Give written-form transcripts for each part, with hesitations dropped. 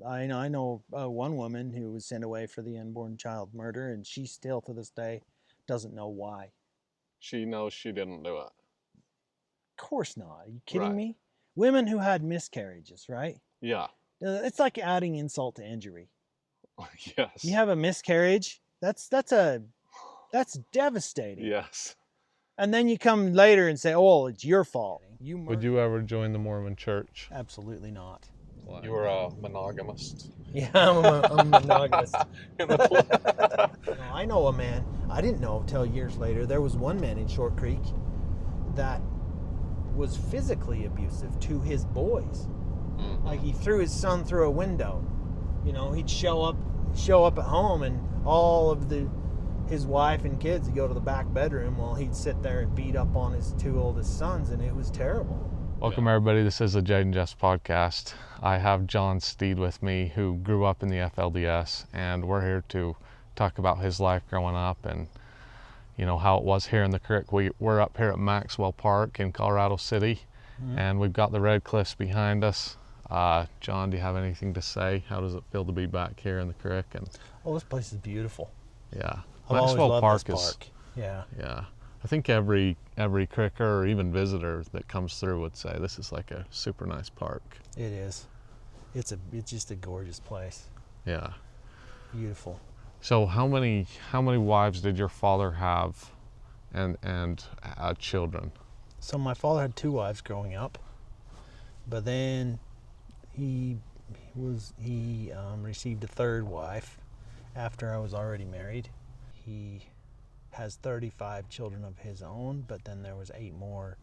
I know one woman who was sent away for the unborn child murder, and she still to this day doesn't know why. She knows she didn't do it. Of course not. Are you kidding Right. me? Women who had miscarriages, right? Yeah. It's like adding insult to injury. Yes. You have a miscarriage. That's devastating. Yes. And then you come later and say, "Oh, it's your fault." Would you ever join the Mormon Church? Absolutely not. Why? You were a monogamist. Yeah, I'm a monogamist. No, I know a man. I didn't know until years later. There was one man in Short Creek that was physically abusive to his boys. Mm-hmm. Like he threw his son through a window. You know, he'd show up at home, and all of his wife and kids would go to the back bedroom while he'd sit there and beat up on his two oldest sons, and it was terrible. Welcome everybody, this is the Jaden Jeffs Podcast. I have John Steed with me, who grew up in the FLDS, and we're here to talk about his life growing up and, you know, how it was here in the creek. We're up here at Maxwell Park in Colorado City, and we've got the Red Cliffs behind us. John, do you have anything to say? How does it feel to be back here in the creek? And Oh, this place is beautiful. yeah, I've always Maxwell loved Park this park. Yeah. I think every cricker or even visitor that comes through would say this is like a super nice park. It is. It's just a gorgeous place. Yeah. Beautiful. So how many wives did your father have, and children? So my father had two wives growing up, but then he received a third wife after I was already married. He has 35 children of his own, but then there was 8 more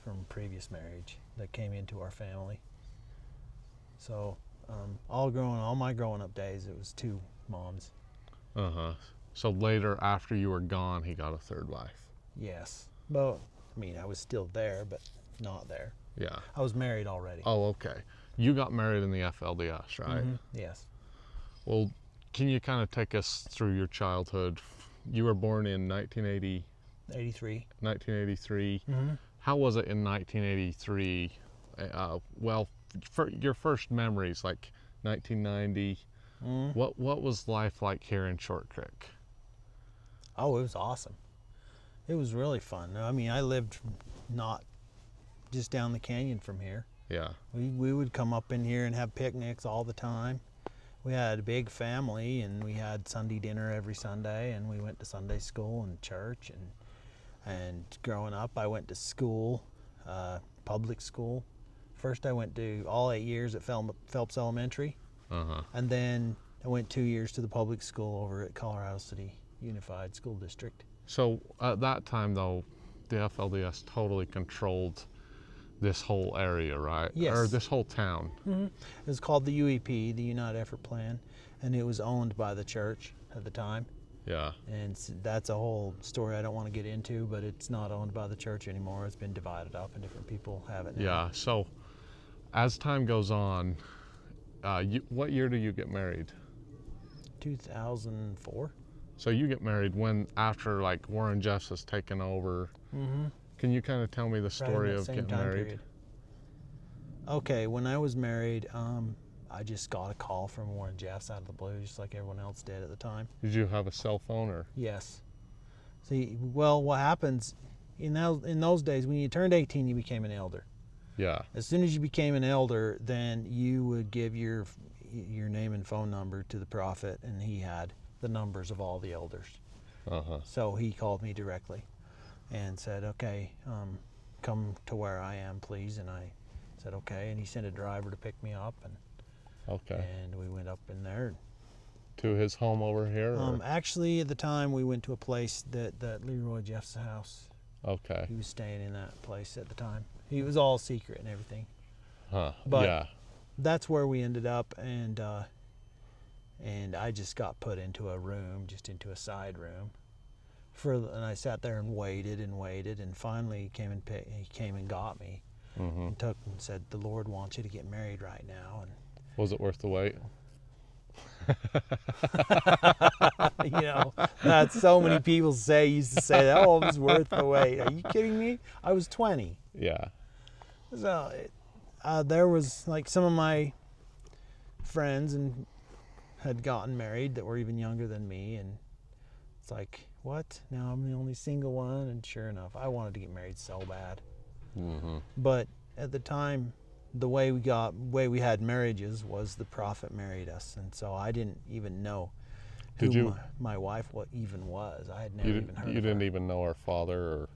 from previous marriage that came into our family. So all my growing up days, it was 2 moms. So later, after you were gone, he got a third wife. Yes. Well, I mean, I was still there, but not there. Yeah. I was married already. Oh, okay. You got married in the FLDS, right? Mm-hmm. Yes. Well, can you kind of take us through your childhood? You were born in 1983. Mm-hmm. How was it in 1983? Well, for your first memories, like 1990. Mm-hmm. What was life like here in Short Creek? Oh, it was awesome. It was really fun. I mean, I lived not just down the canyon from here. Yeah. We would come up in here and have picnics all the time. We had a big family, and we had Sunday dinner every Sunday, and we went to Sunday school and church. And growing up, I went to school, public school. First, I went to all 8 years at Phelps Elementary. And then I went 2 years to the public school over at Colorado City Unified School District. So at that time, though, the FLDS totally controlled this whole area, right? Yes. Or this whole town. Mm-hmm. It was called the UEP, the United Effort Plan, and it was owned by the church at the time. Yeah. And that's a whole story I don't want to get into, but it's not owned by the church anymore. It's been divided up, and different people have it now. Yeah. So as time goes on, what year do you get married? 2004. So you get married after like Warren Jeffs has taken over. Mm-hmm. Can you kind of tell me the story of getting married? Period. Okay, when I was married, I just got a call from Warren Jeffs out of the blue, just like everyone else did at the time. Did you have a cell phone or? Yes. See, well, what happens in those days, when you turned 18, you became an elder. Yeah. As soon as you became an elder, then you would give your name and phone number to the prophet, and he had the numbers of all the elders. So he called me directly and said, okay, come to where I am, please. And I said, okay. And he sent a driver to pick me up, and we went up in there. To his home over here? Actually, at the time, we went to a place that Leroy Jeffs' house. Okay. He was staying in that place at the time. He was all secret and everything. But yeah. That's where we ended up, and I just got put into a room, just into a side room. And I sat there and waited, and finally he came and got me, and said, "The Lord wants you to get married right now." And was it worth the wait? You know, that's so many people used to say that. Oh, it was worth the wait. Are you kidding me? I was 20. Yeah. So there was like some of my friends and had gotten married that were even younger than me, and it's like, what? Now I'm the only single one, and sure enough, I wanted to get married so bad. But at the time, the way we had marriages was the prophet married us, and so I didn't even know who my wife even was. I had never even heard of her. You didn't even know her father, or?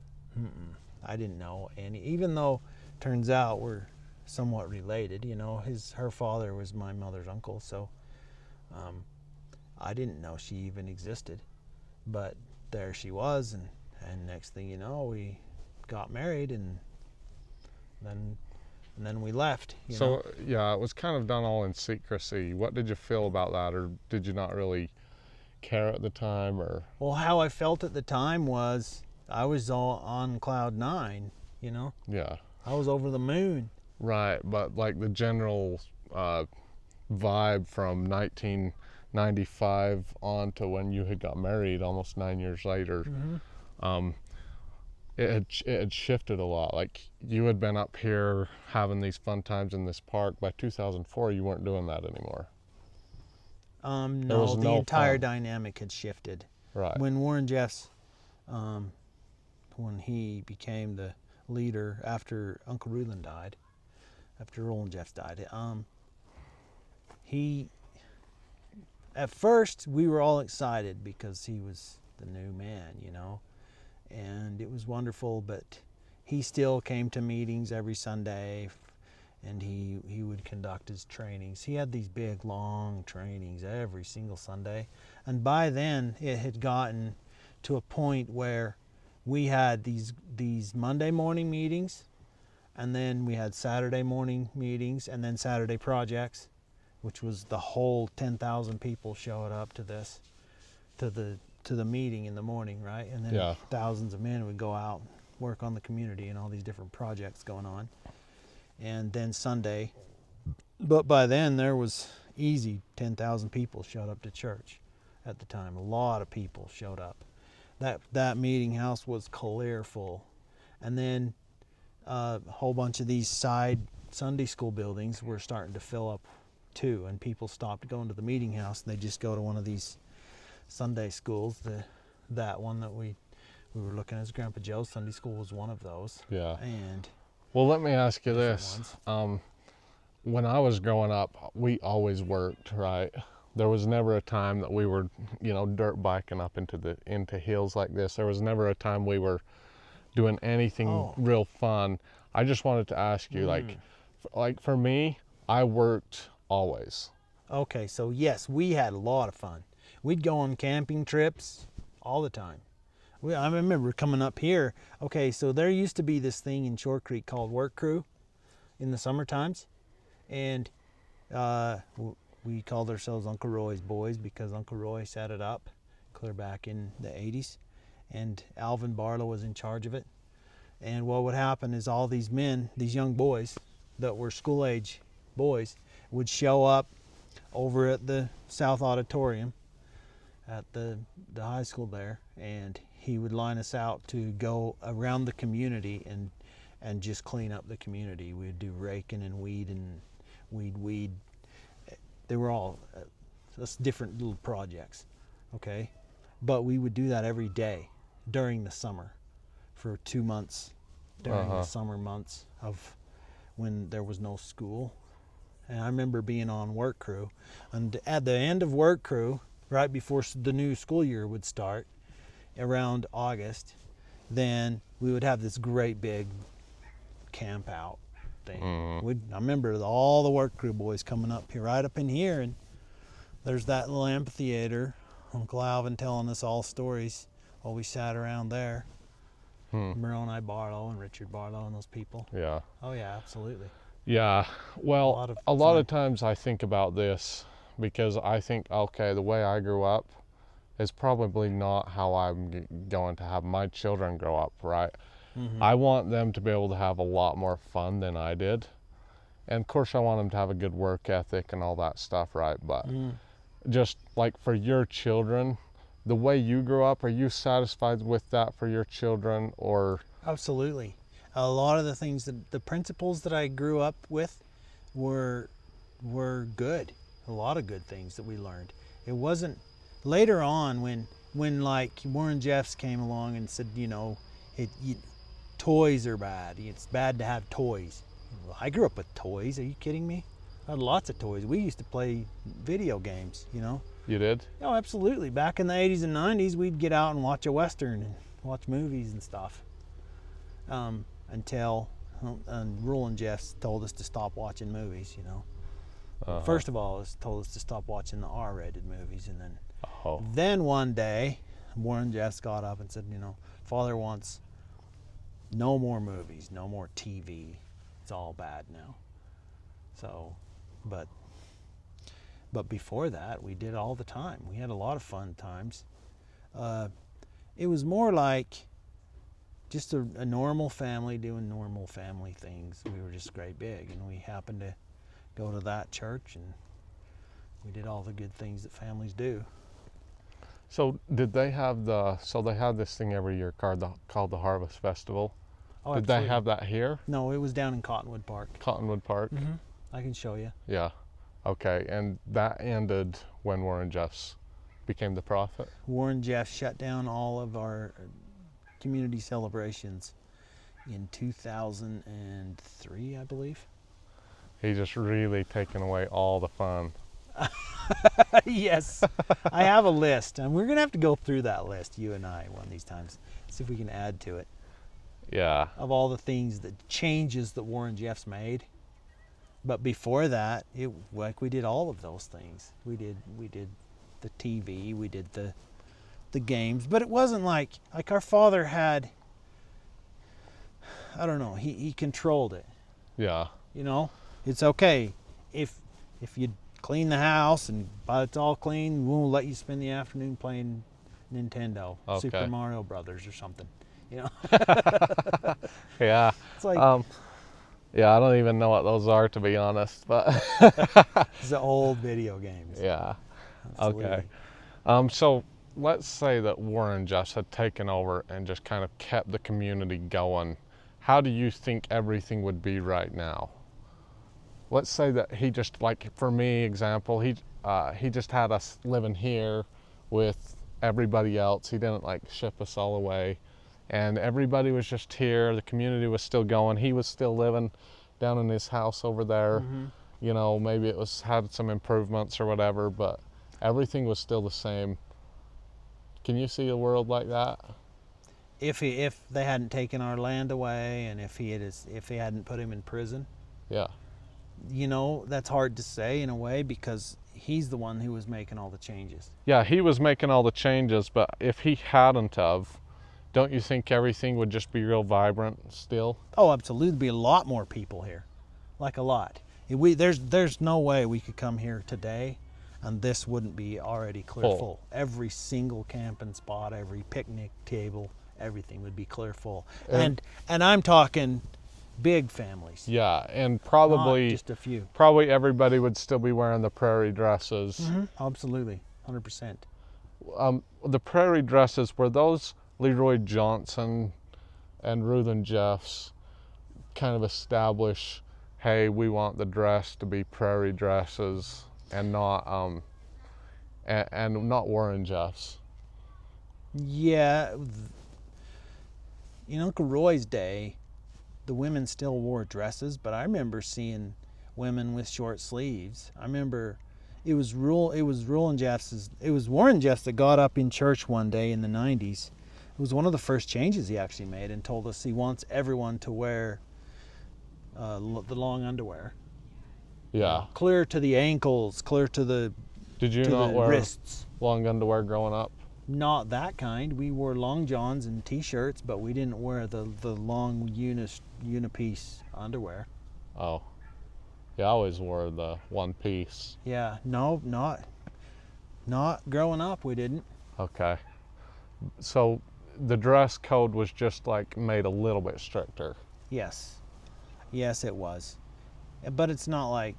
I didn't know any, even though turns out we're somewhat related. You know, her father was my mother's uncle, so I didn't know she even existed. But there she was, and next thing you know, we got married, and then we left. You know? Yeah, it was kind of done all in secrecy. What did you feel about that, or did you not really care at the time? Or well, how I felt at the time was I was all on cloud 9, you know. Yeah, I was over the moon. Right, but like the general vibe from 1995 on to when you had got married almost 9 years later, it had shifted a lot. Like, you had been up here having these fun times in this park. By 2004, you weren't doing that anymore. No, the entire dynamic had shifted. Right. When Warren Jeffs, when he became the leader after Uncle Reuland died, after Roland Jeffs died, at first we were all excited because he was the new man, you know, and it was wonderful, but he still came to meetings every Sunday, and he would conduct his trainings. He had these big, long trainings every single Sunday, and by then it had gotten to a point where we had these Monday morning meetings, and then we had Saturday morning meetings, and then Saturday projects, which was the whole 10,000 people showed up to the meeting in the morning, right? And then thousands of men would go out and work on the community and all these different projects going on. And then Sunday, but by then there was easy 10,000 people showed up to church at the time. A lot of people showed up. That meeting house was clear full. And then a whole bunch of these side Sunday school buildings were starting to fill up too, and people stopped going to the meeting house, and they just go to one of these Sunday schools. That one that we were looking at, Grandpa Joe's Sunday School, was one of those. Yeah. And well, let me ask you this. When I was growing up, we always worked, right? There was never a time that we were, dirt biking up into hills like this. There was never a time we were doing anything real fun. I just wanted to ask you, like for me, I worked always. Okay, so yes, we had a lot of fun. We'd go on camping trips all the time. I remember coming up here. Okay, so there used to be this thing in Shore Creek called Work Crew in the summer times, and we called ourselves Uncle Roy's Boys because Uncle Roy set it up clear back in the 80s, and Alvin Barlow was in charge of it. And what would happen is all these men, these young boys that were school-age boys, would show up over at the South Auditorium at the high school there, and he would line us out to go around the community and just clean up the community. We'd do raking and weed and weed. They were all just different little projects, okay? But we would do that every day during the summer for 2 months, during the summer months of when there was no school. And I remember being on Work Crew, and at the end of Work Crew, right before the new school year would start, around August, then we would have this great big camp out thing. I remember all the Work Crew boys coming up here, right up in here, and there's that little amphitheater, Uncle Alvin telling us all stories while we sat around there. Moroni Barlow and Richard Barlow and those people. Yeah. Oh yeah, absolutely. Yeah, well, a lot of times I think about this because I think, okay, the way I grew up is probably not how I'm going to have my children grow up, right? I want them to be able to have a lot more fun than I did. And of course I want them to have a good work ethic and all that stuff, right? But just like for your children, the way you grew up, are you satisfied with that for your children, or? Absolutely. A lot of the things, the principles that I grew up with were good. A lot of good things that we learned. It wasn't later on when like Warren Jeffs came along and said, toys are bad. It's bad to have toys. Well, I grew up with toys. Are you kidding me? I had lots of toys. We used to play video games, You did? Oh, absolutely. Back in the 80s and 90s, we'd get out and watch a Western and watch movies and stuff. Until Roland Jeffs told us to stop watching movies, First of all, he told us to stop watching the R-rated movies. And then one day, Warren Jeffs got up and said, Father wants no more movies, no more TV. It's all bad now. So, but before that, we did all the time. We had a lot of fun times. It was more like just a normal family doing normal family things. We were just great big, and we happened to go to that church, and we did all the good things that families do. So did they have they have this thing every year called the Harvest Festival? Oh, did absolutely. they have that here? No, it was down in Cottonwood Park. Cottonwood Park? Mm-hmm. I can show you. Yeah. Okay, and that ended when Warren Jeffs became the prophet? Warren Jeffs shut down all of our community celebrations in 2003, I believe. He just really taken away all the fun. Yes. I have a list, and we're going to have to go through that list, you and I, one of these times, see if we can add to it. Yeah. Of all the things, the changes that Warren Jeffs made. But before that, we did all of those things. We did the TV, we did the games, but it wasn't like our father had, I don't know, he controlled it. Yeah. It's okay if you clean the house and by it's all clean, we'll let you spend the afternoon playing Nintendo, Okay. Super Mario Brothers or something. Yeah. It's like yeah, I don't even know what those are, to be honest, but it's the old video games. yeah. Absolutely. Okay. So let's say that Warren Jeffs had taken over and just kind of kept the community going. How do you think everything would be right now? Let's say that he just, like, for me, example, he just had us living here with everybody else. He didn't ship us all away, and everybody was just here. The community was still going. He was still living down in his house over there. Mm-hmm. Maybe it had some improvements or whatever, but everything was still the same. Can you see a world like that? If they hadn't taken our land away, and if they hadn't put him in prison. Yeah. That's hard to say in a way, because he's the one who was making all the changes. Yeah, he was making all the changes, but if he hadn't of, don't you think everything would just be real vibrant still? Oh, absolutely. There'd be a lot more people here. Like a lot. There's no way we could come here today and this wouldn't be already clear full. Every single camping spot, every picnic table, everything would be clear full. And I'm talking big families. Yeah, and probably not just a few. Probably everybody would still be wearing the prairie dresses. Mm-hmm. Absolutely, 100%. The prairie dresses, were those Leroy Johnson and Ruthen Jeffs kind of establish, hey, we want the dress to be prairie dresses, and not Warren Jeffs? Yeah, in Uncle Roy's day, the women still wore dresses, but I remember seeing women with short sleeves. I remember it was Warren Jeffs that got up in church one day in the 90s. It was one of the first changes he actually made, and told us he wants everyone to wear the long underwear. Yeah. Clear to the ankles, clear to the Did you not wear wrists. Long underwear growing up? Not that kind. We wore long johns and t-shirts, but we didn't wear the long unipiece underwear. Oh. Yeah, I always wore the one piece. Yeah, no, not growing up, we didn't. Okay. So the dress code was just made a little bit stricter. Yes, it was. But it's not like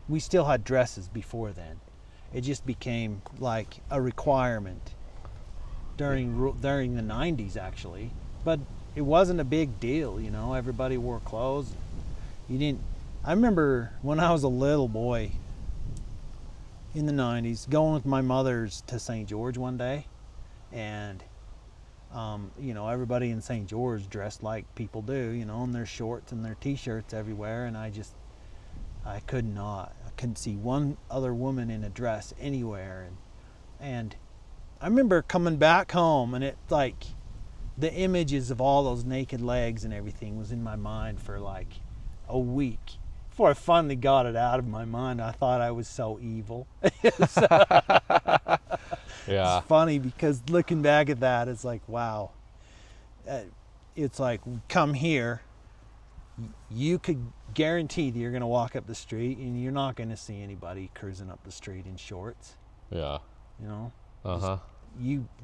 we still had dresses before then. It just became like a requirement during the 90s, actually. But it wasn't a big deal, Everybody wore clothes. I remember when I was a little boy, in the 90s, going with my mother's to St. George one day, and everybody in St. George dressed like people do, in their shorts and their t-shirts everywhere, and I couldn't see one other woman in a dress anywhere, and I remember coming back home, and it's like the images of all those naked legs and everything was in my mind for like a week. Before I finally got it out of my mind, I thought I was so evil. Yeah. It's funny because looking back at that, it's like, wow. It's like, come here, you could guarantee that you're going to walk up the street and you're not going to see anybody cruising up the street in shorts. Yeah. Uh-huh.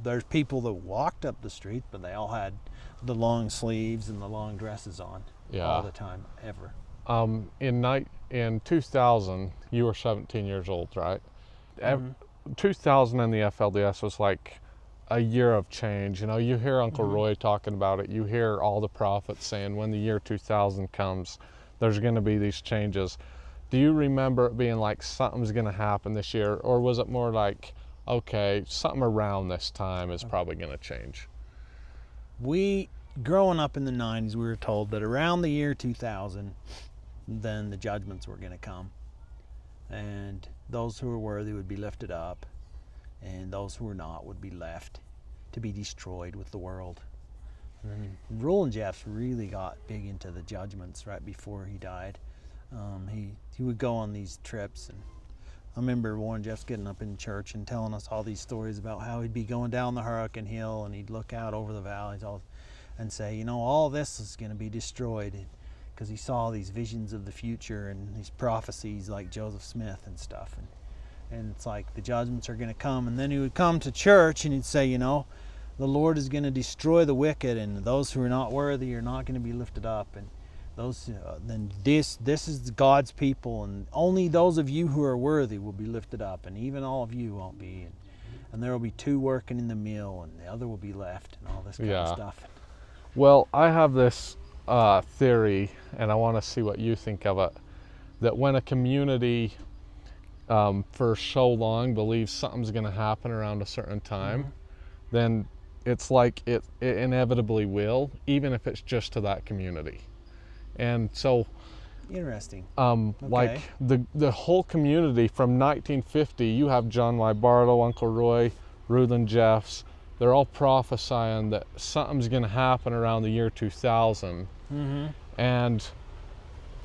There's people that walked up the street, but they all had the long sleeves and the long dresses on all the time, ever. In 2000, you were 17 years old, right? 2000 in the FLDS was like a year of change. You hear Uncle Roy talking about it. You hear all the prophets saying when the year 2000 comes, there's going to be these changes. Do you remember it being like something's going to happen this year, or was it more like, okay, something around this time is probably going to change? Growing up in the 90s, we were told that around the year 2000, then the judgments were going to come, and those who were worthy would be lifted up, and those who were not would be left to be destroyed with the world. And Roland Jeffs really got big into the judgments right before he died. He would go on these trips, and I remember Warren Jeffs getting up in church and telling us all these stories about how he'd be going down the Hurricane Hill, and he'd look out over the valleys and say, all this is going to be destroyed, because he saw these visions of the future and these prophecies like Joseph Smith and stuff, and it's like the judgments are going to come. And then he would come to church and he'd say, the Lord is going to destroy the wicked, and those who are not worthy are not going to be lifted up, and those then this is God's people, and only those of you who are worthy will be lifted up, and even all of you won't be, and there will be two working in the mill, and the other will be left, and all this kind of stuff. Well, I have this theory, and I want to see what you think of it, that when a community for so long believes something's going to happen around a certain time, then it's like it inevitably will, even if it's just to that community. And so interesting. Like the whole community from 1950, you have John Y. Barlow, Uncle Roy, Roland Jeffs, they're all prophesying that something's going to happen around the year 2000. And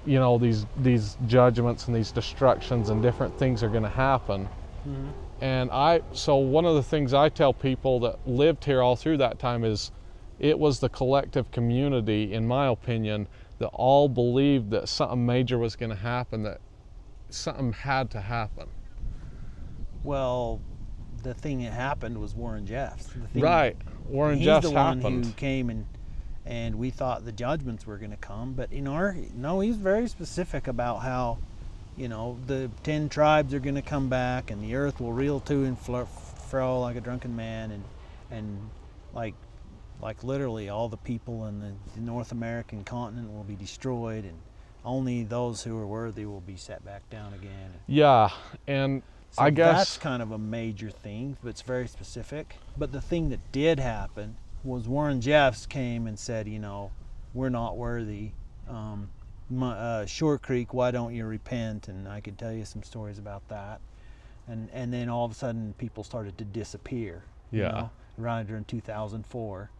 these judgments and these destructions and different things are going to happen. And so one of the things I tell people that lived here all through that time is it was the collective community, in my opinion, that all believed that something major was going to happen, that something had to happen. Well, the thing that happened was Warren Jeffs. Right. Warren Jeffs happened. He's the one who came and we thought the judgments were going to come, but he's very specific about how, the 10 tribes are going to come back, and the earth will reel to and fro like a drunken man, and like literally all the people in the North American continent will be destroyed, and only those who are worthy will be set back down again. Yeah, and so I guess that's kind of a major thing, but it's very specific. But the thing that did happen was Warren Jeffs came and said, we're not worthy. Short Creek, why don't you repent? And I could tell you some stories about that. And then all of a sudden people started to disappear. Around during 2004.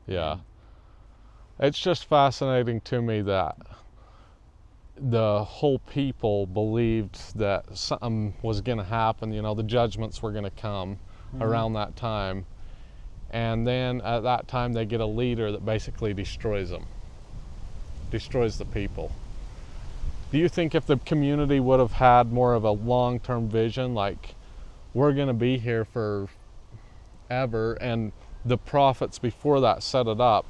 Yeah. It's just fascinating to me that the whole people believed that something was going to happen, the judgments were going to come around that time. And then at that time they get a leader that basically destroys them, destroys the people. Do you think if the community would have had more of a long-term vision, like we're going to be here for ever, and the prophets before that set it up,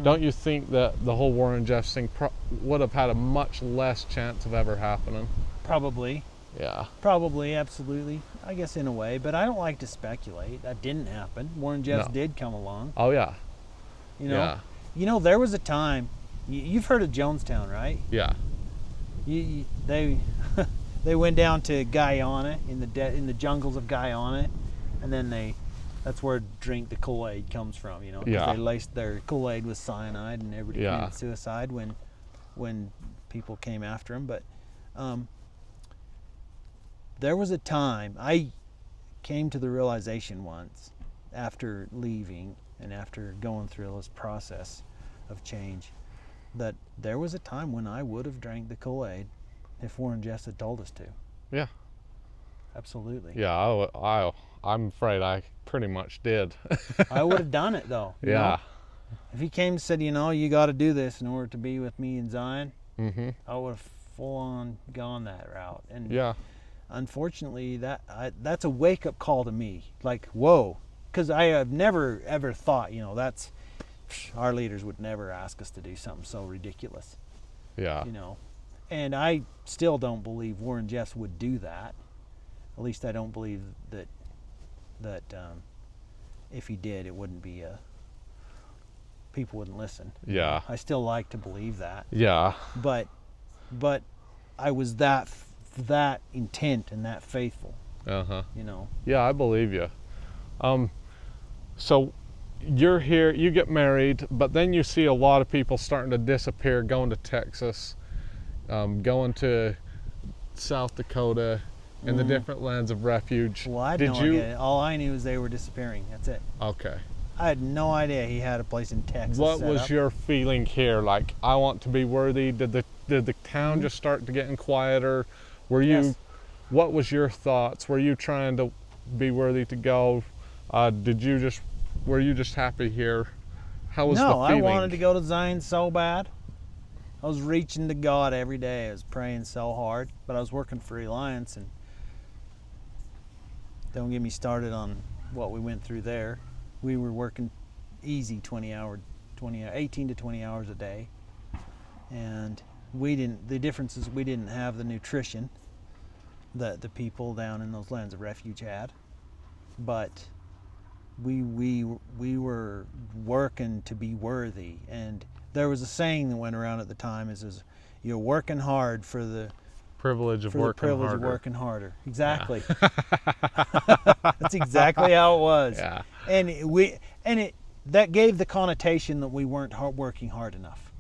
don't you think that the whole Warren Jeffs thing would have had a much less chance of ever happening? Probably. Yeah. Probably, absolutely. I guess in a way, but I don't like to speculate. That didn't happen. Warren Jeffs did come along. Oh yeah. There was a time. You've heard of Jonestown, right? Yeah. They They went down to Guyana in the jungles of Guyana, and then that's where drink the Kool-Aid comes from, you know, because they laced their Kool-Aid with cyanide, and everybody committed suicide when people came after them. But there was a time I came to the realization once, after leaving and after going through this process of change, that there was a time when I would have drank the Kool-Aid if Warren Jeffs had told us to. Yeah. Absolutely. Yeah, I'm afraid I pretty much did. I would have done it, though. You know? If he came and said, you know, you got to do this in order to be with me in Zion, I would have full on gone that route. And unfortunately, that's a wake-up call to me. Like, whoa. Because I have never, ever thought, you know, our leaders would never ask us to do something so ridiculous. Yeah. You know. And I still don't believe Warren Jeffs would do that. At least I don't believe that if he did, it wouldn't be people wouldn't listen. Yeah. I still like to believe that. Yeah. But I was that intent and that faithful. You know. Yeah, I believe you. So you're here, you get married, but then you see a lot of people starting to disappear, going to Texas, going to South Dakota, and the different lands of refuge. Well, I had no idea. All I knew is they were disappearing. That's it. Okay. I had no idea he had a place in Texas. What was your feeling here? Like, I want to be worthy. Did the town just start to getting quieter? Were you? Yes. What was your thoughts? Were you trying to be worthy to go? Were you just happy here? How was the feeling? No, I wanted to go to Zion so bad. I was reaching to God every day. I was praying so hard, but I was working for Reliance, and don't get me started on what we went through there. We were working easy 18 to 20 hours a day, and the difference is we didn't have the nutrition that the people down in those lands of refuge had, but we were working to be worthy. And there was a saying that went around at the time is you're working hard for the privilege of working harder. Exactly. Yeah. That's exactly how it was. Yeah. And that gave the connotation that we weren't working hard enough.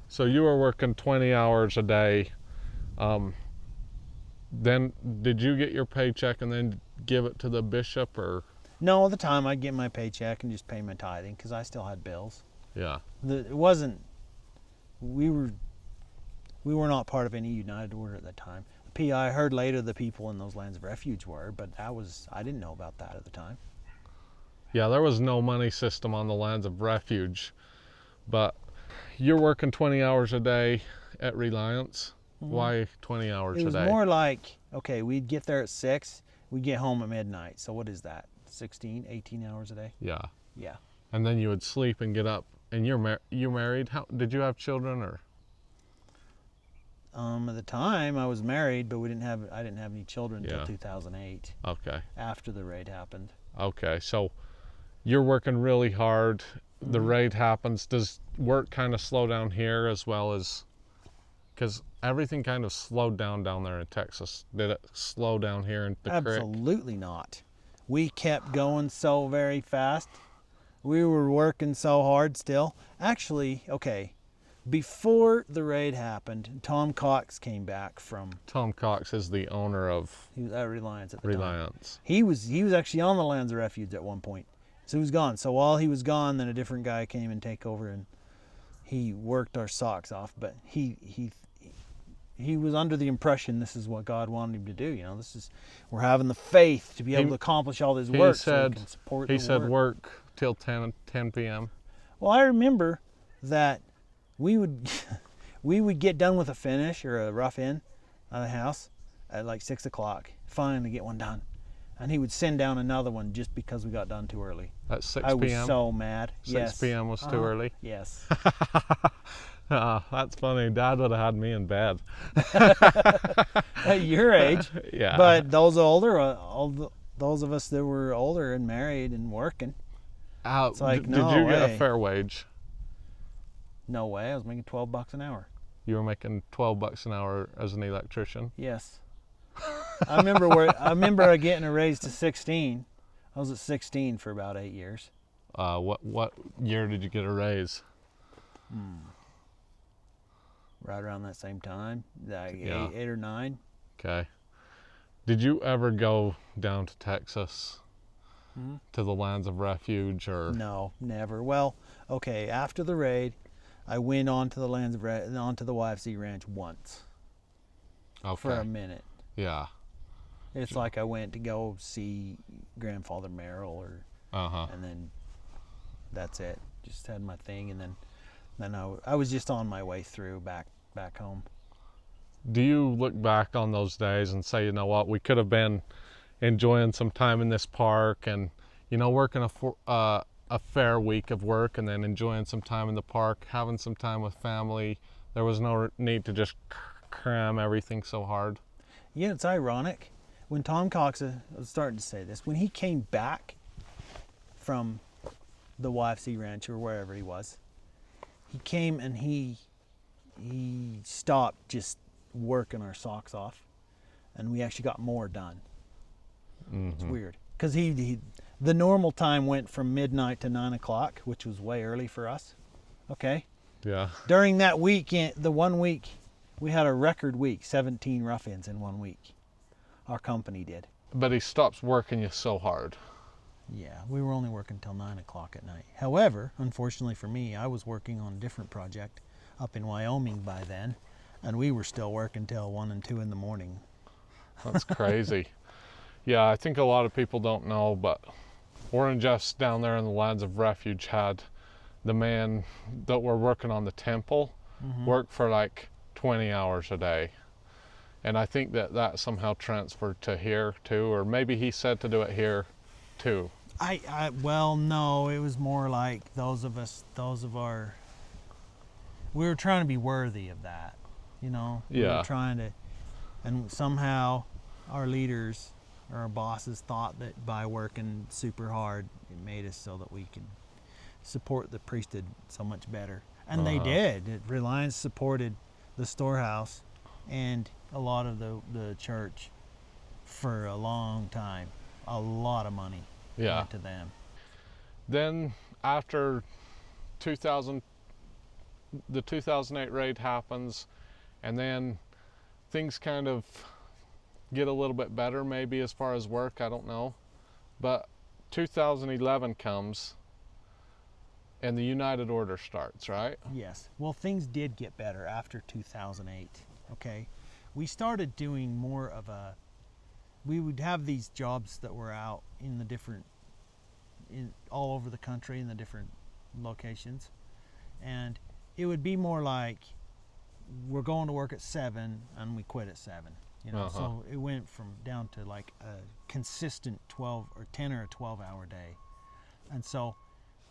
So you were working 20 hours a day. Then did you get your paycheck and then give it to the bishop, or? No, at the time I'd get my paycheck and just pay my tithing because I still had bills. Yeah. It wasn't. We were not part of any united order at that time. I heard later the people in those lands of refuge were, but I didn't know about that at the time. Yeah, there was no money system on the lands of refuge, but you're working 20 hours a day at Reliance. Why 20 hours a day? It was more like, okay, we'd get there at 6, we'd get home at midnight. So what is that? 16, 18 hours a day? Yeah. Yeah. And then you would sleep and get up. And you're married? Did you have children, or? At the time I was married, but I didn't have any children until 2008. Okay. After the raid happened. Okay, so you're working really hard. The raid happens. Does work kind of slow down here as well as? Because everything kind of slowed down there in Texas. Did it slow down here in the creek? Absolutely not. We kept going so very fast. We were working so hard still. Actually, okay, before the raid happened, Tom Cox came back from... Tom Cox is the owner of... He was at Reliance at the Reliance. time. He was actually on the lands of refuge at one point. So he was gone. So while he was gone, then a different guy came and take over, and he worked our socks off. But he was under the impression this is what God wanted him to do. You know, we're having the faith to be able to accomplish all this work. So we can support the work. He said work till 10 p.m. Well, I remember that we would get done with a finish or a rough in on the house at like 6 o'clock. Finally get one done. And he would send down another one just because we got done too early. At 6 p.m.? I was so mad. 6 p.m. was too early? Yes. That's funny. Dad would have had me in bed. At your age. Yeah. But those older, those of us that were older and married and working, it's like, did you get a fair wage? No way. I was making $12 an hour. You were making $12 an hour as an electrician? Yes. I remember getting a raise to 16. I was at 16 for about 8 years. What year did you get a raise? Right around that same time, like Yeah. 8 or 9. Okay. Did you ever go down to Texas to the lands of refuge or? No, never. Well, okay, after the raid, I went onto the onto the YFC ranch once for a minute. Yeah. It's like I went to go see Grandfather Merrill, and then that's it. Just had my thing, and then I was just on my way through back home. Do you look back on those days and say, you know what, we could have been enjoying some time in this park and, you know, working a fair week of work and then enjoying some time in the park, having some time with family? There was no need to just cram everything so hard. Yeah, it's ironic. When Tom Cox, I was starting to say this, when he came back from the YFC ranch or wherever he was, he came and he stopped just working our socks off, and we actually got more done. It's weird because the normal time went from midnight to 9 o'clock, which was way early for us. Okay. Yeah. During that weekend, the 1 week, we had a record week, 17 ruffians in 1 week. Our company did. But he stops working you so hard. Yeah, we were only working till 9 o'clock at night. However, unfortunately for me, I was working on a different project up in Wyoming by then, and we were still working till 1 and 2 in the morning. That's crazy. Yeah, I think a lot of people don't know, but Warren Jeffs down there in the lands of refuge had the man that were working on the temple work for like 20 hours a day. And I think that somehow transferred to here too, or maybe he said to do it here too. Well, no, it was more like we were trying to be worthy of that, you know? Yeah. We were trying to, and somehow our leaders or our bosses thought that by working super hard, it made us so that we could support the priesthood so much better. And they did. Reliance supported the storehouse and a lot of the church for a long time. A lot of money went to them. Then after the 2008 raid happens, and then things kind of get a little bit better maybe as far as work, I don't know. But 2011 comes and the United Order starts, right? Yes. Well, things did get better after 2008, okay? We started doing more of we would have these jobs that were out in all over the country in the different locations. And it would be more like we're going to work at 7 and we quit at 7. You know, so it went from down to like a consistent 12 or 10 or a 12-hour day. And so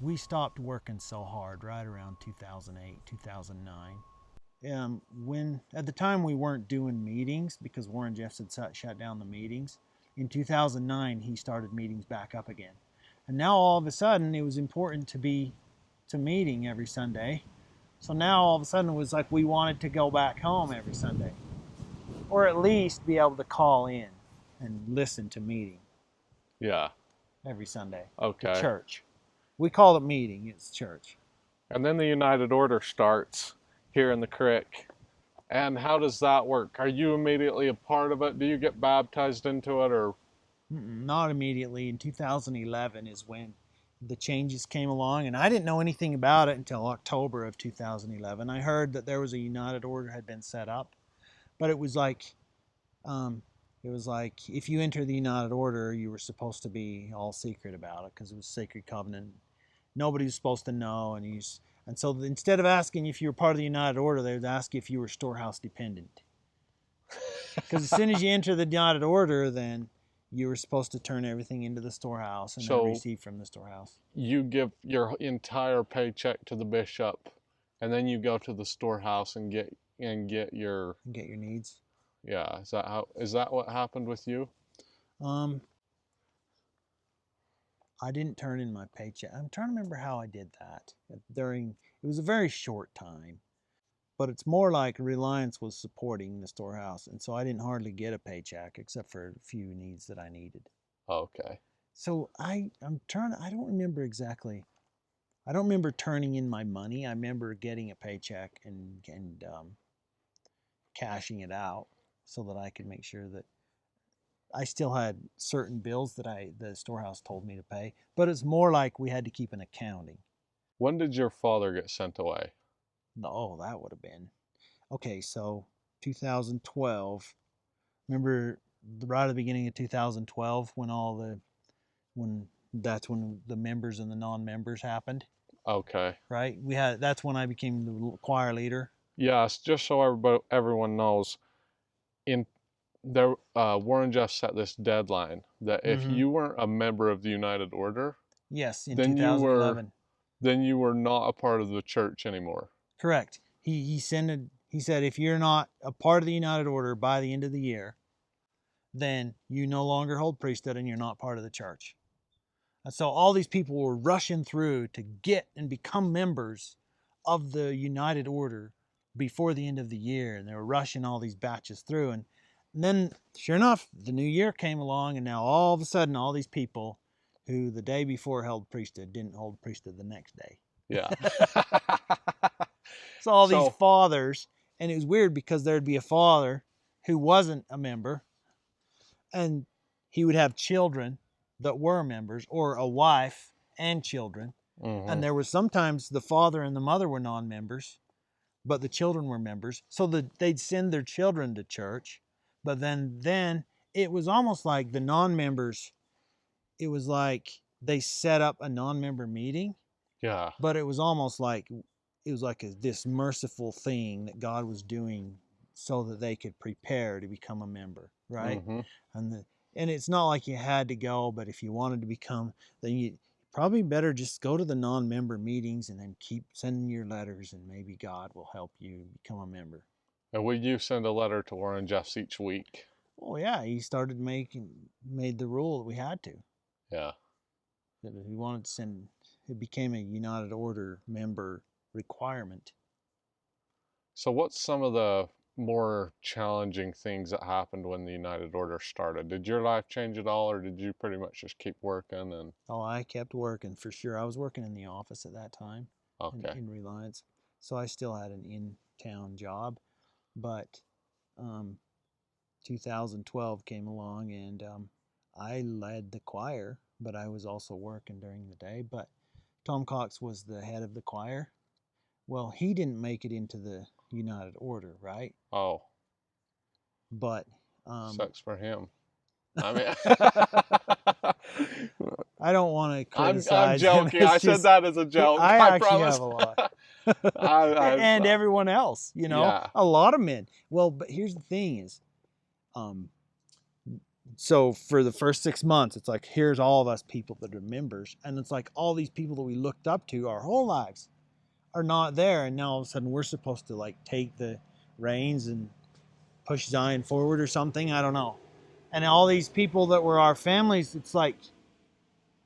we stopped working so hard right around 2008, 2009. When at the time we weren't doing meetings because Warren Jeffs had shut down the meetings. In 2009, he started meetings back up again. And now all of a sudden it was important to be to meeting every Sunday. So now all of a sudden it was like we wanted to go back home every Sunday. Or at least be able to call in and listen to meeting. Yeah. Every Sunday. Okay. The church. We call it meeting, it's church. And then the United Order starts here in the creek. And how does that work? Are you immediately a part of it? Do you get baptized into it or? Not immediately. In 2011 is when the changes came along, and I didn't know anything about it until October of 2011. I heard that there was a United Order had been set up, but it was like if you enter the United Order, you were supposed to be all secret about it because it was sacred covenant. Nobody was supposed to know, and so instead of asking if you were part of the United Order, they would ask if you were storehouse dependent. Because as soon as you enter the United Order, then you were supposed to turn everything into the storehouse and then receive from the storehouse. You give your entire paycheck to the bishop, and then you go to the storehouse and get your needs. Yeah, is that what happened with you? I didn't turn in my paycheck. I'm trying to remember how I did that. It was a very short time. but it's more like Reliance was supporting the storehouse, and so I didn't hardly get a paycheck except for a few needs that I needed. Okay. So I don't remember exactly. I don't remember turning in my money. I remember getting a paycheck and cashing it out so that I could make sure that I still had certain bills that the storehouse told me to pay, but it's more like we had to keep an accounting. When did your father get sent away? Oh, that would have been. Okay, so 2012. Remember right at the beginning of 2012 when that's when the members and the non-members happened, Okay. right? That's when I became the choir leader. Yes, just so everyone knows, in there, Warren Jeffs set this deadline that if Mm-hmm. you weren't a member of the United Order, Yes, in then you were 2011. not a part of the church anymore. Correct. He said if you're not a part of the United Order by the end of the year, then you no longer hold priesthood and you're not part of the church. And so all these people were rushing through to get and become members of the United Order before the end of the year, and they were rushing all these batches through. And then, sure enough, the new year came along, and now all of a sudden, all these people who the day before held priesthood didn't hold priesthood the next day. Yeah. So all these So- fathers, and it was weird because there'd be a father who wasn't a member, and he would have children that were members, or a wife and children. Mhm. And there was sometimes the father and the mother were non-members, but the children were members. So they'd send their children to church, but then it was almost like the non-members, it was like they set up a non-member meeting, Yeah. but it was almost like this merciful thing that God was doing so that they could prepare to become a member, right? Mhm. And it's not like you had to go, but if you wanted to become, then you probably better just go to the non-member meetings and then keep sending your letters, and maybe God will help you become a member. And would you send a letter to Warren Jeffs each week? Oh yeah, he made the rule that we had to. Yeah. That if he wanted to send, it became a United Order member requirement. So what's some of the more challenging things that happened when the United Order started? Did your life change at all, or did you pretty much just keep working and Oh, I kept working for sure. I was working in the office at that time okay. in Reliance, so I still had an in-town job. But 2012 came along, and I led the choir, but I was also working during the day. But Tom Cox was the head of the choir. Well, he didn't make it into the United Order, right? Oh, But sucks for him. I mean, I don't want to I'm criticize joking. him. I said that as a joke. I actually promise. have a lot. I- And everyone else, Yeah. a lot of men. Well, but here's the thing is, so for the first 6 months, it's like, here's all of us people that are members. And it's like all these people that we looked up to our whole lives are not there. And now all of a sudden we're supposed to like take the reins and push Zion forward or something. I don't know. And all these people that were our families, it's like,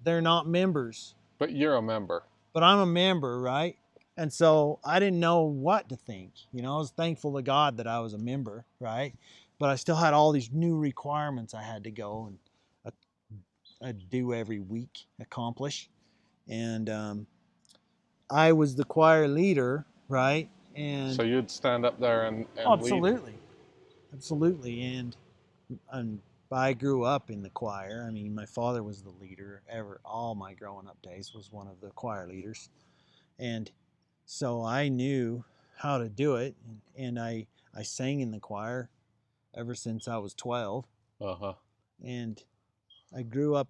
they're not members. But you're a member. But I'm a member, right? And so I didn't know what to think. I was thankful to God that I was a member, right? But I still had all these new requirements I had to go and do every week, accomplish. And I was the choir leader, right? And So you'd stand up there and absolutely, absolutely. And I grew up in the choir. I mean, my father was the leader all my growing up days was one of the choir leaders. And so I knew how to do it. And I sang in the choir ever since I was 12. Uh-huh. And I grew up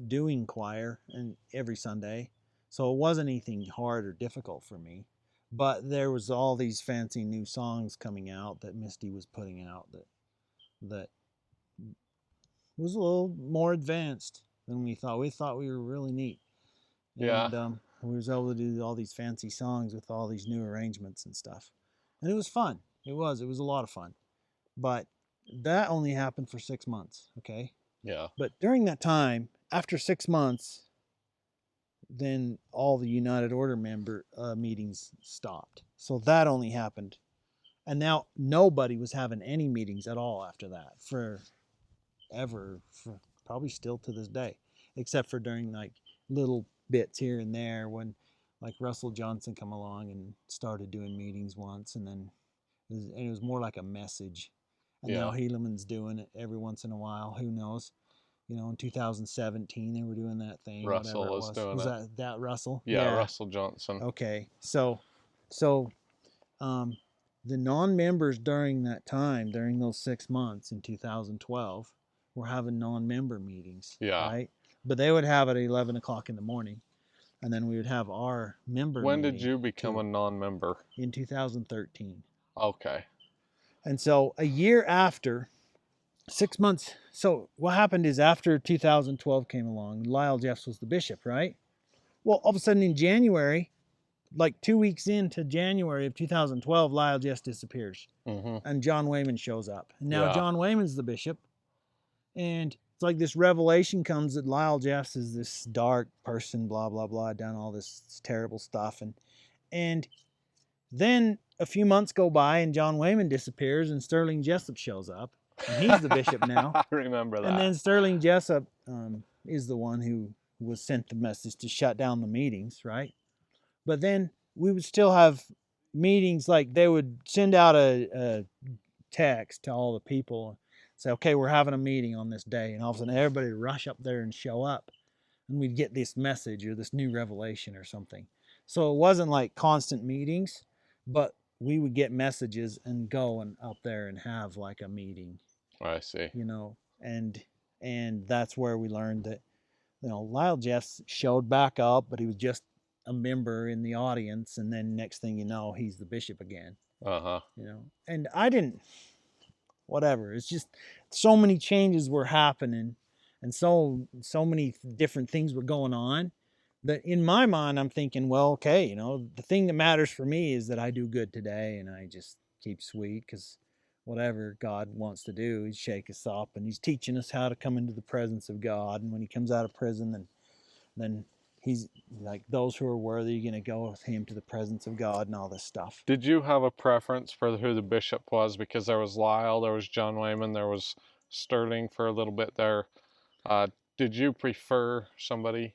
doing choir and every Sunday. So it wasn't anything hard or difficult for me. But there was all these fancy new songs coming out that Misty was putting out that was a little more advanced than we thought. We thought we were really neat. Yeah. And we was able to do all these fancy songs with all these new arrangements and stuff. And it was fun. It was a lot of fun. But that only happened for 6 months, okay? Yeah. But during that time, after 6 months, then all the United Order member meetings stopped. So that only happened And now nobody was having any meetings at all after that for probably still to this day, except for during like little bits here and there when like Russell Johnson come along and started doing meetings once, and then it was more like a message. And Yeah. now Helaman's doing it every once in a while. Who knows? You know, in 2017 they were doing that thing. Russell whatever it was was. doing Was it. that Russell? Yeah, Russell Johnson. Okay, so the non-members during that time, during those 6 months in 2012, were having non-member meetings. Yeah. Right, but they would have it at 11 o'clock in the morning, and then we would have our member When meeting. did you become a non-member? In 2013. Okay. And so a year after, 6 months. So what happened is after 2012 came along, Lyle Jeffs was the bishop, right? Well, all of a sudden in January, like 2 weeks into January of 2012, Lyle Jeffs disappears. And John Wayman shows up. And now John Wayman's the bishop. And it's like this revelation comes that Lyle Jeffs is this dark person, blah, blah, blah, done all this terrible stuff. And then a few months go by and John Wayman disappears and Sterling Jessup shows up. And he's the bishop now. I remember that. And then Sterling Jessup is the one who was sent the message to shut down the meetings, right? But then we would still have meetings, like they would send out a text to all the people, say, okay, we're having a meeting on this day. And all of a sudden everybody would rush up there and show up. And we'd get this message or this new revelation or something. So it wasn't like constant meetings, but we would get messages and go and up there and have like a meeting. I see. You know, and that's where we learned that, you know, Lyle Jeffs showed back up, but he was just a member in the audience, and then next thing you know, he's the bishop again. You know, and I didn't, whatever. It's just so many changes were happening, and so many different things were going on, that in my mind I'm thinking, well, okay, you know, the thing that matters for me is that I do good today, and I just keep sweet, because whatever God wants to do, he's shake us up, and he's teaching us how to come into the presence of God. And when he comes out of prison, then he's like, those who are worthy, you're going to go with him to the presence of God and all this stuff. Did you have a preference for who the bishop was? Because there was Lyle, there was John Wayman, there was Sterling for a little bit there. Did you prefer somebody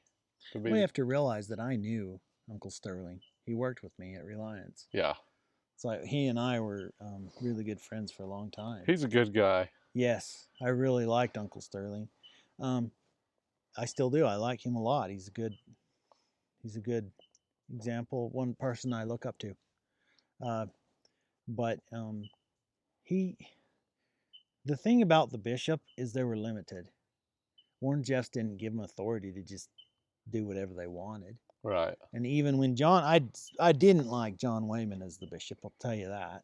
to be? We have to realize that I knew Uncle Sterling. He worked with me at Reliance. Yeah. So he and I were really good friends for a long time. He's a good guy. Yes, I really liked Uncle Sterling. I still do. I like him a lot. He's a good example, one person I look up to. But the thing about the bishop is they were limited. Warren Jeffs didn't give them authority to just do whatever they wanted. Right. And even when I didn't like John Wayman as the bishop, I'll tell you that.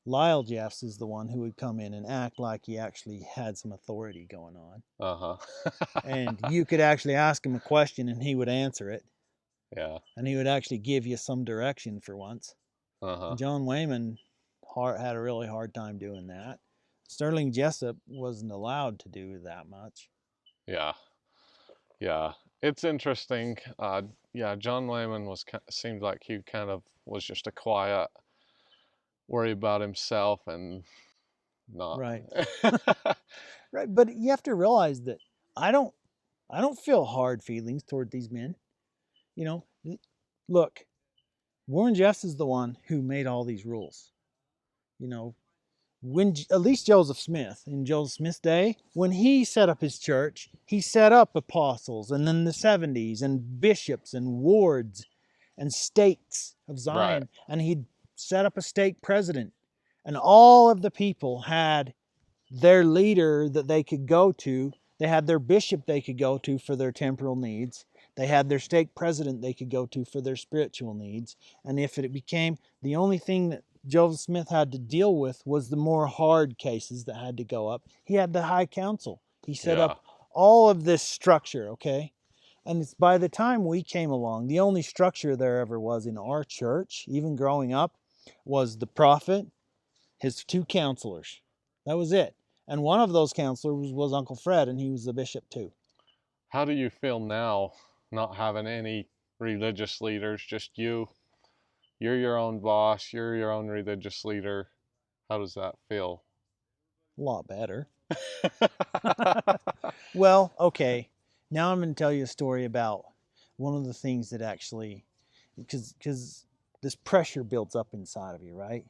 Lyle Jeffs is the one who would come in and act like he actually had some authority going on. And you could actually ask him a question and he would answer it. Yeah. And he would actually give you some direction for once. John Wayman had a really hard time doing that. Sterling Jessup wasn't allowed to do that much. Yeah. Yeah. It's interesting. John Wayman seemed like he kind of was just a quiet, worry about himself and not. Right. Right. But you have to realize that I don't feel hard feelings toward these men. You know, look, Warren Jeffs is the one who made all these rules. You know, when at least Joseph Smith, in Joseph Smith's day, when he set up his church, he set up apostles, and then the 70s, and bishops and wards and stakes of Zion. Right. And he'd set up a stake president, and all of the people had their leader that they could go to. They had their bishop they could go to for their temporal needs. They had their stake president they could go to for their spiritual needs. And if it became, the only thing that Joseph Smith had to deal with was the more hard cases that had to go up, he had the high council. He set up all of this structure, okay? And it's by the time we came along, the only structure there ever was in our church, even growing up, was the prophet, his two counselors. That was it. And one of those counselors was Uncle Fred, and he was the bishop too. How do you feel now, not having any religious leaders, just you? You're your own boss, you're your own religious leader. How does that feel? A lot better. Well, okay. Now I'm going to tell you a story about one of the things that actually, because this pressure builds up inside of you, right?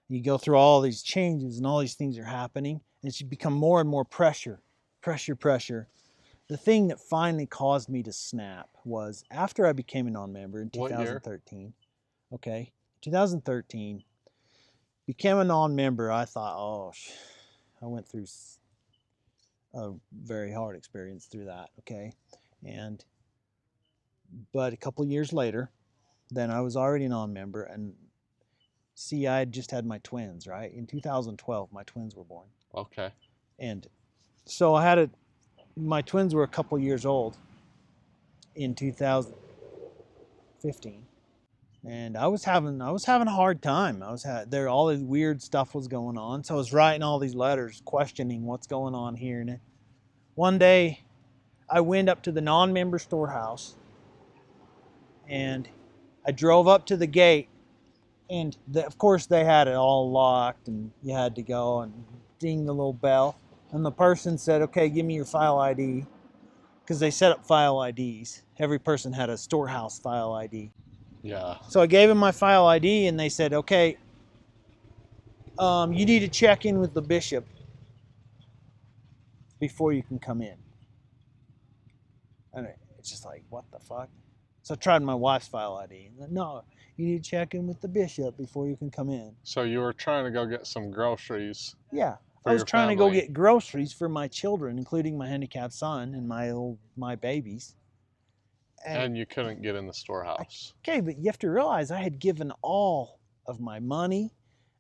You go through all these changes and all these things are happening, and it's become more and more pressure. The thing that finally caused me to snap was after I became a non-member in What year? 2013. Okay, 2013, became a non-member. I thought, oh, I went through a very hard experience through that. Okay, but a couple of years later, then I was already a non-member, and see, I had just had my twins, right? In 2012, my twins were born. Okay. And so my twins were a couple years old in 2015. And I was having a hard time. All this weird stuff was going on. So I was writing all these letters questioning what's going on here. And one day I went up to the non-member storehouse and I drove up to the gate, and of course they had it all locked and you had to go and ding the little bell. And the person said, okay, give me your file ID, because they set up file IDs. Every person had a storehouse file ID. Yeah. So I gave him my file ID, and they said, okay, you need to check in with the bishop before you can come in. And it's just like, what the fuck? So I tried my wife's file ID. No, you need to check in with the bishop before you can come in. So you were trying to go get some groceries. Yeah. For I was your trying to family. go get groceries for my children, including my handicapped son and my babies. And you couldn't get in the storehouse. Okay, but you have to realize I had given all of my money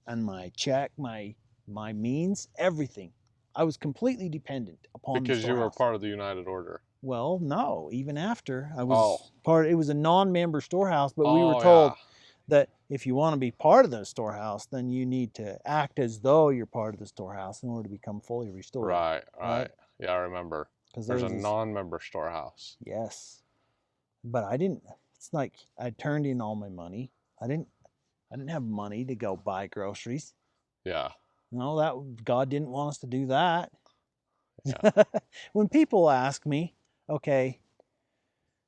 and my check, my means, everything. I was completely dependent upon Because the you were storehouse. part of the United Order. Well, no, even after I was it was a non-member storehouse, but we were Oh, told yeah. that if you want to be part of the Storehouse, then you need to act as though you're part of the Storehouse in order to become fully restored. Right. Yeah, I remember. Because There's a non-member storehouse. Yes, but I didn't. It's like I turned in all my money. I didn't have money to go buy groceries. Yeah. No, that God didn't want us to do that. Yeah. When people ask me, okay,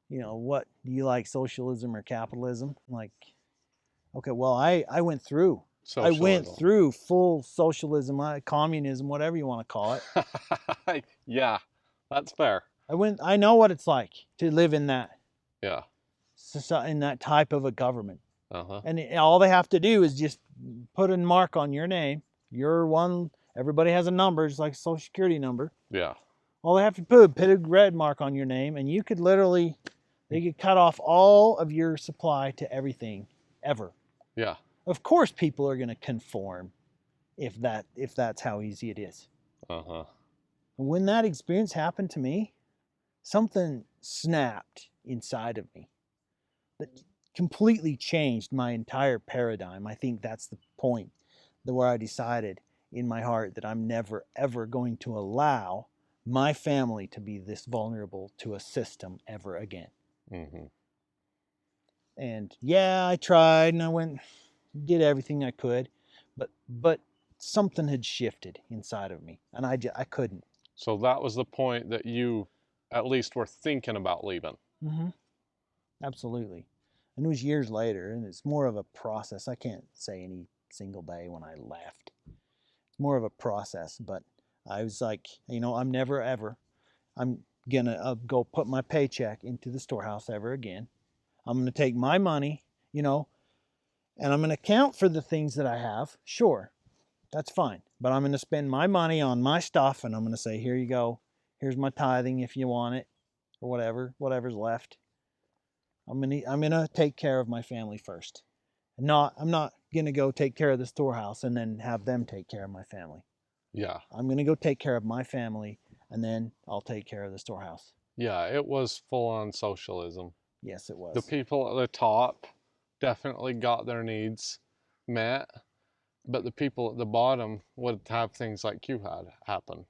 what do you like, socialism or capitalism? I'm like, okay, well, I went through. Socialism. I went through full socialism, communism, whatever you want to call it. Yeah, that's fair. I know what it's like to live in that. Yeah. In that type of a government. Uh-huh. And all they have to do is just put a mark on your name. You're one. Everybody has a number, just like a social security number. Yeah. All they have to put a red mark on your name, and you could they could cut off all of your supply to everything ever. Yeah. Of course, people are going to conform if that's how easy it is. Uh-huh. When that experience happened to me, something snapped inside of me that completely changed my entire paradigm. I think that's the point where I decided in my heart that I'm never, ever going to allow my family to be this vulnerable to a system ever again. Mm-hmm. And yeah, I tried and did everything I could, but something had shifted inside of me, and I couldn't. So that was the point that you at least were thinking about leaving. Mm-hmm. Absolutely. And it was years later, and it's more of a process. I can't say any single day when I left. It's more of a process, but I was like, I'm never ever, I'm gonna go put my paycheck into the storehouse ever again. I'm gonna take my money, and I'm gonna account for the things that I have. Sure, that's fine. But I'm gonna spend my money on my stuff, and I'm gonna say, here you go. Here's my tithing if you want it, or whatever's left. I'm gonna take care of my family first. I'm not gonna go take care of the storehouse and then have them take care of my family. Yeah. I'm gonna go take care of my family, and then I'll take care of the storehouse. Yeah, it was full-on socialism. Yes, it was. The people at the top definitely got their needs met, but the people at the bottom would have things like you had happen.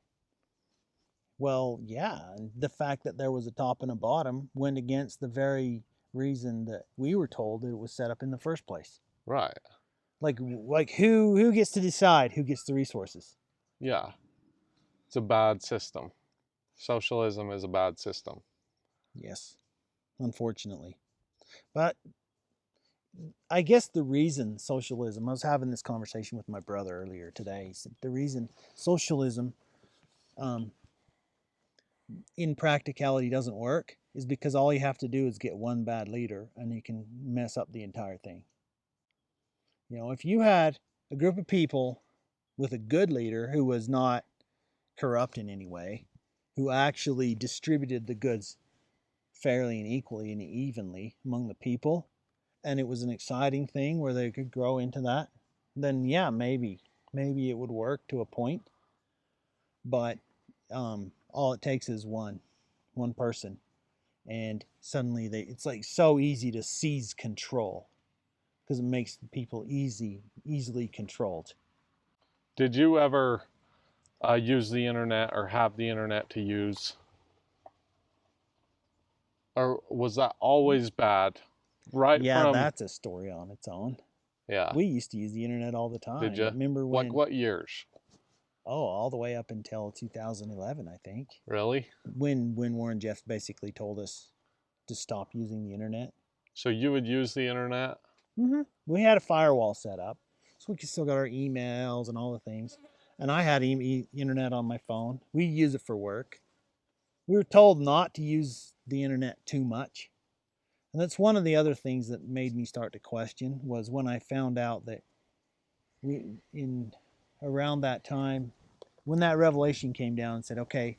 Well, yeah, and the fact that there was a top and a bottom went against the very reason that we were told it was set up in the first place. Right. Like who gets to decide who gets the resources? Yeah. It's a bad system. Socialism is a bad system. Yes, unfortunately. But I guess the reason socialism, I was having this conversation with my brother earlier today. He said the reason socialism in practicality doesn't work is because all you have to do is get one bad leader and you can mess up the entire thing. You know, if you had a group of people with a good leader who was not corrupt in any way, who actually distributed the goods fairly and equally and evenly among the people, and it was an exciting thing where they could grow into that, then yeah, maybe it would work to a point. But all it takes is one person, and suddenly it's like so easy to seize control because it makes the people easily controlled. Did you ever use the internet or have the internet to use? Or was that always bad? Right Yeah, from... that's a story on its own. Yeah. We used to use the internet all the time. Did you? Remember when? Like what years? Oh, all the way up until 2011, I think. Really? When Warren Jeffs basically told us to stop using the internet. So you would use the internet? Mm-hmm. We had a firewall set up, so we could still get our emails and all the things. And I had internet on my phone. We use it for work. We were told not to use the internet too much. And that's one of the other things that made me start to question was when I found out that around that time, when that revelation came down and said, okay,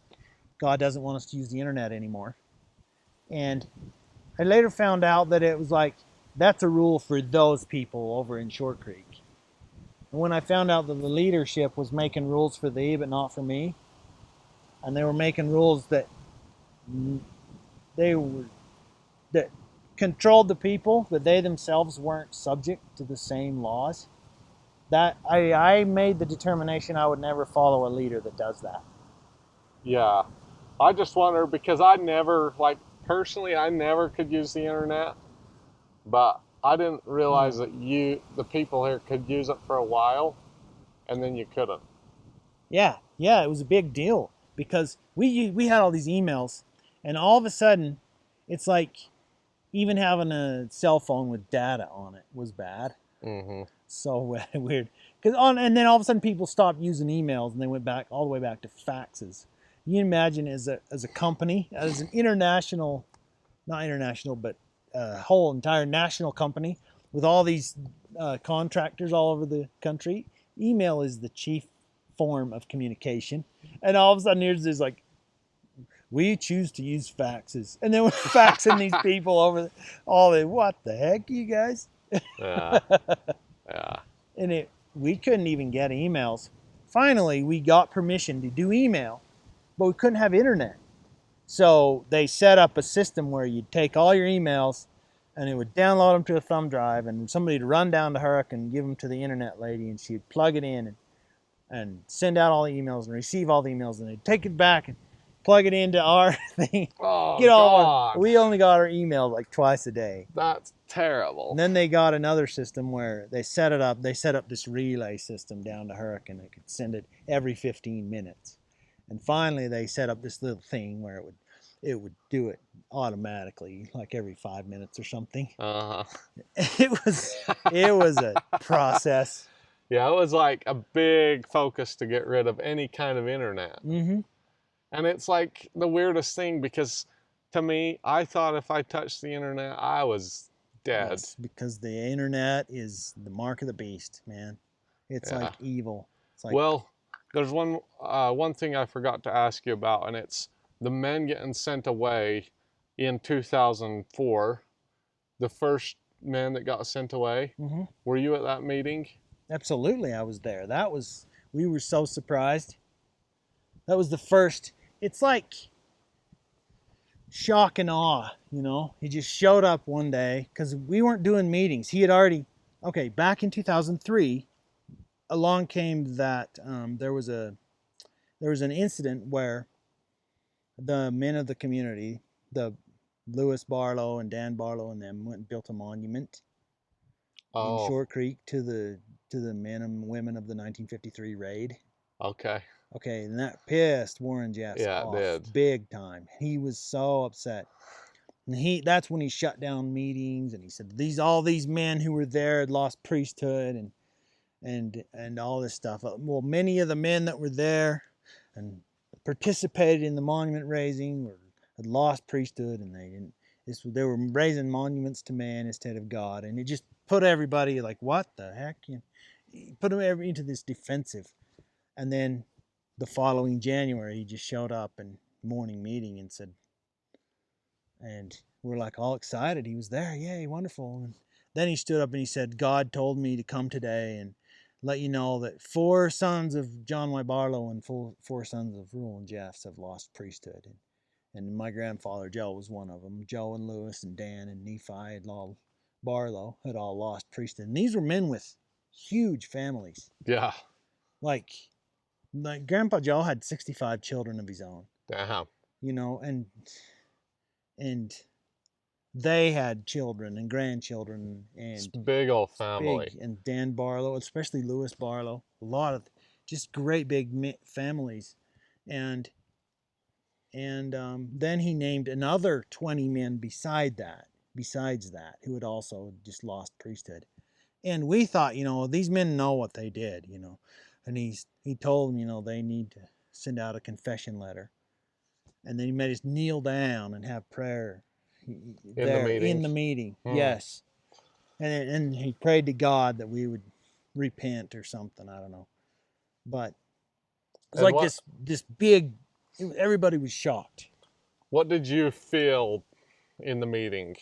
God doesn't want us to use the internet anymore. And I later found out that it was like, that's a rule for those people over in Short Creek. And when I found out that the leadership was making rules for thee, but not for me, and they were making rules that controlled the people, but they themselves weren't subject to the same laws, that I made the determination I would never follow a leader that does that. Yeah. I just wonder, because I never, like, personally, I never could use the internet, but I didn't realize that the people here could use it for a while, and then you couldn't. Yeah, it was a big deal, because we had all these emails, and all of a sudden, it's like even having a cell phone with data on it was bad. Mm-hmm. So weird. And then all of a sudden people stopped using emails and they went back all the way back to faxes. You can imagine as a company, as an international, not international, but a whole entire national company with all these contractors all over the country, email is the chief form of communication. And all of a sudden here's this like, we choose to use faxes. And then we're faxing these people over what the heck, you guys? Yeah. Yeah. And we couldn't even get emails. Finally, we got permission to do email, but we couldn't have internet. So they set up a system where you'd take all your emails and it would download them to a thumb drive, and somebody would run down to her and give them to the internet lady, and she'd plug it in and send out all the emails and receive all the emails, and they'd take it back and plug it into our thing. Oh, God. We only got our email like twice a day. That's terrible. And then they got another system where they set up this relay system down to Herc, and they could send it every 15 minutes. And finally they set up this little thing where it would do it automatically, like every 5 minutes or something. Uh-huh. It was a process. Yeah, it was like a big focus to get rid of any kind of internet. Mm-hmm. And it's like the weirdest thing, because to me, I thought if I touched the internet, I was dead. Yes, because the internet is the mark of the beast, man. It's like evil. It's like, well, there's one thing I forgot to ask you about, and it's the men getting sent away in 2004. The first men that got sent away. mm-hmm. Were you at that meeting? Absolutely, I was there. We were so surprised. That was the first. It's like shock and awe, you know. He just showed up one day because we weren't doing meetings. He had already, back in 2003, along came that there was an incident where the men of the community, the Lewis Barlow and Dan Barlow and them, went and built a monument in Short Creek to the to the men and women of the 1953 raid. Okay. Okay, and that pissed Warren Jeffs Yeah, it off did. big time. He was so upset. And that's when he shut down meetings, and he said all these men who were there had lost priesthood and all this stuff. Well, many of the men that were there and participated in the monument raising had lost priesthood, and they were raising monuments to man instead of God, and it just put everybody like, what the heck? Put them into this defensive. And then the following January, he just showed up in morning meeting and said, and we're like all excited. He was there. Yay, wonderful. And then he stood up and he said, God told me to come today and let you know that 4 sons of John Y. Barlow and 4 sons of Roland Jeffs have lost priesthood. And my grandfather, Joe, was one of them. Joe and Lewis and Dan and Nephi and Barlow had all lost priesthood. And these were men with huge families. Yeah. Like Grandpa Joe had 65 children of his own. Damn. And they had children and grandchildren, and It's a big old family. And Dan Barlow, especially Lewis Barlow, a lot of just great big families. And then he named another 20 men besides that, who had also just lost priesthood. And we thought, these men know what they did, and he told them, they need to send out a confession letter. And then he made us kneel down and have prayer in the meeting. Yes. And he prayed to God that we would repent or something. I don't know. But it was like this big, everybody was shocked. What did you feel in the meeting?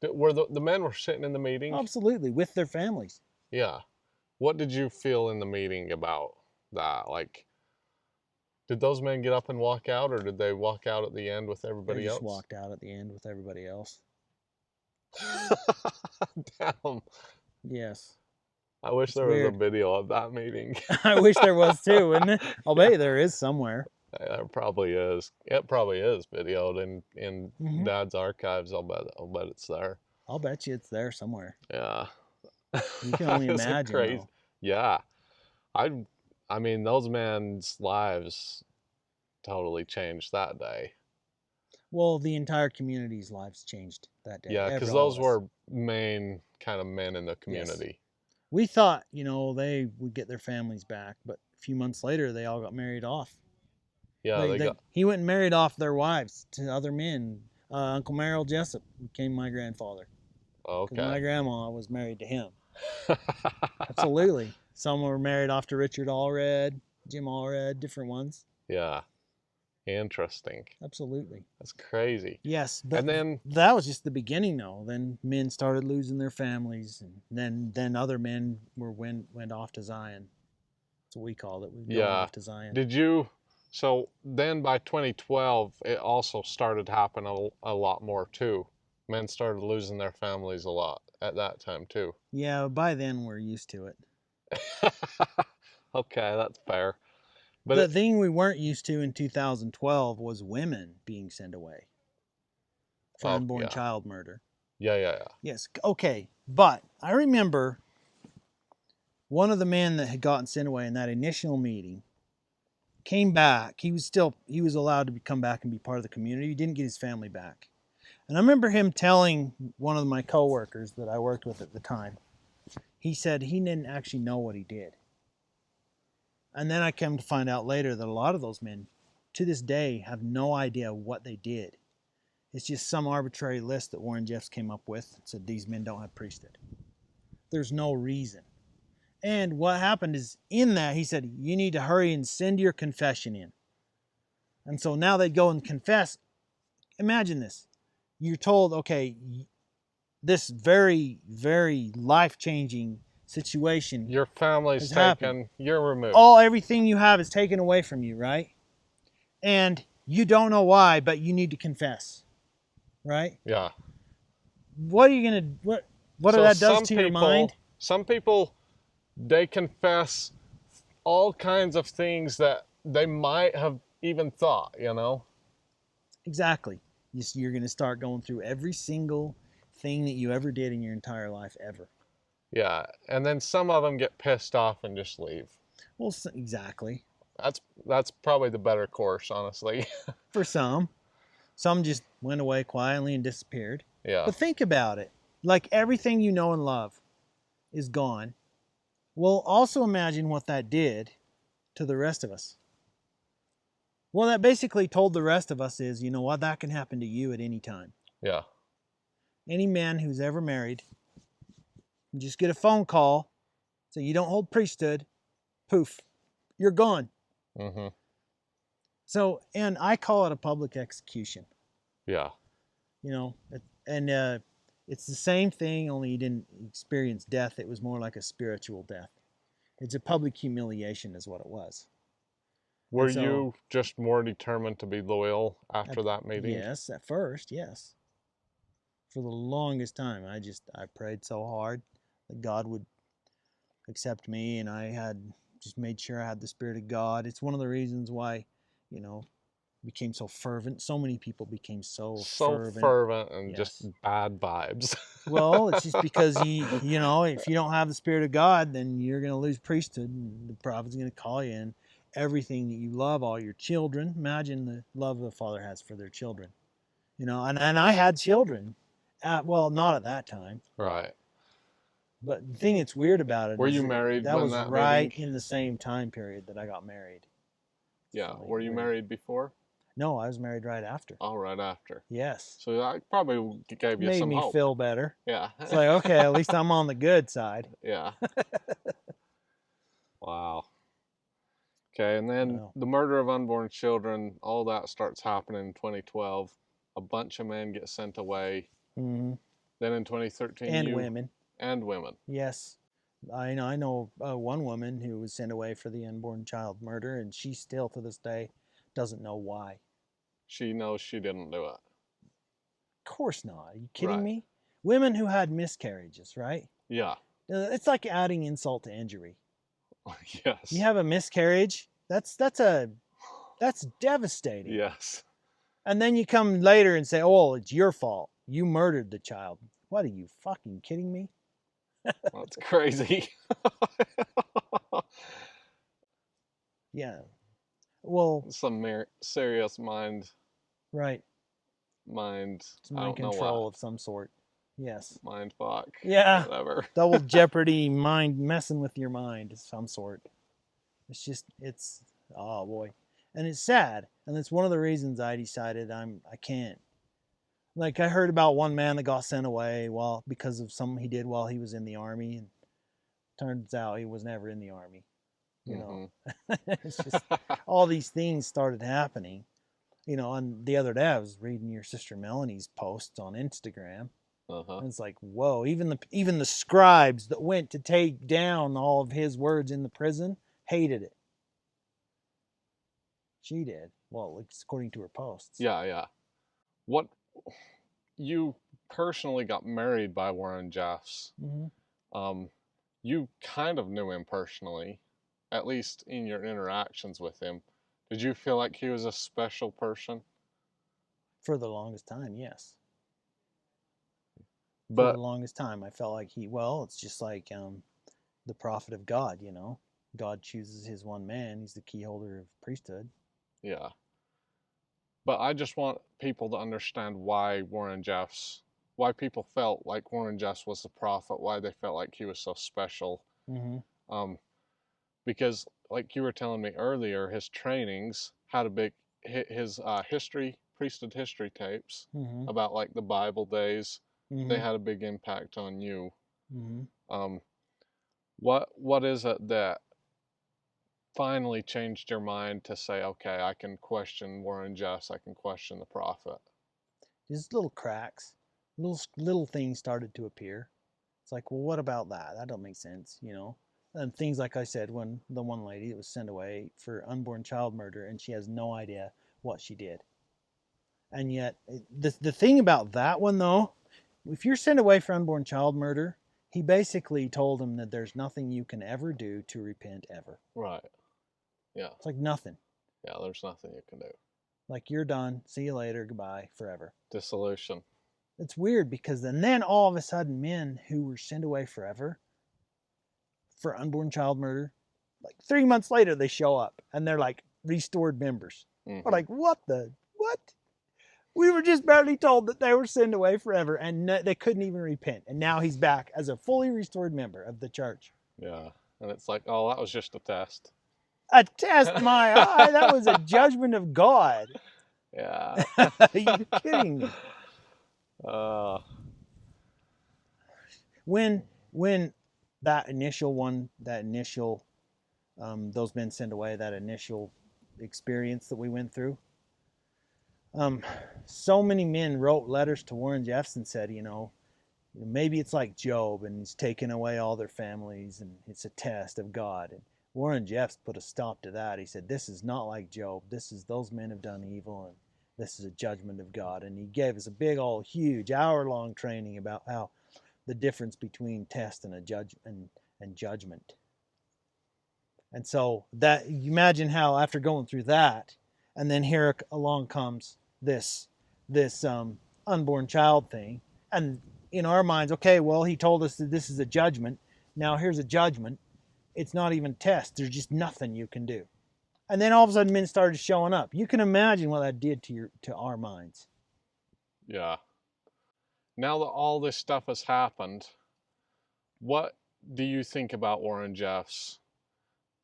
Were the men were sitting in the meeting? Absolutely, with their families. Yeah. What did you feel in the meeting about that? Like, did those men get up and walk out, or did they walk out at the end with everybody else? They just walked out at the end with everybody else. Damn. Yes. I wish there was a video of that meeting. I wish there was too, wouldn't it? I'll bet you there is somewhere. There probably is. It probably is videoed in Dad's archives. I'll bet it's there. I'll bet you it's there somewhere. Yeah. You can only imagine. Crazy. Yeah. I mean, those men's lives totally changed that day. Well, the entire community's lives changed that day. Yeah, because those were main kind of men in the community. Yes. We thought, they would get their families back, but a few months later, they all got married off. Yeah, he went and married off their wives to other men. Uncle Merrill Jessup became my grandfather. Okay. My grandma was married to him. Absolutely. Some were married off to Richard Allred, Jim Allred, different ones. Yeah. Interesting. Absolutely. That's crazy. Yes, but and then that was just the beginning, though. Then men started losing their families, and then other men went off to Zion. That's what we called it. We go off to Zion. So then by 2012, it also started happening a lot more too. Men started losing their families a lot at that time too. Yeah, by then we're used to it. Okay, that's fair. But the thing we weren't used to in 2012 was women being sent away for unborn child murder. Yeah. Yes, okay. But I remember one of the men that had gotten sent away in that initial meeting came back. He was allowed to come back and be part of the community. He didn't get his family back. And I remember him telling one of my coworkers that I worked with at the time, he said he didn't actually know what he did. And then I came to find out later that a lot of those men, to this day, have no idea what they did. It's just some arbitrary list that Warren Jeffs came up with and said these men don't have priesthood. There's no reason. And what happened is, in that, he said, you need to hurry and send your confession in. And so now they'd go and confess. Imagine this. You're told, okay, this very, very life-changing situation. Your family's taken, happened. You're removed. Everything you have is taken away from you, right? And you don't know why, but you need to confess, right? Yeah. What are you gonna what so that does to your mind? Some people, they confess all kinds of things that they might have even thought, Exactly. You're gonna start going through every single thing that you ever did in your entire life ever. Yeah, and then some of them get pissed off and just leave. Well, exactly. That's probably the better course, honestly. For some just went away quietly and disappeared. Yeah. But think about it. Like everything you know and love is gone. Well, also imagine what that did to the rest of us. Well, that basically told the rest of us is, you know what, that can happen to you at any time. Yeah. Any man who's ever married, you just get a phone call, say you don't hold priesthood, poof, you're gone. Mm-hmm. So, and I call it a public execution. Yeah. You know, and it's the same thing, only you didn't experience death. It was more like a spiritual death. It's a public humiliation is what it was. Were you just more determined to be loyal after that meeting? Yes, at first, yes. For the longest time, I prayed so hard that God would accept me, and I had just made sure I had the Spirit of God. It's one of the reasons why, you know, became so fervent. So many people became so fervent and just bad vibes. Well, it's just because you know, if you don't have the Spirit of God, then you're going to lose priesthood, and the prophet's going to call you in everything that you love, all your children. Imagine the love the father has for their children, you know. And I had children, well, not at that time, Right. But the thing that's weird about it, were you married? That was right meeting? in the same time period that I got married. Yeah. Were you married before? No, I was married right after. Oh, right after. Yes. So that probably gave you some hope. Made me feel better. Yeah. It's like, okay, at least I'm on the good side. Yeah. Wow. Okay, and then the murder of unborn children, all that starts happening in 2012. A bunch of men get sent away. Mm-hmm. Then in 2013, and women. And women. Yes. I know one woman who was sent away for the unborn child murder, and she still to this day doesn't know why. She knows she didn't do it. Of course not. Are you kidding me? Women who had miscarriages, right? Yeah. It's like adding insult to injury. Yes. You have a miscarriage, that's devastating. Yes. And then you come later and say, oh, it's your fault. You murdered the child. What, are you fucking kidding me? That's crazy. Yeah. Well, some serious mind. Right. Mind. It's mind control of some sort. Yes. Mind fuck. Yeah. Whatever. Double jeopardy, mind messing with your mind of some sort. It's oh boy. And it's sad. And it's one of the reasons I decided I can't. Like I heard about one man that got sent away because of something he did while he was in the army, and turns out he was never in the army. You know. It's just all these things started happening. You know, and the other day I was reading your sister Melanie's posts on Instagram. And it's like, whoa, even the scribes that went to take down all of his words in the prison hated it. She did. Well, according to her posts. Yeah. What, you personally got married by Warren Jeffs. Mm-hmm. You kind of knew him personally, at least in your interactions with him. Did you feel like he was a special person? For the longest time, yes. But for the longest time, I felt like it's just like the prophet of God, you know. God chooses his one man. He's the key holder of priesthood. Yeah. But I just want people to understand why people felt like Warren Jeffs was the prophet, why they felt like he was so special. Mm-hmm. Because, like you were telling me earlier, his trainings had a big, his priesthood history tapes about like the Bible days. Mm-hmm. They had a big impact on you. Mm-hmm. What is it that finally changed your mind to say, okay, I can question Warren Jeffs, I can question the prophet? Just little cracks, little things started to appear. It's like, well, what about that? That don't make sense, you know. And things like I said, when the one lady that was sent away for unborn child murder, and she has no idea what she did. And yet, the thing about that one though, if you're sent away for unborn child murder, he basically told him that there's nothing you can ever do to repent ever. Right. Yeah. It's like nothing. Yeah, there's nothing you can do. Like, you're done. See you later. Goodbye. Forever. Dissolution. It's weird because then all of a sudden men who were sent away forever for unborn child murder. Like 3 months later, they show up and they're like restored members. Mhm. We're like, what? We were just barely told that they were sent away forever, and they couldn't even repent. And now he's back as a fully restored member of the church. Yeah. And it's like, oh, that was just a test. A test, my eye. That was a judgment of God. Yeah. Are you kidding me? When that initial those men sent away, that initial experience that we went through, so many men wrote letters to Warren Jeffs and said, maybe it's like Job and he's taken away all their families and it's a test of God. And Warren Jeffs put a stop to that. He said, this is not like Job. Those men have done evil, and this is a judgment of God. And he gave us a big old huge hour-long training about how the difference between test and judgment. And so that, you imagine how after going through that, and then here along comes this unborn child thing, and in our minds, okay, well, he told us that this is a judgment. Now here's a judgment. It's not even test. There's just nothing you can do. And then all of a sudden men started showing up. You can imagine what that did to our minds. Yeah. Now that all this stuff has happened, what do you think about Warren Jeffs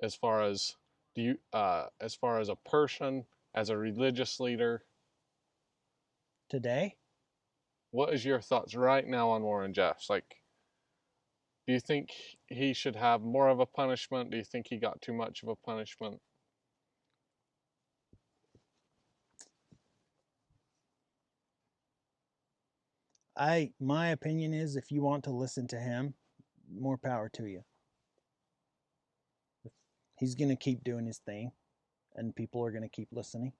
as far as a person, as a religious leader? Today? What is your thoughts right now on Warren Jeffs? Like, do you think he should have more of a punishment? Do you think he got too much of a punishment? My opinion is, if you want to listen to him, more power to you. He's going to keep doing his thing, and people are going to keep listening.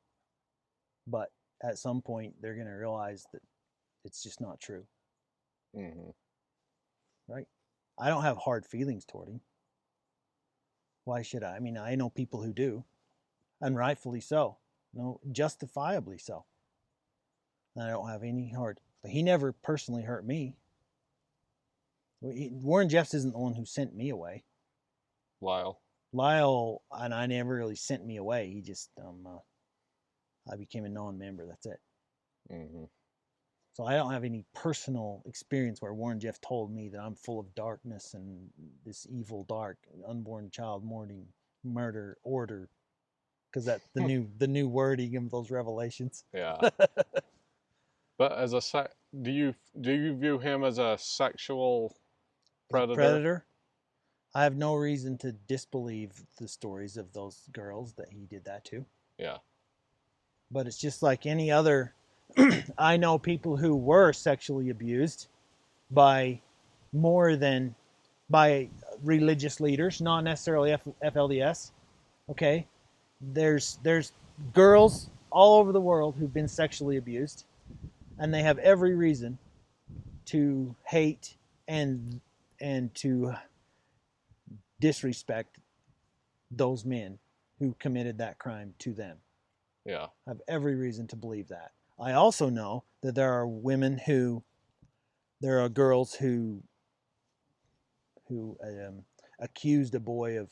But at some point, they're going to realize that it's just not true. Mm-hmm. Right? I don't have hard feelings toward him. Why should I? I mean, I know people who do, and rightfully so. No, justifiably so. And I don't have any hard. But he never personally hurt me. Warren Jeffs isn't the one who sent me away. Lyle and I never really sent me away. He just, I became a non-member. That's it. Mm-hmm. So I don't have any personal experience where Warren Jeffs told me that I'm full of darkness and this evil, dark, unborn child mourning, murder, order. Because that's the new wording of those revelations. Yeah. But do you view him as a sexual predator? I have no reason to disbelieve the stories of those girls that he did that to. Yeah. But it's just like any other. I know people who were sexually abused by religious leaders, not necessarily FLDS. Okay, there's girls all over the world who've been sexually abused, and they have every reason to hate and to disrespect those men who committed that crime to them. Yeah. I have every reason to believe that. I also know that there are girls who accused a boy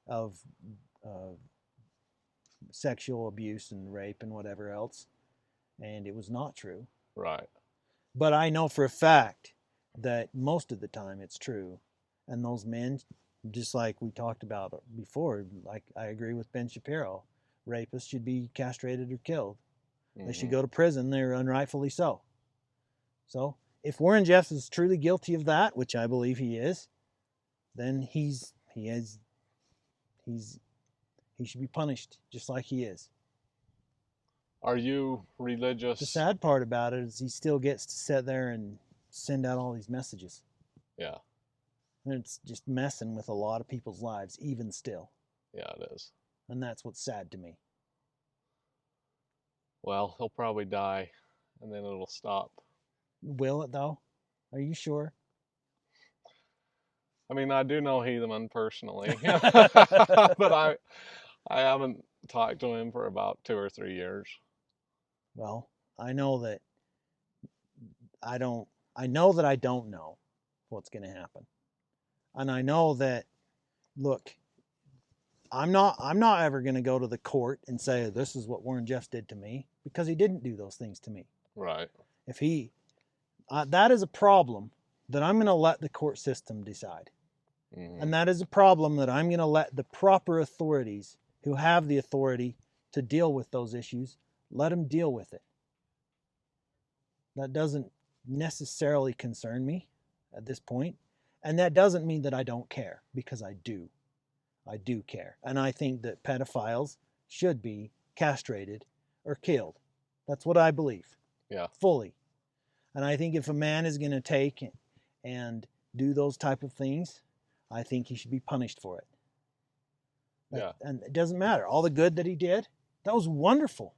of sexual abuse and rape and whatever else, and it was not true. Right. But I know for a fact that most of the time it's true, and those men, just like we talked about before, like I agree with Ben Shapiro, rapists should be castrated or killed. They should go to prison. They're unrightfully so. So if Warren Jeffs is truly guilty of that, which I believe he is, then he should be punished just like he is. Are you religious? The sad part about it is he still gets to sit there and send out all these messages. Yeah. And it's just messing with a lot of people's lives, even still. Yeah, it is. And that's what's sad to me. Well, he'll probably die, and then it'll stop. Will it, though? Are you sure? I mean, I do know Heathen personally, but I haven't talked to him for about 2 or 3 years. Well, I know that I don't know what's going to happen. And I know that look, I'm not ever going to go to the court and say this is what Warren Jeffs did to me, because he didn't do those things to me. Right. If he, that is a problem that I'm going to let the court system decide. Mm-hmm. And that is a problem that I'm going to let the proper authorities who have the authority to deal with those issues, let them deal with it. That doesn't necessarily concern me at this point. And that doesn't mean that I don't care, because I do. I do care. And I think that pedophiles should be castrated or killed. That's what I believe. Yeah. Fully. And I think if a man is going to take and do those type of things, I think he should be punished for it. Yeah. And it doesn't matter. All the good that he did, that was wonderful.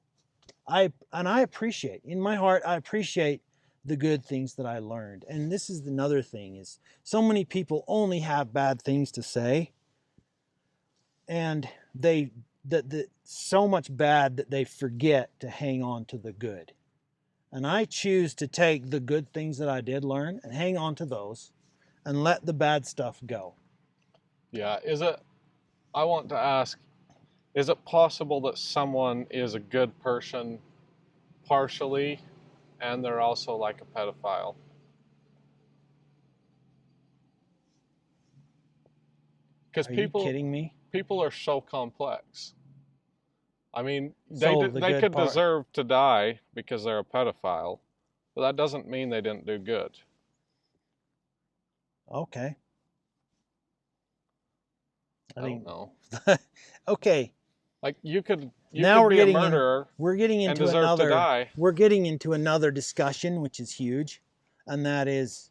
I appreciate, in my heart, I appreciate the good things that I learned. And this is another thing, is so many people only have bad things to say, and so much bad that they forget to hang on to the good. And I choose to take the good things that I did learn and hang on to those and let the bad stuff go. Yeah. I want to ask, is it possible that someone is a good person partially and they're also like a pedophile? Because Are you kidding me? People are so complex. I mean, So they could deserve to die because they're a pedophile, but that doesn't mean they didn't do good. Okay. I don't know. Okay. Like you could be we're a murderer and deserve to die. We're getting into another discussion, which is huge, and that is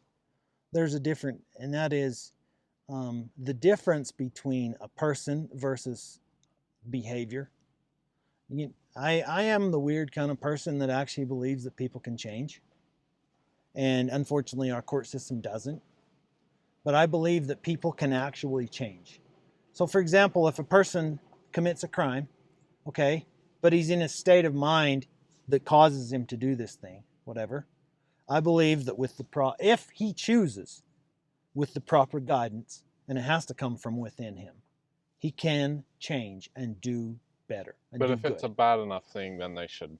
the difference between a person versus behavior. I am the weird kind of person that actually believes that people can change, and unfortunately our court system doesn't. But I believe that people can actually change. So for example, if a person commits a crime, okay, but he's in a state of mind that causes him to do this thing, whatever, I believe that if he chooses with the proper guidance, and it has to come from within him, he can change and do better. But if it's a bad enough thing, then they should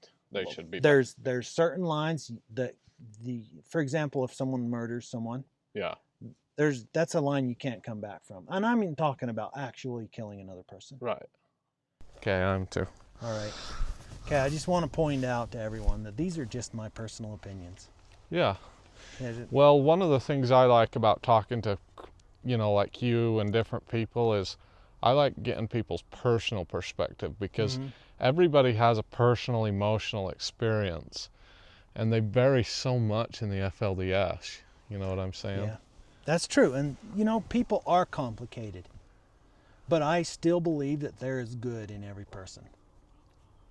be. There's certain lines that for example, if someone murders someone, yeah, that's a line you can't come back from. And I'm even talking about actually killing another person. Right. Okay, I'm too. All right. Okay, I just want to point out to everyone that these are just my personal opinions. Yeah. Well, one of the things I like about talking to, like you and different people is I like getting people's personal perspective, because everybody has a personal emotional experience, and they vary so much in the FLDS. You know what I'm saying? Yeah, that's true. And, people are complicated, but I still believe that there is good in every person.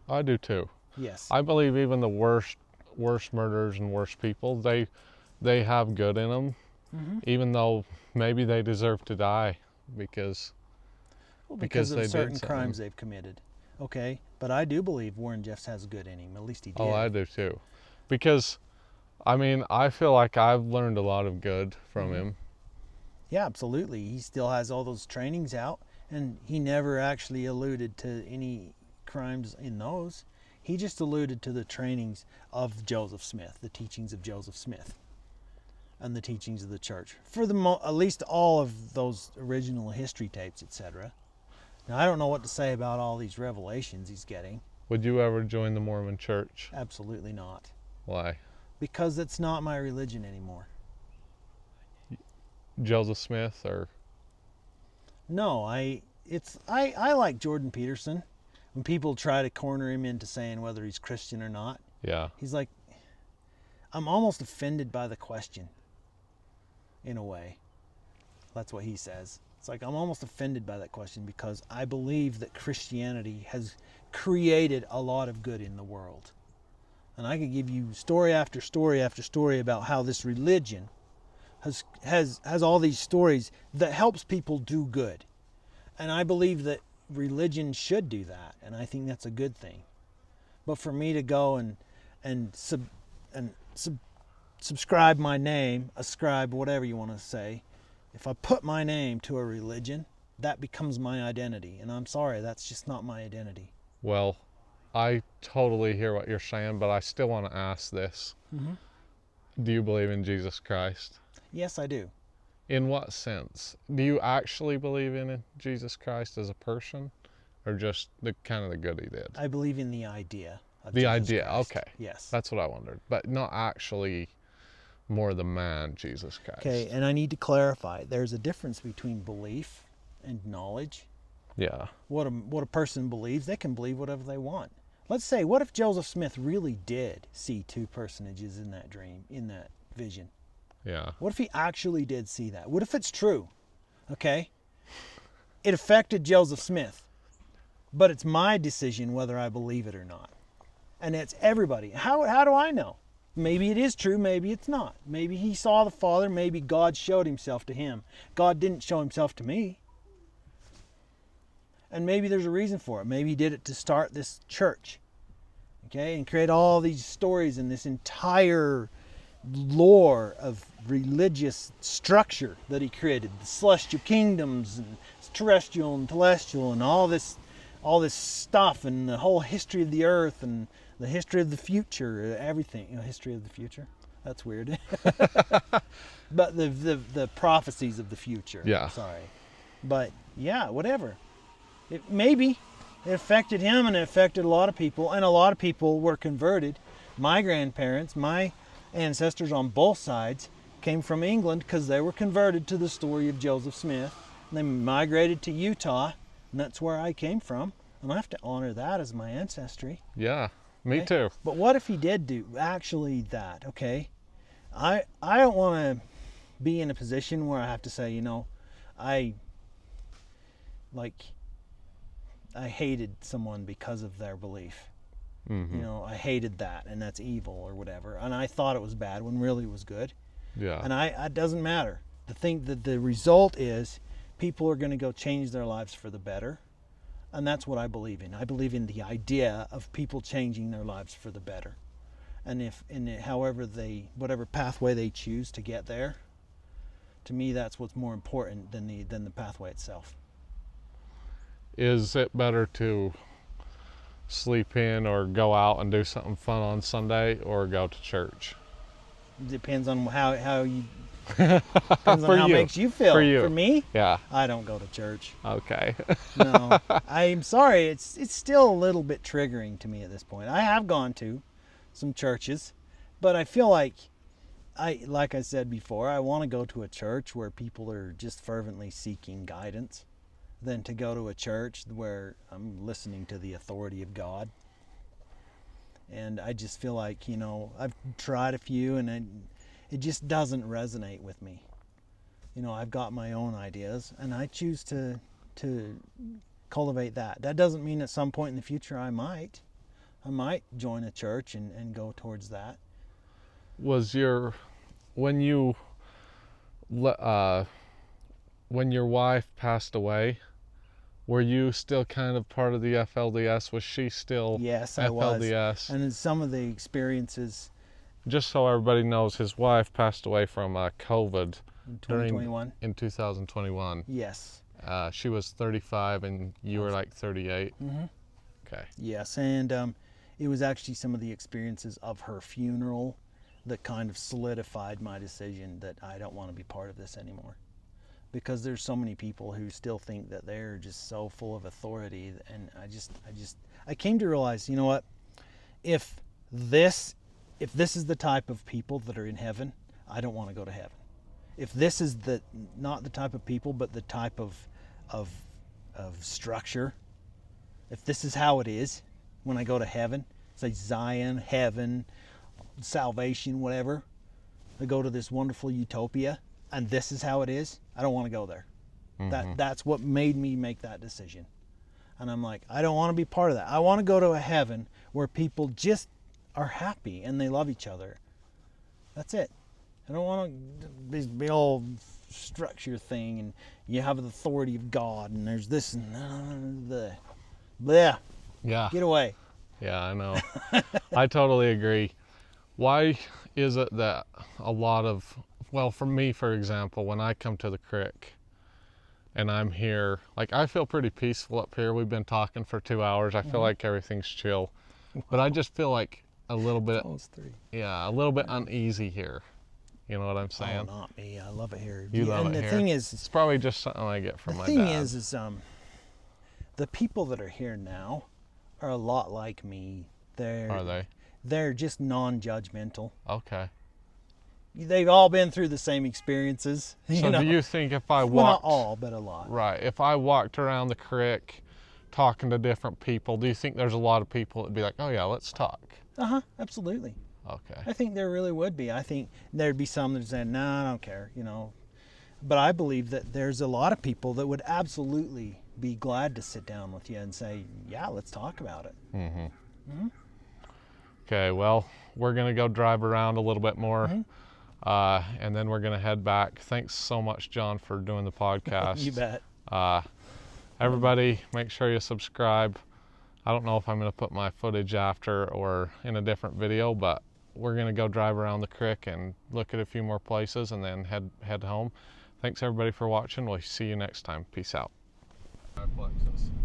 I do too. Yes. I believe even the worst murderers and worst people, they have good in them, even though maybe they deserve to die because of certain crimes they've committed. Okay, but I do believe Warren Jeffs has good in him. At least he did. Oh, I do too. Because, I feel like I've learned a lot of good from him. Yeah, absolutely. He still has all those trainings out, and he never actually alluded to any crimes in those. He just alluded to the trainings of Joseph Smith, the teachings of Joseph Smith, and the teachings of the church. For at least all of those original history tapes, etc. Now, I don't know what to say about all these revelations he's getting. Would you ever join the Mormon church? Absolutely not. Why? Because it's not my religion anymore. Joseph Smith or? No, I like Jordan Peterson. When people try to corner him into saying whether he's Christian or not, yeah, he's like, I'm almost offended by the question. In a way, that's what he says. It's like, I'm almost offended by that question, because I believe that Christianity has created a lot of good in the world. And I could give you story after story after story about how this religion has all these stories that helps people do good. And I believe that religion should do that, and I think that's a good thing. But for me to go and subscribe my name, ascribe, whatever you want to say, if I put my name to a religion, that becomes my identity. And I'm sorry, that's just not my identity. Well, I totally hear what you're saying, but I still want to ask this. Mm-hmm. Do you believe in Jesus Christ? Yes, I do. In what sense? Do you actually believe in Jesus Christ as a person, or just the kind of the good he did? I believe in the idea of The Jesus idea, Christ. okay. Yes. That's what I wondered, but not actually more the man, Jesus Christ. Okay, and I need to clarify. There's a difference between belief and knowledge. Yeah. What a person believes, they can believe whatever they want. Let's say, what if Joseph Smith really did see two personages in that dream, in that vision? Yeah. What if he actually did see that? What if it's true? Okay? It affected Joseph Smith, but it's my decision whether I believe it or not. And it's everybody. How do I know? Maybe it is true, maybe it's not. Maybe he saw the Father, maybe God showed himself to him. God didn't show himself to me. And maybe there's a reason for it. Maybe he did it to start this church. Okay? And create all these stories and this entire lore of religious structure that he created. The celestial kingdoms and terrestrial and telestial and all this stuff and the whole history of the earth and the history of the future, everything. History of the future? That's weird. But the prophecies of the future. Yeah. Sorry. But yeah, whatever. Maybe it affected him and it affected a lot of people, and a lot of people were converted. My grandparents, my ancestors on both sides came from England because they were converted to the story of Joseph Smith. And they migrated to Utah, and that's where I came from. And I have to honor that as my ancestry. Yeah, me Okay? too. But what if he did do actually that? Okay, I don't want to be in a position where I have to say, I hated someone because of their belief. Mm-hmm. I hated that, and that's evil or whatever. And I thought it was bad when really it was good. Yeah. And it doesn't matter. The result is people are going to go change their lives for the better. And that's what I believe in. I believe in the idea of people changing their lives for the better. And whatever pathway they choose to get there, to me, that's what's more important than the pathway itself. Is it better to sleep in or go out and do something fun on Sunday, or go to church? It depends on how you depends on how it makes you feel. For you. For me, Yeah. I don't go to church. Okay. No, I'm sorry. It's still a little bit triggering to me at this point. I have gone to some churches, but I feel like I said before, I want to go to a church where people are just fervently seeking guidance, than to go to a church where I'm listening to the authority of God. And I just feel like, I've tried a few and it just doesn't resonate with me. I've got my own ideas and I choose to cultivate that. That doesn't mean at some point in the future I might join a church and go towards that. Was when your wife passed away, were you still kind of part of the FLDS? Was she still Yes, I FLDS? was. And in some of the experiences. Just so everybody knows, his wife passed away from COVID In 2021? in 2021. Yes. She was 35 and you were like 38. Mm-hmm. Okay. Yes, and it was actually some of the experiences of her funeral that kind of solidified my decision that I don't want to be part of this anymore. Because there's so many people who still think that they're just so full of authority, and I came to realize, you know what? If this is the type of people that are in heaven, I don't want to go to heaven. If this is not the type of people, but the type of structure, if this is how it is when I go to heaven, say Zion, heaven, salvation, whatever, I go to this wonderful utopia, and this is how it is, I don't want to go there. Mm-hmm. That's what made me make that decision. And I'm like, I don't want to be part of that. I want to go to a heaven where people just are happy and they love each other. That's it. I don't want this big old structure thing and you have the authority of God and there's this and the bleh. Yeah. Get away. Yeah, I know. I totally agree. Why is it that a lot of, well, for me, for example, when I come to the creek, and I'm here. Like, I feel pretty peaceful up here. We've been talking for 2 hours. I feel like everything's chill, but I just feel like a little bit, almost 3. yeah, a little bit uneasy here. You know what I'm saying? Oh, not me. I love it here. You love and it the here. thing is, It's probably just something I get from my dad. the thing is the people that are here now are a lot like me. Are they? They're just non-judgmental. Okay. They've all been through the same experiences. So know? do you think if I walked... Well, not all, but a lot. Right. If I walked around the creek talking to different people, do you think there's a lot of people that'd be like, oh yeah, let's talk? Absolutely. Okay. I think there really would be. I think there'd be some that said, no, I don't care, you know. But I believe that there's a lot of people that would absolutely be glad to sit down with you and say, yeah, let's talk about it. Okay, well, we're going to go drive around a little bit more, and then we're going to head back. Thanks so much, John, for doing the podcast. You bet. Everybody, make sure you subscribe. I don't know if I'm going to put my footage after or in a different video, but we're going to go drive around the creek and look at a few more places and then head home. Thanks, everybody, for watching. We'll see you next time. Peace out.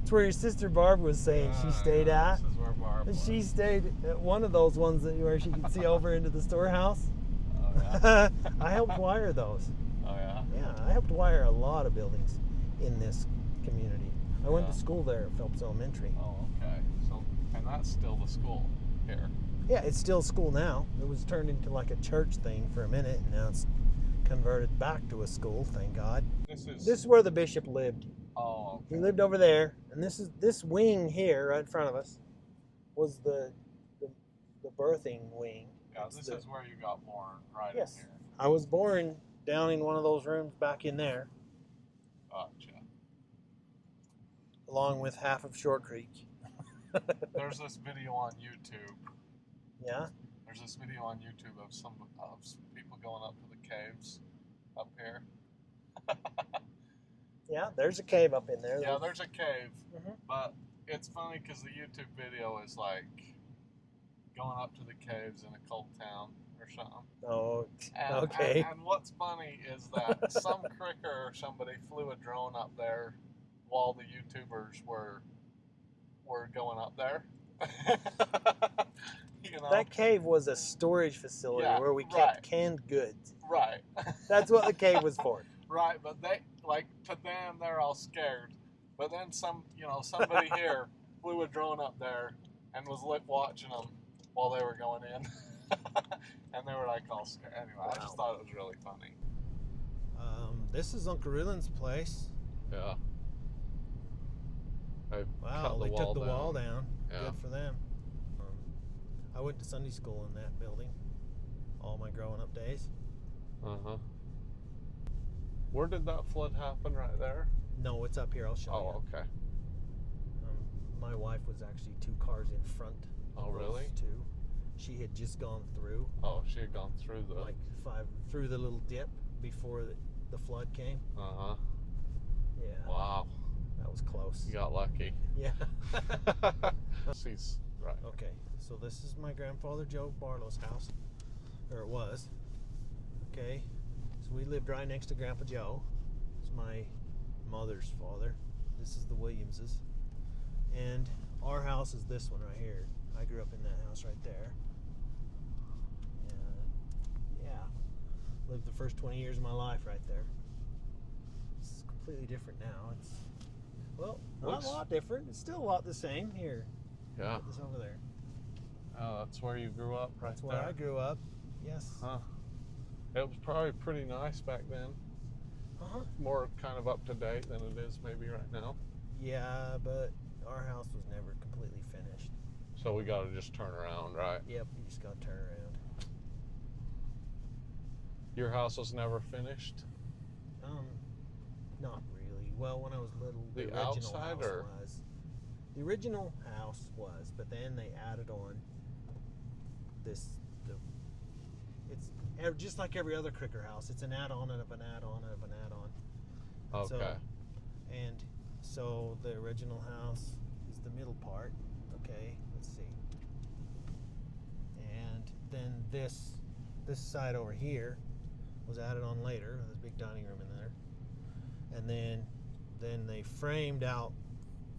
It's where your sister Barb was saying she stayed at. This is where Barb was. She stayed at one of those ones where she could see over into the storehouse. Oh, yeah? I helped wire those. Oh, yeah? Yeah, I helped wire a lot of buildings in this community. I went to school there at Phelps Elementary. Oh, okay. So, and that's still the school here. Yeah, it's still school now. It was turned into like a church thing for a minute, and now it's converted back to a school, thank God. This is where the bishop lived. Oh, okay. He lived over there, and this wing here right in front of us was the birthing wing. Yeah, this is where you got born, right? Yes. In here. I was born down in one of those rooms back in there, Gotcha. along with half of Short Creek. There's this video on YouTube. Yeah? There's this video on YouTube of some people going up to the caves up here. Yeah, there's a cave up in there. Yeah, there's a cave, Mhm. but it's funny because the YouTube video is like going up to the caves in a cold town or something. Oh, And, okay. And what's funny is that some cricker or somebody flew a drone up there while the YouTubers were going up there. You know? That cave was a storage facility where we kept canned goods. Right. That's what the cave was for. Right, but they, like, to them, they're all scared. But then somebody here flew a drone up there and was watching them while they were going in. And they were, like, all scared. Anyway, wow. I just thought it was really funny. This is Uncle Ryland's place. Yeah. Wow, they took the wall down. Yeah. Good for them. I went to Sunday school in that building all my growing up days. Uh-huh. Where did that flood happen? Right there? No, it's up here. I'll show you. Oh, okay. My wife was actually 2 cars in front. Oh, really? Those 2. She had just gone through. Oh, she had gone through the... Like through the little dip before the flood came. Uh-huh. Yeah. Wow. That was close. You got lucky. Yeah. She's right. Okay, so this is my grandfather Joe Barlow's house, or it was. Okay, so we lived right next to Grandpa Joe. It's my mother's father. This is the Williamses, and our house is this one right here. I grew up in that house right there. And yeah, lived the first 20 years of my life right there. It's completely different now. It's not a lot different. It's still a lot the same here. Yeah. This over there. Oh, that's where you grew up, right? That's where I grew up. Yes. Huh. It was probably pretty nice back then. Uh-huh. More kind of up to date than it is maybe right now. Yeah, but our house was never completely finished. So we got to just turn around, right? Yep, you just got to turn around. Your house was never finished? Not really. Well, when I was little, the original outside, house or? was. The original house was, but then they added on it's just like every other cricker house. It's an add-on of an add-on of an add-on. Okay. So the original house is the middle part. Okay, let's see. And then this side over here was added on later. There's a big dining room in there. And then then they framed out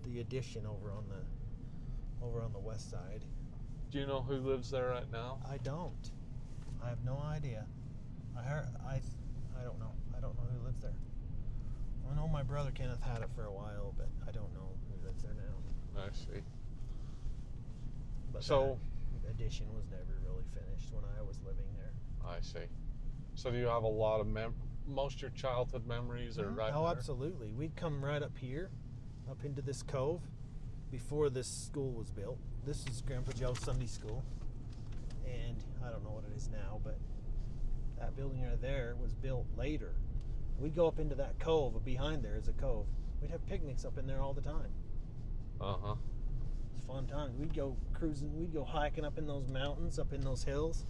the addition over on the west side. Do you know who lives there right now? I don't. I have no idea. I don't know. I don't know who lives there. I know my brother Kenneth had it for a while, but I don't know who lives there now. I see. But So that addition was never really finished when I was living there. I see. So do you have a lot of most of your childhood memories are right Oh, there? absolutely. We'd come right up here, up into this cove, before this school was built. This is Grandpa Joe's Sunday school, and I don't know what it is now, but that building right there was built later. We'd go up into that cove, behind there is a cove. We'd have picnics up in there all the time. Uh-huh. It's fun times. We'd go cruising, we'd go hiking up in those mountains, up in those hills,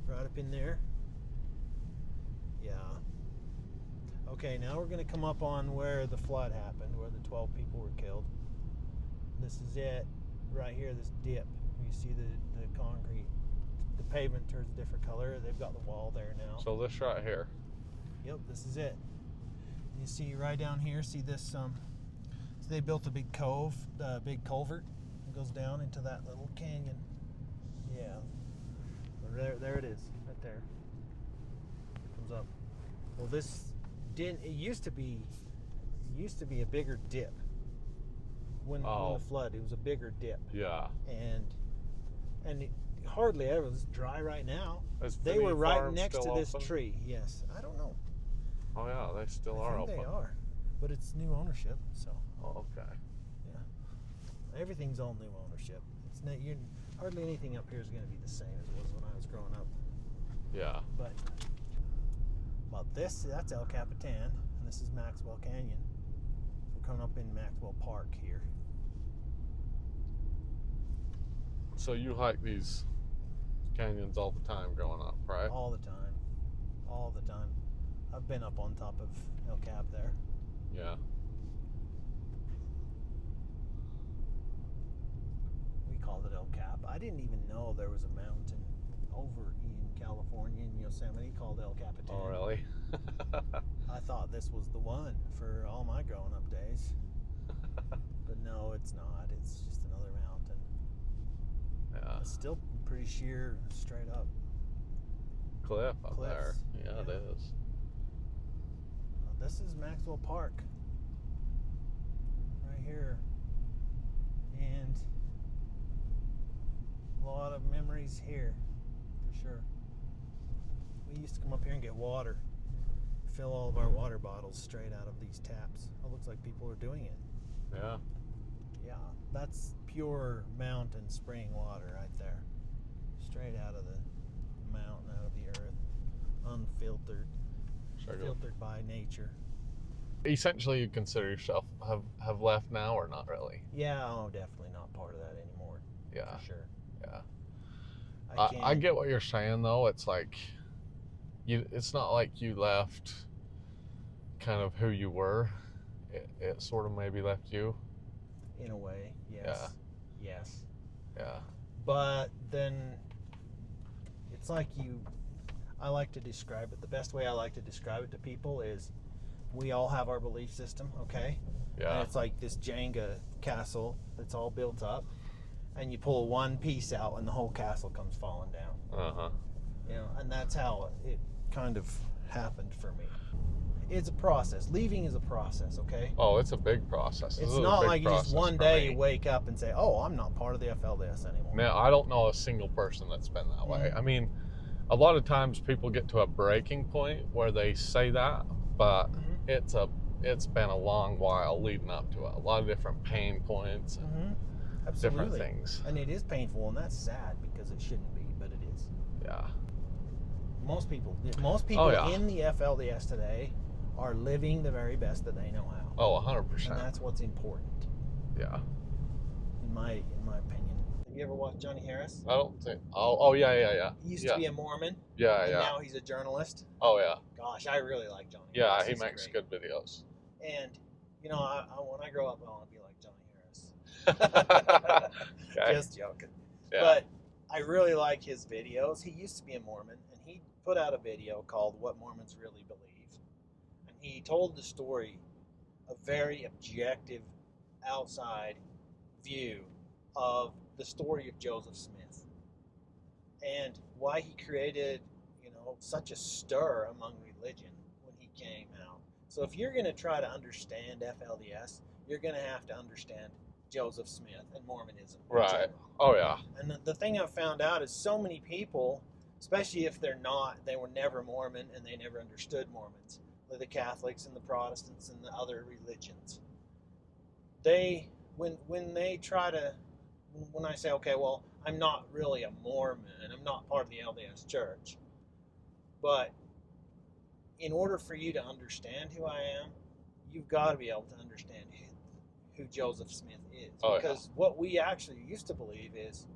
right up in there. Yeah. Okay, now we're going to come up on where the flood happened, where the 12 people were killed. This is it, right here, this dip. You see the concrete. The pavement turns a different color. They've got the wall there now. So this right here. Yep, this is it. You see right down here, see this, so they built a big cove, big culvert. It goes down into that little canyon. Yeah. There it is, right there. It comes up. Well, this didn't, it used to be a bigger dip. When the flood, it was a bigger dip. Yeah. And it hardly ever, it's dry right now. They were right next to this tree. Yes. I don't know. Oh yeah, they still are I think open. they are. But it's new ownership, so. Oh, okay. Yeah. Everything's all new ownership. It's not, hardly anything up here is going to be the same as it was when I was growing up. Yeah. But that's El Capitan, and this is Maxwell Canyon. We're coming up in Maxwell Park here. So you hike these canyons all the time growing up, right? All the time. All the time. I've been up on top of El Cap there. Yeah. We called it El Cap. I didn't even know there was a mountain over in California in Yosemite called El Capitan. Oh, really? I thought this was the one for all my growing up days. But no, it's not. It's just another mountain. Yeah. It's still pretty sheer, straight up. Cliff up Cliffs. there. Yeah, Yeah. it is. This is Maxwell Park. Right here. And a lot of memories here, for sure. We used to come up here and get water. Fill all of our water bottles straight out of these taps. It looks like people are doing it. Yeah. Yeah, that's pure mountain spring water right there. Straight out of the mountain, out of the earth. Unfiltered. Filtered by nature. Essentially, you consider yourself have left now or not really? Yeah, I'm definitely not part of that anymore. Yeah. For sure. Yeah. I get what you're saying though. It's like it's not like you left kind of who you were. It sort of maybe left you. In a way, yes. Yeah. Yes. Yeah. But then it's like I like to describe it. The best way I like to describe it to people is we all have our belief system, okay? Yeah. And it's like this Jenga castle that's all built up, and you pull one piece out and the whole castle comes falling down. Uh-huh. You know, and that's how it kind of happened for me. It's a process. Leaving is a process, okay? Oh, it's a big process. It's not like you just one day you wake up and say, oh, I'm not part of the FLDS anymore. Now, I don't know a single person that's been that way. I mean, a lot of times people get to a breaking point where they say that, but it's been a long while leading up to it. A lot of different pain points and different things. And it is painful, and that's sad because it shouldn't be, but it is. Yeah. Most people yeah. in the FLDS today are living the very best that they know how. Oh, 100%. And that's what's important. Yeah. In my opinion. Have you ever watched Johnny Harris? I don't think. Oh yeah. He used to be a Mormon. Yeah, and now he's a journalist. Oh yeah. Gosh, I really like Johnny. Yeah, Harris. he makes good videos. And you know, when I grow up, I want to be like Johnny Harris. Okay. Just joking. Yeah. But I really like his videos. He used to be a Mormon, and he put out a video called "What Mormons Really Believe," and he told the story a very objective, outside view of the story of Joseph Smith and why he created, such a stir among religion when he came out. So if you're going to try to understand FLDS, you're going to have to understand Joseph Smith and Mormonism. Right. Oh, yeah. And the thing I've found out is so many people, especially if they were never Mormon and they never understood Mormons, like the Catholics and the Protestants and the other religions, when I say, okay, well, I'm not really a Mormon, I'm not part of the LDS Church, but in order for you to understand who I am, you've got to be able to understand who Joseph Smith is. Because what we actually used to believe is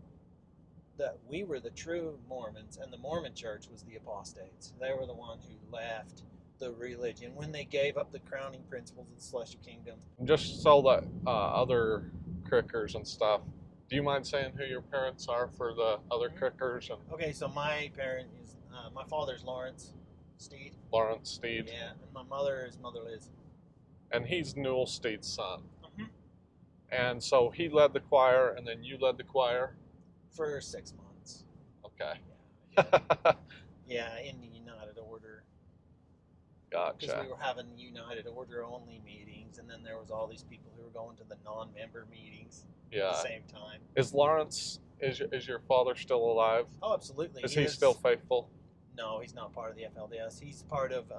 that we were the true Mormons and the Mormon Church was the apostates. They were the one who left the religion when they gave up the crowning principles of the celestial kingdom. Just so that other crickers and stuff, do you mind saying who your parents are for the other crickers? Okay, so my parent is, my father's Lawrence Steed. Lawrence Steed. Yeah, and my mother is Mother Liz. And he's Newell Steed's son. Mm-hmm. And so he led the choir, and then you led the choir? For 6 months. Okay. Yeah, in the United Order. Gotcha. Because we were having United Order only meetings, and then there was all these people who were going to the non-member meetings at the same time. Is Lawrence, is your father still alive? Oh, absolutely. Is he still faithful? No, he's not part of the FLDS. He's part of,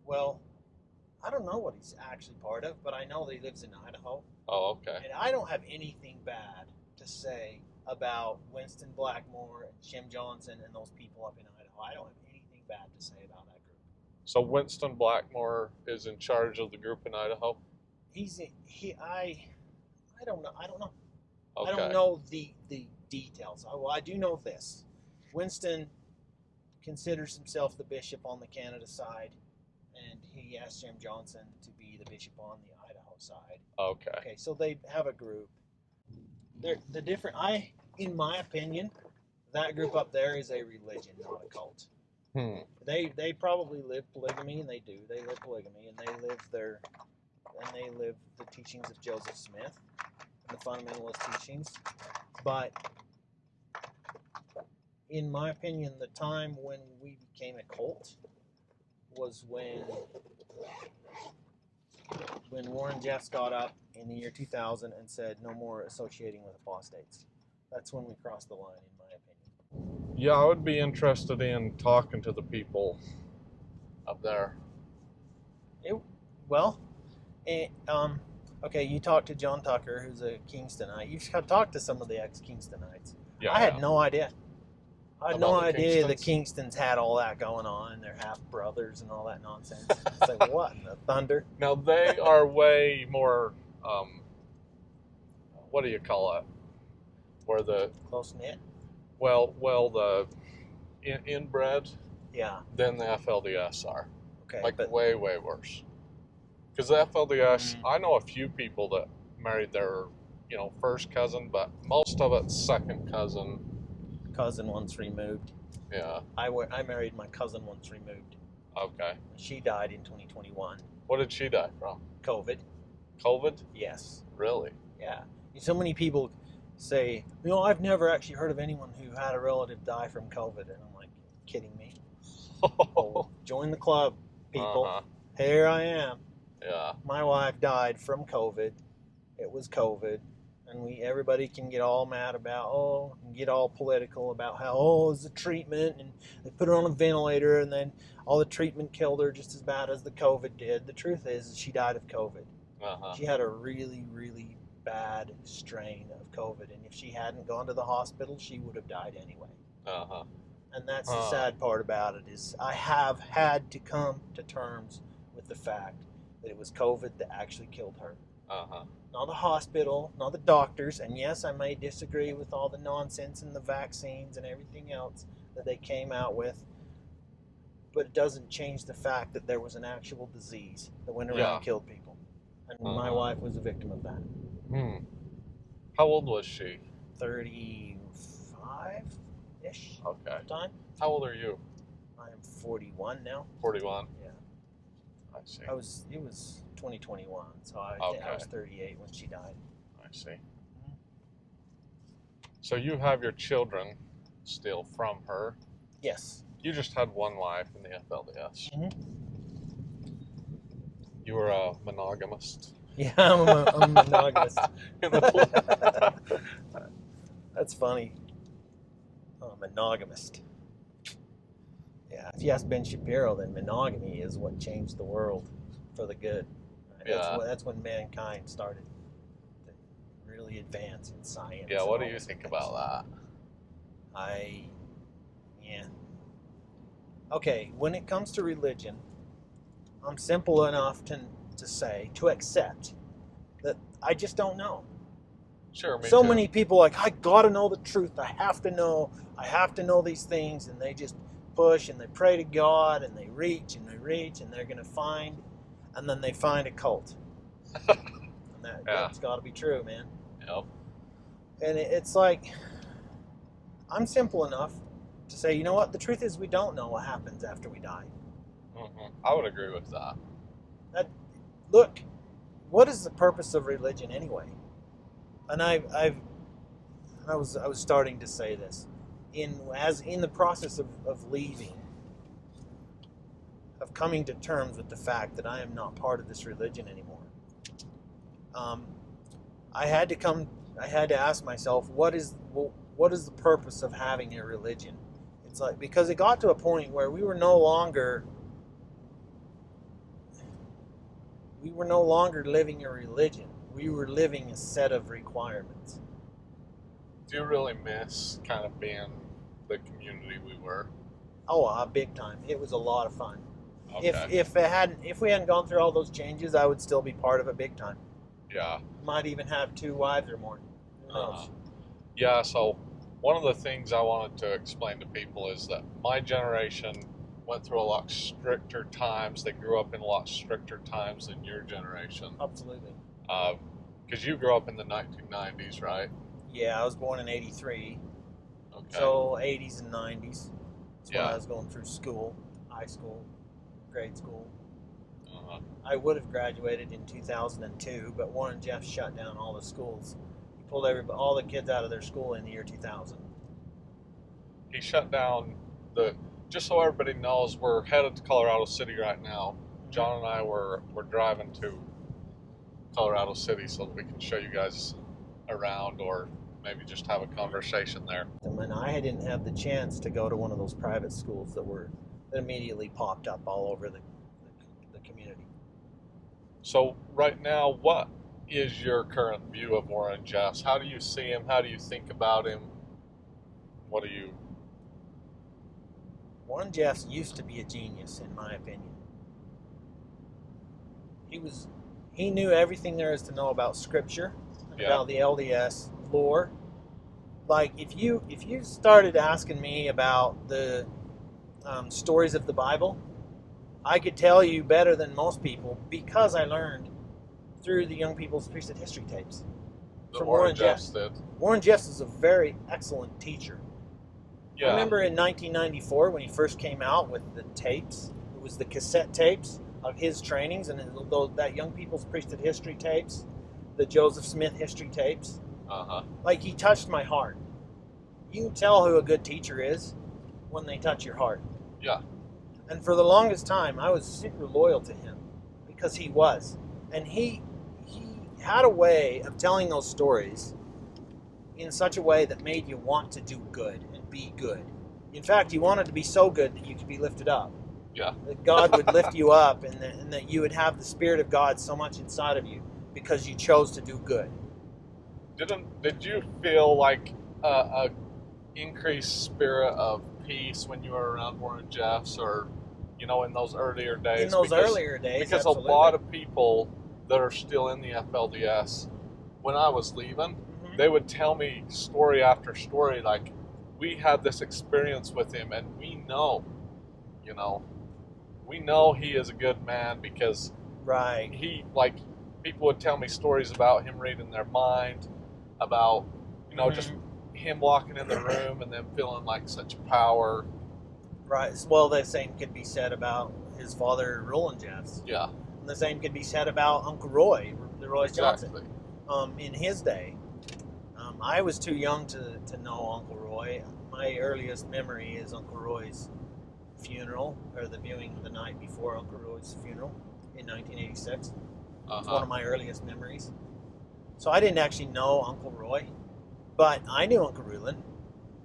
well, I don't know what he's actually part of, but I know that he lives in Idaho. Oh, okay. And I don't have anything bad to say about Winston, Blackmore, and Jim Johnson and those people up in Idaho. I don't have anything bad to say about that group. So Winston Blackmore is in charge of the group in Idaho? I don't know. Okay. I don't know the details. Well, I do know this. Winston considers himself the bishop on the Canada side, and he asked Jim Johnson to be the bishop on the Idaho side. Okay. Okay, so they have a group. In my opinion, that group up there is a religion, not a cult. They probably live polygamy, and they do. They live polygamy, and they live the teachings of Joseph Smith, and the Fundamentalist teachings. But in my opinion, the time when we became a cult was when Warren Jeffs got up in the year 2000 and said no more associating with apostates. That's when we crossed the line, in my opinion. Yeah, I would be interested in talking to the people up there. Okay, you talked to John Tucker, who's a Kingstonites. You've talked to some of the ex-Kingstonites. Yeah, I had no idea. I had no idea the Kingstons? Kingstons had all that going on, and they're half brothers and all that nonsense. It's like, what in the thunder? Now, they are way more, what do you call it? Where the... Close-knit? Well, the inbred Yeah. than the FLDS are. Okay. Like, but way, way worse. Because the FLDS, I know a few people that married their, first cousin, but most of it's second cousin. cousin once removed. Yeah. I married my cousin once removed. Okay. She died in 2021. What did she die from? COVID. COVID? Yes. Really? Yeah. So many people say, I've never actually heard of anyone who had a relative die from COVID. And I'm like, kidding me? Oh, join the club, people. Uh-huh. Here I am. Yeah. My wife died from COVID. It was COVID. And everybody can get all mad about, and get all political about how, it's a treatment, and they put her on a ventilator, and then all the treatment killed her just as bad as the COVID did. The truth is she died of COVID. Uh-huh. She had a really, really bad strain of COVID, and if she hadn't gone to the hospital, she would have died anyway. Uh-huh. And that's the sad part about it, is I have had to come to terms with the fact that it was COVID that actually killed her. Uh-huh. Not the hospital, not the doctors, and yes, I may disagree with all the nonsense and the vaccines and everything else that they came out with, but it doesn't change the fact that there was an actual disease that went around and killed people. And my wife was a victim of that. How old was she? 35-ish Okay. at the time. How old are you? I am 41 now. 41? Yeah. I see. It was 2021, so I was 38 when she died. I see. So you have your children still from her. Yes. You just had one wife in the FLDS. Mm-hmm. You were a monogamist. Yeah, I'm a monogamist. That's funny. I'm a monogamist. Yeah, if you ask Ben Shapiro, then monogamy is what changed the world for the good. Right? Yeah. That's when mankind started to really advance in science. Yeah, what do you think about that? Yeah. Okay, when it comes to religion, I'm simple enough to accept that I just don't know. Sure, me so too. many people are like, I gotta know the truth. I have to know these things, and they just push and they pray to God and they reach and they're gonna find, and then they find a cult. And that's gotta be true, man. Yep. And it's like, I'm simple enough to say, you know what? The truth is, we don't know what happens after we die. Mm-hmm. I would agree with that. Look, what is the purpose of religion anyway? And I was starting to say this in the process of leaving, of coming to terms with the fact that I am not part of this religion anymore. I had to ask myself, what is the purpose of having a religion? It's like, because it got to a point where we were no longer living a religion. We were living a set of requirements. Do you really miss kind of being the community we were? Oh, big time. It was a lot of fun. Okay. If we hadn't gone through all those changes, I would still be part of it big time. Yeah. Might even have 2 wives or more. Who knows? Yeah, so one of the things I wanted to explain to people is that my generation went through a lot stricter times. They grew up in a lot stricter times than your generation. Absolutely. Because you grew up in the 1990s, right? Yeah, I was born in 83. Okay. So 80s and 90s. That's when Yeah. I was going through school, high school, grade school. Uh-huh. I would have graduated in 2002, but Warren Jeffs shut down all the schools. He pulled all the kids out of their school in the year 2000. He shut down just so everybody knows, we're headed to Colorado City right now. John and I were driving to Colorado City so that we can show you guys around, or maybe just have a conversation there. And I didn't have the chance to go to one of those private schools that immediately popped up all over the community. So right now, what is your current view of Warren Jeffs? How do you see him? How do you think about him? Warren Jeffs used to be a genius, in my opinion. He knew everything there is to know about Scripture, about the LDS lore. Like, if you started asking me about the stories of the Bible, I could tell you better than most people, because I learned through the Young People's Priesthood history tapes from Warren Jeffs. Warren Jeffs is a very excellent teacher. Yeah. I remember in 1994 when he first came out with the tapes. It was the cassette tapes of his trainings, and that Young People's Priesthood history tapes, the Joseph Smith history tapes. Like, he touched my heart. You can tell who a good teacher is when they touch your heart. Yeah. And for the longest time, I was super loyal to him because he was. And he had a way of telling those stories in such a way that made you want to do good and be good. In fact, you wanted to be so good that you could be lifted up. Yeah. That God would lift you up, and that you would have the Spirit of God so much inside of you because you chose to do good. Did you feel like a increased spirit of peace when you were around Warren Jeffs, or in those earlier days? In those earlier days, because absolutely. A lot of people that are still in the FLDS, when I was leaving, they would tell me story after story, like, we had this experience with him, and we know he is a good man, because people would tell me stories about him reading their mind, about just him walking in the room and them feeling like such power. Right. Well, the same could be said about his father, Roland Jeffs. Yeah. And the same could be said about Uncle Roy, Leroy Exactly. Johnson. In his day, I was too young to know Uncle Roy. My earliest memory is Uncle Roy's funeral, or the viewing the night before Uncle Roy's funeral in 1986. It's one of my earliest memories. So I didn't actually know Uncle Roy, but I knew Uncle Rulon.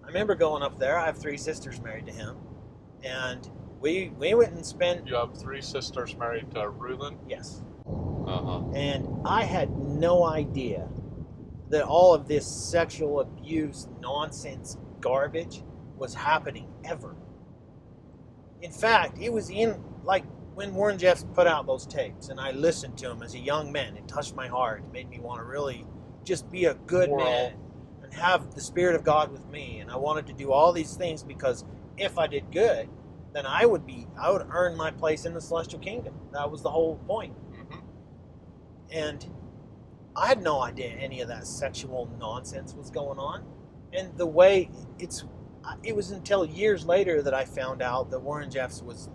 I remember going up there. I have 3 sisters married to him, and we went and spent... You have 3 sisters married to Rulon? Yes. And I had no idea that all of this sexual abuse, nonsense, garbage was happening ever. In fact, it was when Warren Jeffs put out those tapes, and I listened to them as a young man. It touched my heart. It made me want to really just be a good man and have the Spirit of God with me. And I wanted to do all these things because if I did good, then I would earn my place in the celestial kingdom. That was the whole point. And I had no idea any of that sexual nonsense was going on. And the way it was until years later that I found out that Warren Jeffs was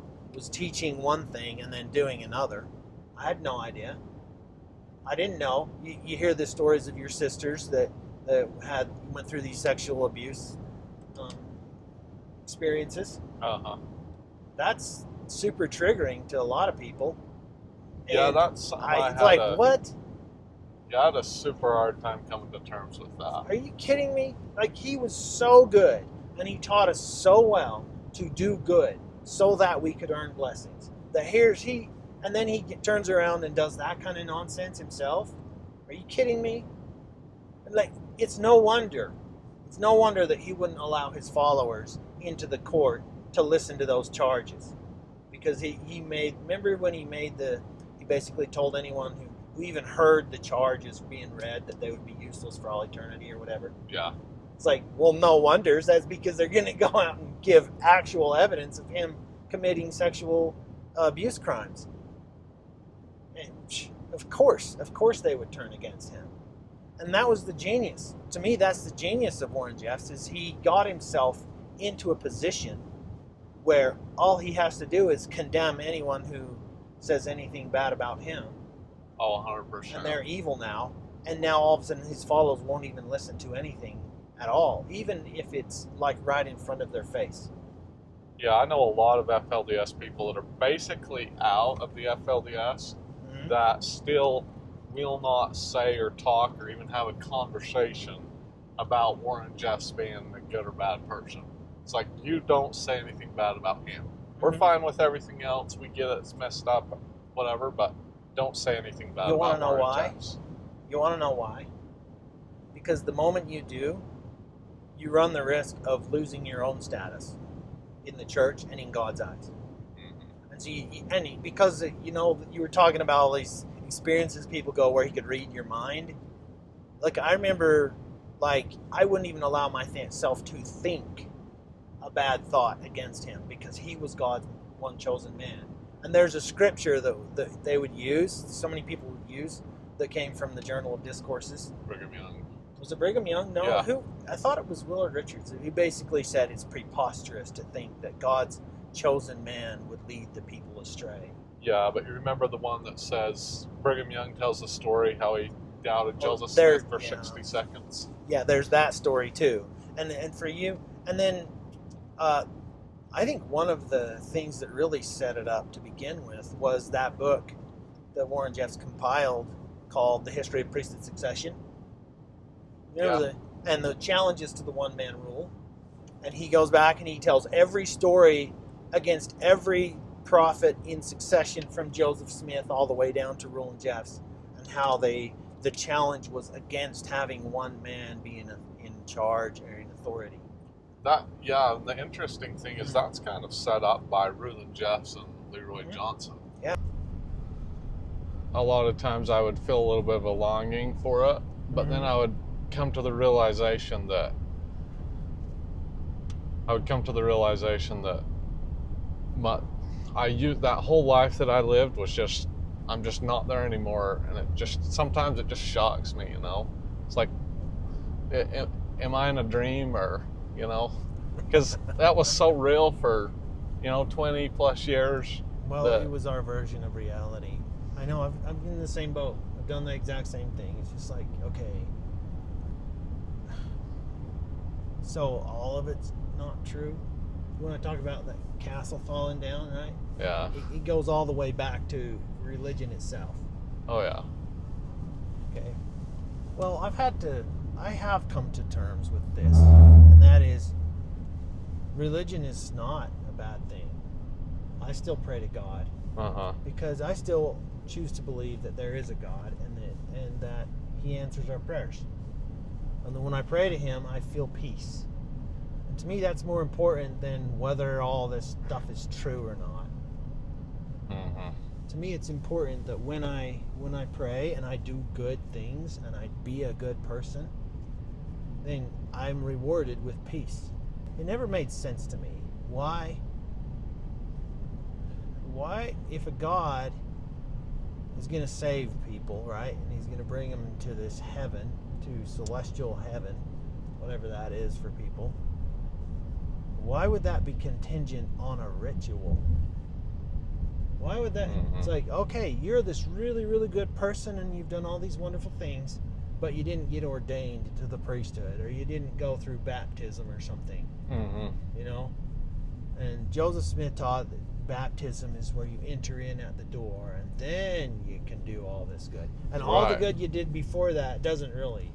teaching one thing and then doing another. I had no idea. I didn't know. You hear the stories of your sisters that went through these sexual abuse experiences. That's super triggering to a lot of people. Yeah, And that's something what? Yeah, I had a super hard time coming to terms with that. Are you kidding me? Like, he was so good, and he taught us so well to do good so that we could earn blessings. And then he turns around and does that kind of nonsense himself? Are you kidding me? Like, it's no wonder that he wouldn't allow his followers into the court to listen to those charges. Because he remember when he basically told anyone who even heard the charges being read that they would be useless for all eternity or whatever. Yeah. It's like, well, no wonders. That's because they're going to go out and give actual evidence of him committing sexual abuse crimes. And of course they would turn against him. And that was the genius. To me, that's the genius of Warren Jeffs, is he got himself into a position where all he has to do is condemn anyone who says anything bad about him. Oh, 100%. And they're evil now. And now all of a sudden his followers won't even listen to anything at all, even if it's like right in front of their face. Yeah, I know a lot of FLDS people that are basically out of the FLDS that still will not say or talk or even have a conversation about Warren Jeffs being a good or bad person. It's like, you don't say anything bad about him. We're fine with everything else. We get it, it's messed up, whatever, but don't say anything bad about Warren Jeffs. You want to know why? Because the moment you do, you run the risk of losing your own status in the church and in God's eyes. And so because you were talking about all these experiences people go where he could read your mind. Like, I remember, I wouldn't even allow myself to think a bad thought against him because he was God's one chosen man. And there's a scripture that they would use, so many people would use, that came from the Journal of Discourses. Brigham Young. Was it Brigham Young? No. Yeah. Who? I thought it was Willard Richards. He basically said it's preposterous to think that God's chosen man would lead the people astray. Yeah, but you remember the one that says Brigham Young tells the story how he doubted Joseph Smith for 60 seconds. Yeah, there's that story too. And for you, and then I think one of the things that really set it up to begin with was that book that Warren Jeffs compiled called The History of Priesthood Succession. And the challenges to the one-man rule. And he goes back and he tells every story against every prophet in succession from Joseph Smith all the way down to Roland Jeffs, and how the challenge was against having one man being in charge or in authority. The interesting thing is that's kind of set up by Roland Jeffs and Leroy Johnson. Yeah. A lot of times I would feel a little bit of a longing for it, but then I would come to the realization that that whole life that I lived was just, I'm just not there anymore, and sometimes it just shocks me, It's like, am I in a dream, or, because that was so real for, 20 plus years, Well, it was our version of reality. I know, I'm in the same boat. I've done the exact same thing. It's just like, okay, so all of it's not true. You want to talk about that castle falling down, right? Yeah. It goes all the way back to religion itself. Oh, yeah. Okay. Well, I have come to terms with this, and that is, religion is not a bad thing. I still pray to God because I still choose to believe that there is a God and that He answers our prayers. And then when I pray to Him, I feel peace. And to me, that's more important than whether all this stuff is true or not. To me, it's important that when I pray and I do good things and I be a good person, then I'm rewarded with peace. It never made sense to me. Why, if a God is going to save people, right, and He's going to bring them to this heaven, to celestial heaven, whatever that is for people, why would that be contingent on a ritual? Why would that? It's like, okay, you're this really, really good person and you've done all these wonderful things, but you didn't get ordained to the priesthood, or you didn't go through baptism or something. You know? And Joseph Smith taught that baptism is where you enter in at the door and then you can do all this good. And all the good you did before that doesn't really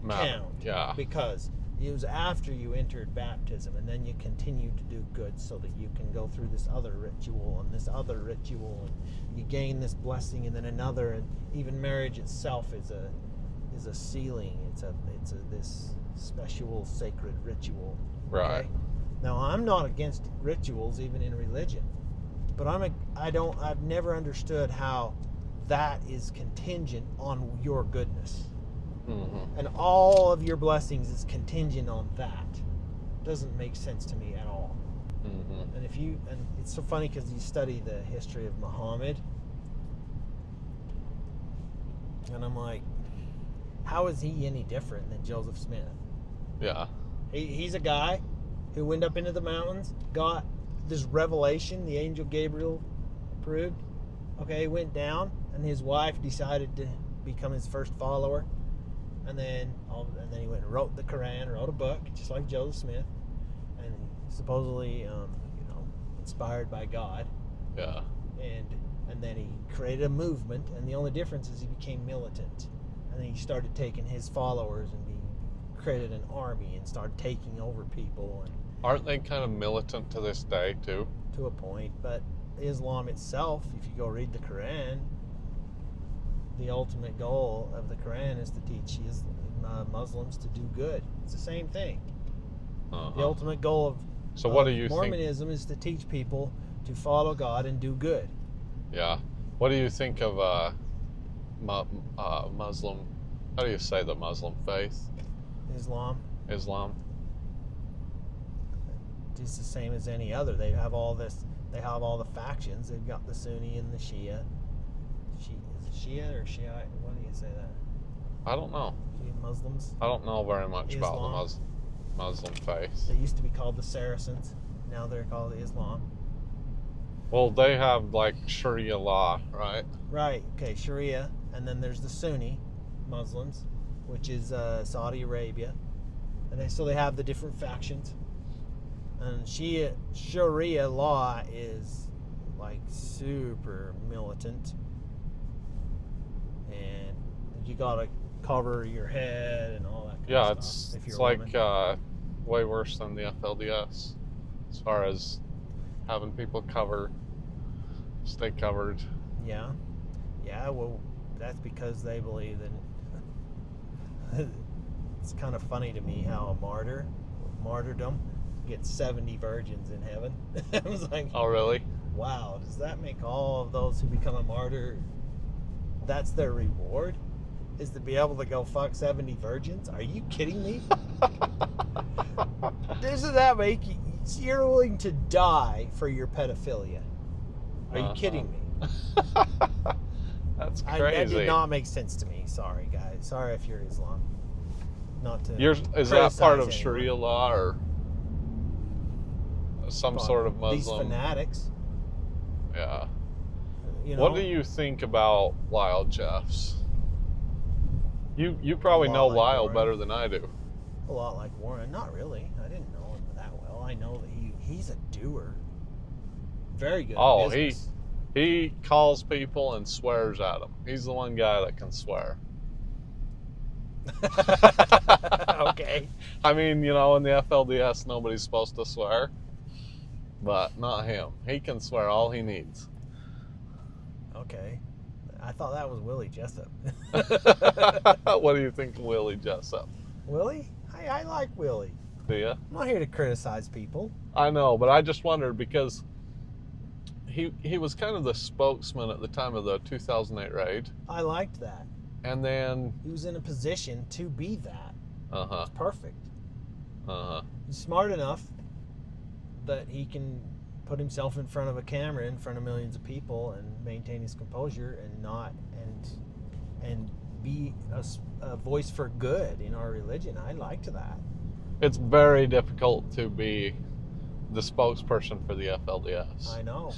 count. Yeah. Because it was after you entered baptism, and then you continue to do good so that you can go through this other ritual and this other ritual, and you gain this blessing and then another. And even marriage itself is a sealing. It's this special sacred ritual. Right. Okay? Now, I'm not against rituals even in religion, but I've never understood how that is contingent on your goodness. And all of your blessings is contingent on that. Doesn't make sense to me at all. And it's so funny because you study the history of Muhammad, and I'm like, how is he any different than Joseph Smith? Yeah. He's a guy who went up into the mountains, got this revelation the angel Gabriel approved. Okay, went down, and his wife decided to become his first follower. And then he went and wrote the Quran, wrote a book, just like Joseph Smith, and supposedly, inspired by God. Yeah. And then he created a movement, and the only difference is he became militant, and then he started taking his followers and he created an army and started taking over people. And aren't they kind of militant to this day too? To a point, but Islam itself, if you go read the Quran, the ultimate goal of the Quran is to teach Muslims to do good. It's the same thing. The ultimate goal of what do you Mormonism is to teach people to follow God and do good. Yeah. What do you think of Muslim? How do you say the Muslim faith? Islam. Just the same as any other. They have all the factions. They've got the Sunni and the Shia. Shia or Shiite? What do you say that? I don't know. Muslims? I don't know very much Islam. about the Muslim faith. They used to be called the Saracens. Now they're called Islam. Well, they have like Sharia law, right? Right. Okay, Sharia. And then there's the Sunni Muslims, which is Saudi Arabia. And they have the different factions. And Sharia law is like super militant. And you gotta cover your head and all that kind of stuff. It's like way worse than the FLDS as far as having people stay covered. Yeah. Well, that's because they believe in. It's kind of funny to me how martyrdom gets 70 virgins in heaven. I was like, oh really? Wow. Does that make all of those who become a martyr? That's their reward, is to be able to go fuck 70 virgins? Are you kidding me? Doesn't that make you... You're willing to die for your pedophilia. Are you kidding me? That's crazy. That did not make sense to me. Sorry, guys. Sorry if you're Islam. Not to is that part of anyone. Sharia law or some sort of Muslim? These fanatics. Yeah. You know? What do you think about Lyle Jeffs? You probably A lot know like Lyle Warren. better than I do. A lot like Warren. Not really. I didn't know him that well. I know that he's a doer. Very good at business. He calls people and swears at them. He's the one guy that can swear. Okay. I mean, you know, in the FLDS, nobody's supposed to swear. But not him. He can swear all he needs. Okay. I thought that was Willie Jessup. What do you think of Willie Jessup? Willie? I like Willie. Do you? I'm not here to criticize people. I know, but I just wondered because he was kind of the spokesman at the time of the 2008 raid. I liked that. And then... He was in a position to be that. Uh-huh. It's perfect. Uh-huh. He's smart enough that he can put himself in front of a camera in front of millions of people and maintain his composure and be a voice for good in our religion. I liked that. It's very difficult to be the spokesperson for the FLDS. I know.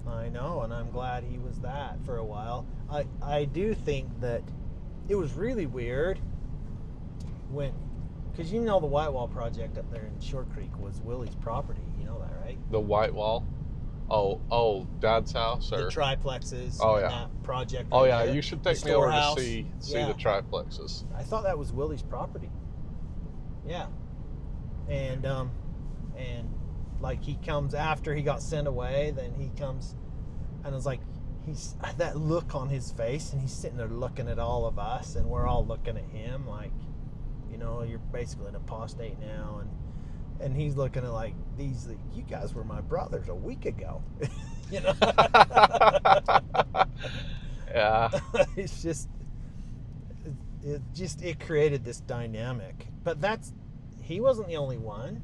I know, and I'm glad he was that for a while. I do think that it was really weird when, because you know the White Wall project up there in Short Creek was Willie's property. You know that, right? The White Wall? Oh, Dad's house? Or... The triplexes. Oh, and yeah. that project. Oh, right yeah, there. you should take The me over to storehouse. see Yeah. the triplexes. I thought that was Willie's property. Yeah. And like he comes after he got sent away, then he comes and it's like he's that look on his face and he's sitting there looking at all of us and we're all looking at him like, you know, you're basically an apostate now, and he's looking at like you guys were my brothers a week ago. You know. Yeah. It's just it created this dynamic. But he wasn't the only one.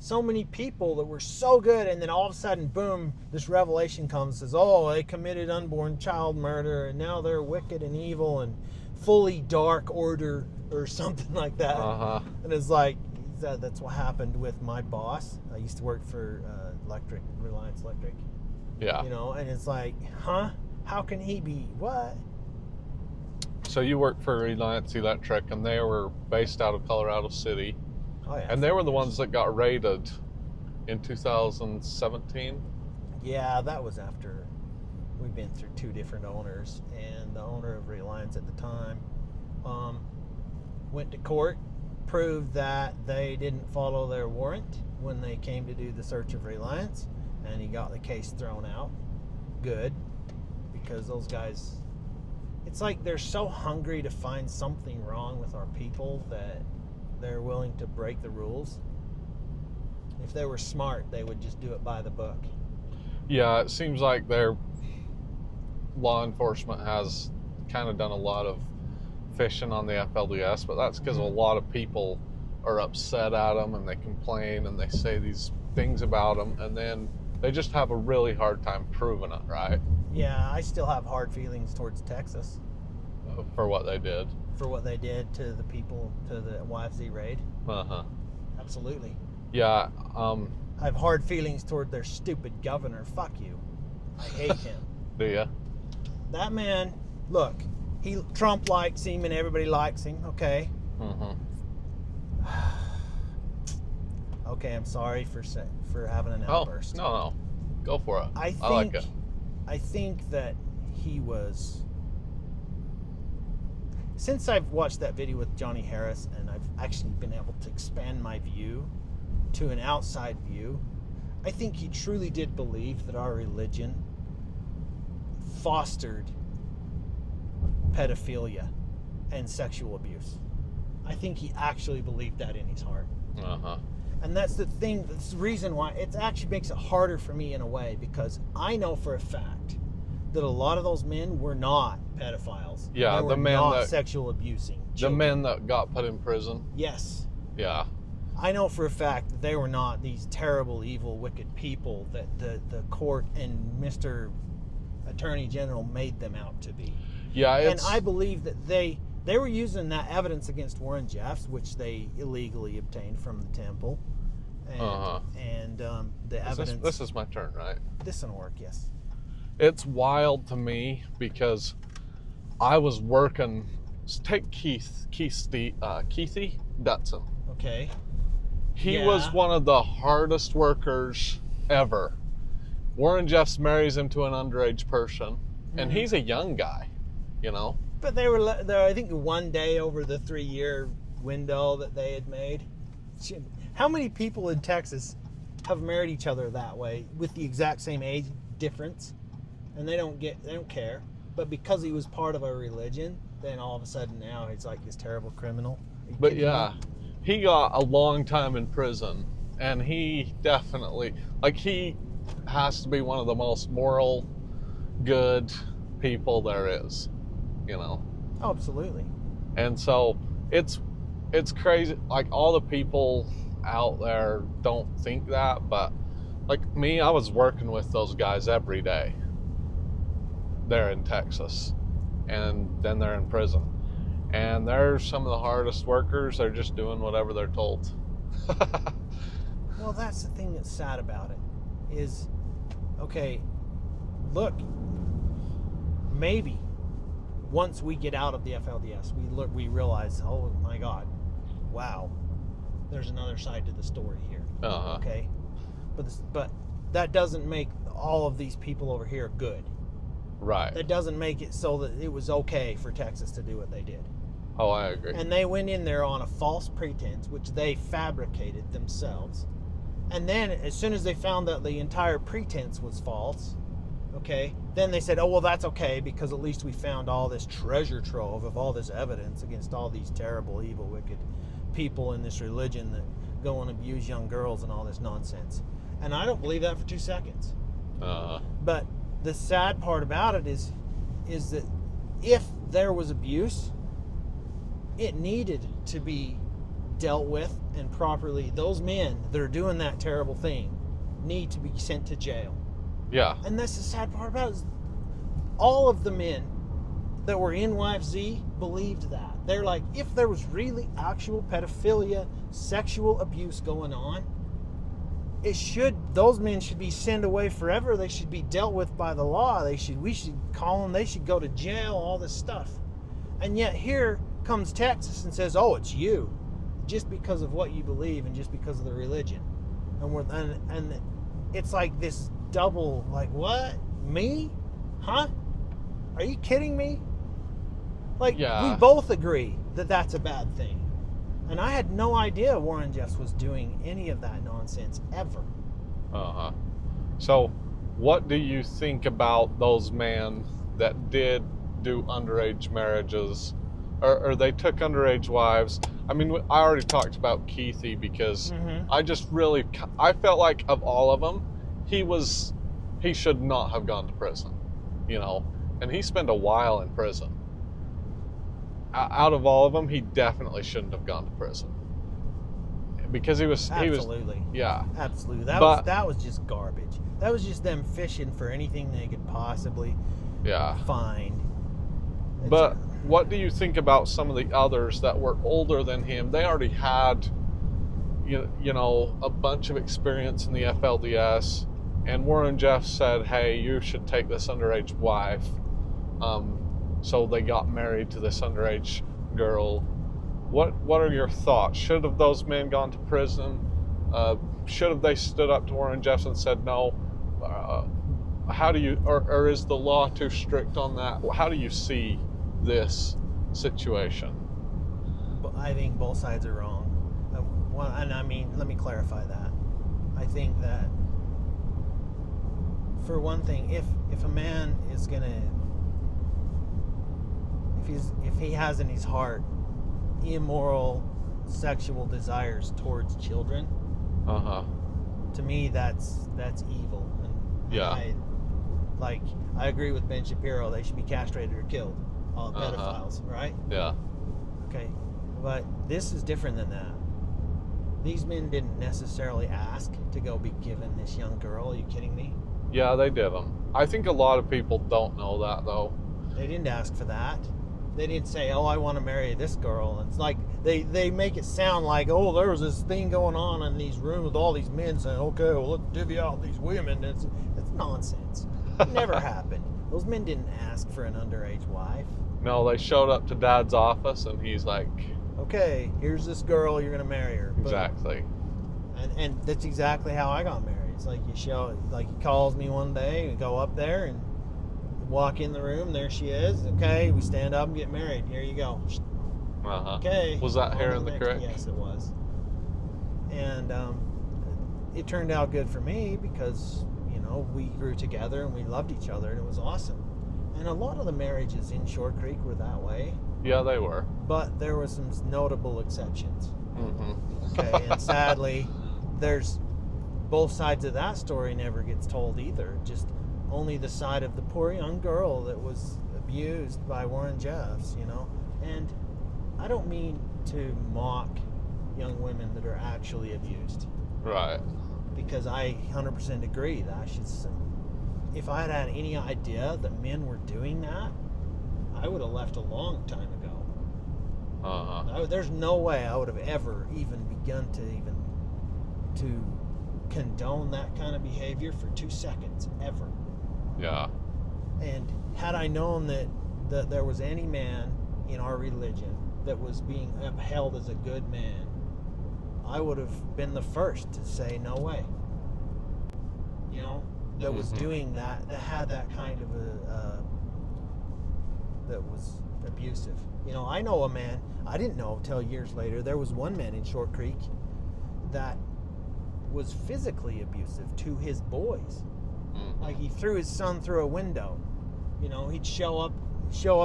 So many people that were so good, and then all of a sudden, boom, this revelation comes and says, oh, they committed unborn child murder, and now they're wicked and evil and fully dark order or something like that. Uh-huh. And it's like, that's what happened with my boss. I used to work for Reliance Electric. Yeah. You know, and it's like, huh? How can he be what? So you worked for Reliance Electric, and they were based out of Colorado City. Oh, yeah. And they were the ones that got raided in 2017? Yeah, that was after we've been through two different owners. And the owner of Reliance at the time went to court, proved that they didn't follow their warrant when they came to do the search of Reliance, and he got the case thrown out. Good, because those guys, it's like they're so hungry to find something wrong with our people that they're willing to break the rules. If they were smart, they would just do it by the book. Yeah, it seems like their law enforcement has kind of done a lot of fishing on the FLDS, but that's because a lot of people are upset at them and they complain and they say these things about them, and then they just have a really hard time proving it, right? Yeah, I still have hard feelings towards Texas. For what they did. For what they did to the people, to the YFZ raid. Uh-huh. Absolutely. Yeah. I have hard feelings toward their stupid governor. Fuck you. I hate him. Do ya? That man, look, Trump likes him and everybody likes him. Okay. Mm-hmm. Okay, I'm sorry for having an outburst. No. Go for it. I like it. I think that he was... Since I've watched that video with Johnny Harris and I've actually been able to expand my view to an outside view, I think he truly did believe that our religion fostered pedophilia and sexual abuse. I think he actually believed that in his heart. Uh-huh. And that's the thing, that's the reason why it actually makes it harder for me in a way, because I know for a fact that a lot of those men were not pedophiles. Yeah, they were the men not that sexual abusing the children. men that got put in prison. Yes. Yeah. I know for a fact that they were not these terrible, evil, wicked people that the court and Mr. Attorney General made them out to be. Yeah, and I believe that they were using that evidence against Warren Jeffs, which they illegally obtained from the temple, and the evidence. This is my turn, right? This will work, yes. It's wild to me because I was working. Take Keithy Dutson. Okay. He was one of the hardest workers ever. Warren Jeffs marries him to an underage person, and he's a young guy, you know. But they were there, I think, one day over the 3-year window that they had made. How many people in Texas have married each other that way with the exact same age difference, and they don't care? But because he was part of a religion, then all of a sudden now he's like this terrible criminal. But yeah, he got a long time in prison, and he definitely, like, he has to be one of the most moral, good people there is, you know. Oh, absolutely. And so it's crazy. Like, all the people out there don't think that, but like me, I was working with those guys every day. They're in Texas, and then they're in prison, and they're some of the hardest workers. They're just doing whatever they're told. Well, that's the thing that's sad about it is, okay, look, maybe once we get out of the FLDS, we realize, oh my God, wow, there's another side to the story here. Okay, but that doesn't make all of these people over here good. Right. That doesn't make it so that it was okay for Texas to do what they did. Oh, I agree. And they went in there on a false pretense, which they fabricated themselves. And then as soon as they found that the entire pretense was false, okay, then they said, oh, well, that's okay, because at least we found all this treasure trove of all this evidence against all these terrible, evil, wicked people in this religion that go and abuse young girls and all this nonsense. And I don't believe that for 2 seconds. But the sad part about it is that if there was abuse, it needed to be dealt with and properly. Those men that are doing that terrible thing need to be sent to jail. Yeah. And that's the sad part about it, is all of the men that were in YFZ believed that. They're like, if there was really actual pedophilia, sexual abuse going on, those men should be sent away forever. They should be dealt with by the law. We should call them, they should go to jail, all this stuff. And yet here comes Texas and says, oh, it's you, just because of what you believe and just because of the religion. And it's like this double, like, what? Me? Huh? Are you kidding me? Like, we both agree that that's a bad thing. And I had no idea Warren Jeffs was doing any of that nonsense ever. So, what do you think about those men that did do underage marriages, or they took underage wives? I mean, I already talked about Keithy because I felt like of all of them, he should not have gone to prison, you know, and he spent a while in prison. Out of all of them, he definitely shouldn't have gone to prison because he was absolutely. That was just garbage. That was just them fishing for anything they could possibly find. But what do you think about some of the others that were older than him? They already had, you know, a bunch of experience in the FLDS, and Warren Jeffs said, "Hey, you should take this underage wife." So they got married to this underage girl. What are your thoughts? Should have those men gone to prison? Should have they stood up to Warren Jeffs and said no? How do you, or is the law too strict on that? How do you see this situation? I think both sides are wrong. And I mean, let me clarify that. I think that, for one thing, if a man is gonna, if he has in his heart immoral sexual desires towards children, to me that's evil. And I agree with Ben Shapiro. They should be castrated or killed, all pedophiles, right? Yeah. Okay, but this is different than that. These men didn't necessarily ask to go be given this young girl. Are you kidding me? Yeah, they didn't. I think a lot of people don't know that, though. They didn't ask for that. They didn't say, oh, I want to marry this girl. It's like they make it sound like, oh, there was this thing going on in these rooms with all these men saying, okay, well, let's divvy out these women. It's nonsense. It never happened. Those men didn't ask for an underage wife. No, they showed up to Dad's office, and he's like, okay, here's this girl, you're going to marry her. Boom. exactly. And that's exactly how I got married. It's like he calls me one day, we go up there and walk in the room, there she is. Okay, we stand up and get married. Here you go. Uh-huh. Okay. Was that here in the creek? Yes, it was. And it turned out good for me because, we grew together and we loved each other, and it was awesome. And a lot of the marriages in Short Creek were that way. Yeah, they were. But there were some notable exceptions. Mm-hmm. Okay, and sadly, there's both sides of that story never gets told either. Just only the side of the poor young girl that was abused by Warren Jeffs, And I don't mean to mock young women that are actually abused. Right. Because I 100% agree that if I had any idea that men were doing that, I would have left a long time ago. Uh-huh. There's no way I would have ever even begun to condone that kind of behavior for 2 seconds, ever. Yeah. And had I known that there was any man in our religion that was being upheld as a good man, I would have been the first to say no way. That was doing that had that kind of that was abusive. I know a man, I didn't know till years later, there was one man in Short Creek that was physically abusive to his boys. Mm-hmm. Like he threw his son through a window. He'd show up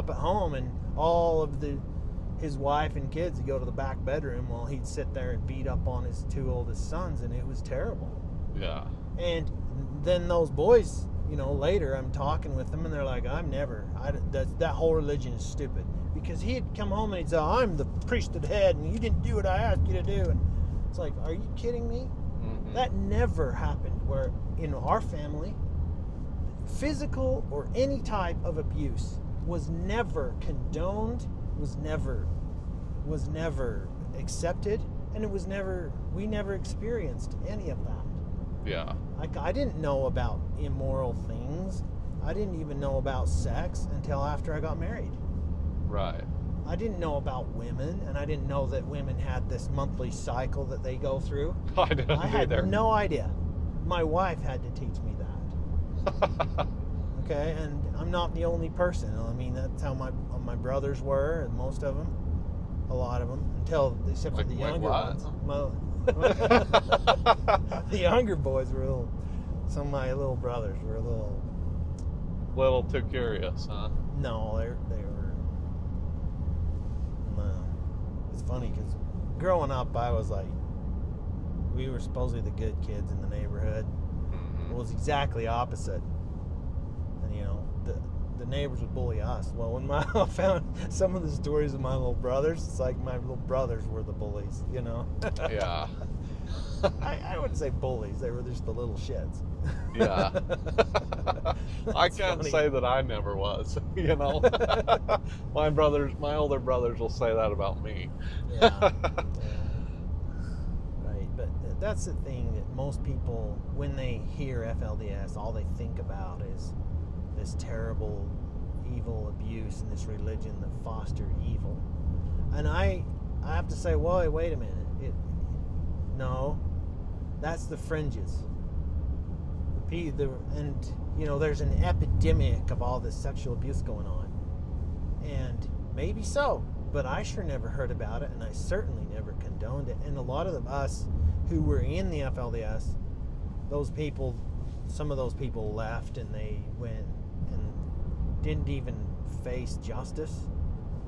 at home, and all of his wife and kids would go to the back bedroom while he'd sit there and beat up on his 2 oldest sons, and it was terrible. Yeah. And then those boys, later I'm talking with them, and they're like, that whole religion is stupid. Because he'd come home and he'd say, I'm the priesthood head, and you didn't do what I asked you to do. And it's like, are you kidding me? Mm-hmm. That never happened. Where in our family, physical or any type of abuse was never condoned, was never accepted, and we never experienced any of that. Yeah. I didn't know about immoral things. I didn't even know about sex until after I got married. Right. I didn't know about women, and I didn't know that women had this monthly cycle that they go through. I didn't I had either. no idea. My wife had to teach me that. Okay, and I'm not the only person. I mean, that's how my brothers were, and most of them, a lot of them, except for the younger ones. The younger boys were some of my little brothers were a little too curious, huh? No, they were. No. It's funny because growing up, I was like, we were supposedly the good kids in the neighborhood. Mm-hmm. It was exactly opposite. And the neighbors would bully us. Well, when I found some of the stories of my little brothers, it's like my little brothers were the bullies, Yeah. I wouldn't say bullies. They were just the little shits. Yeah. I can't say that I never was, My older brothers will say that about me. Yeah. Right. But that's the thing that most people, when they hear FLDS, all they think about is this terrible, evil abuse in this religion that fostered evil. And I have to say, well, wait a minute. No, that's the fringes. There's an epidemic of all this sexual abuse going on. And maybe so, but I sure never heard about it, and I certainly never condoned it. And a lot of us who were in the FLDS, some of those people left, and they went and didn't even face justice.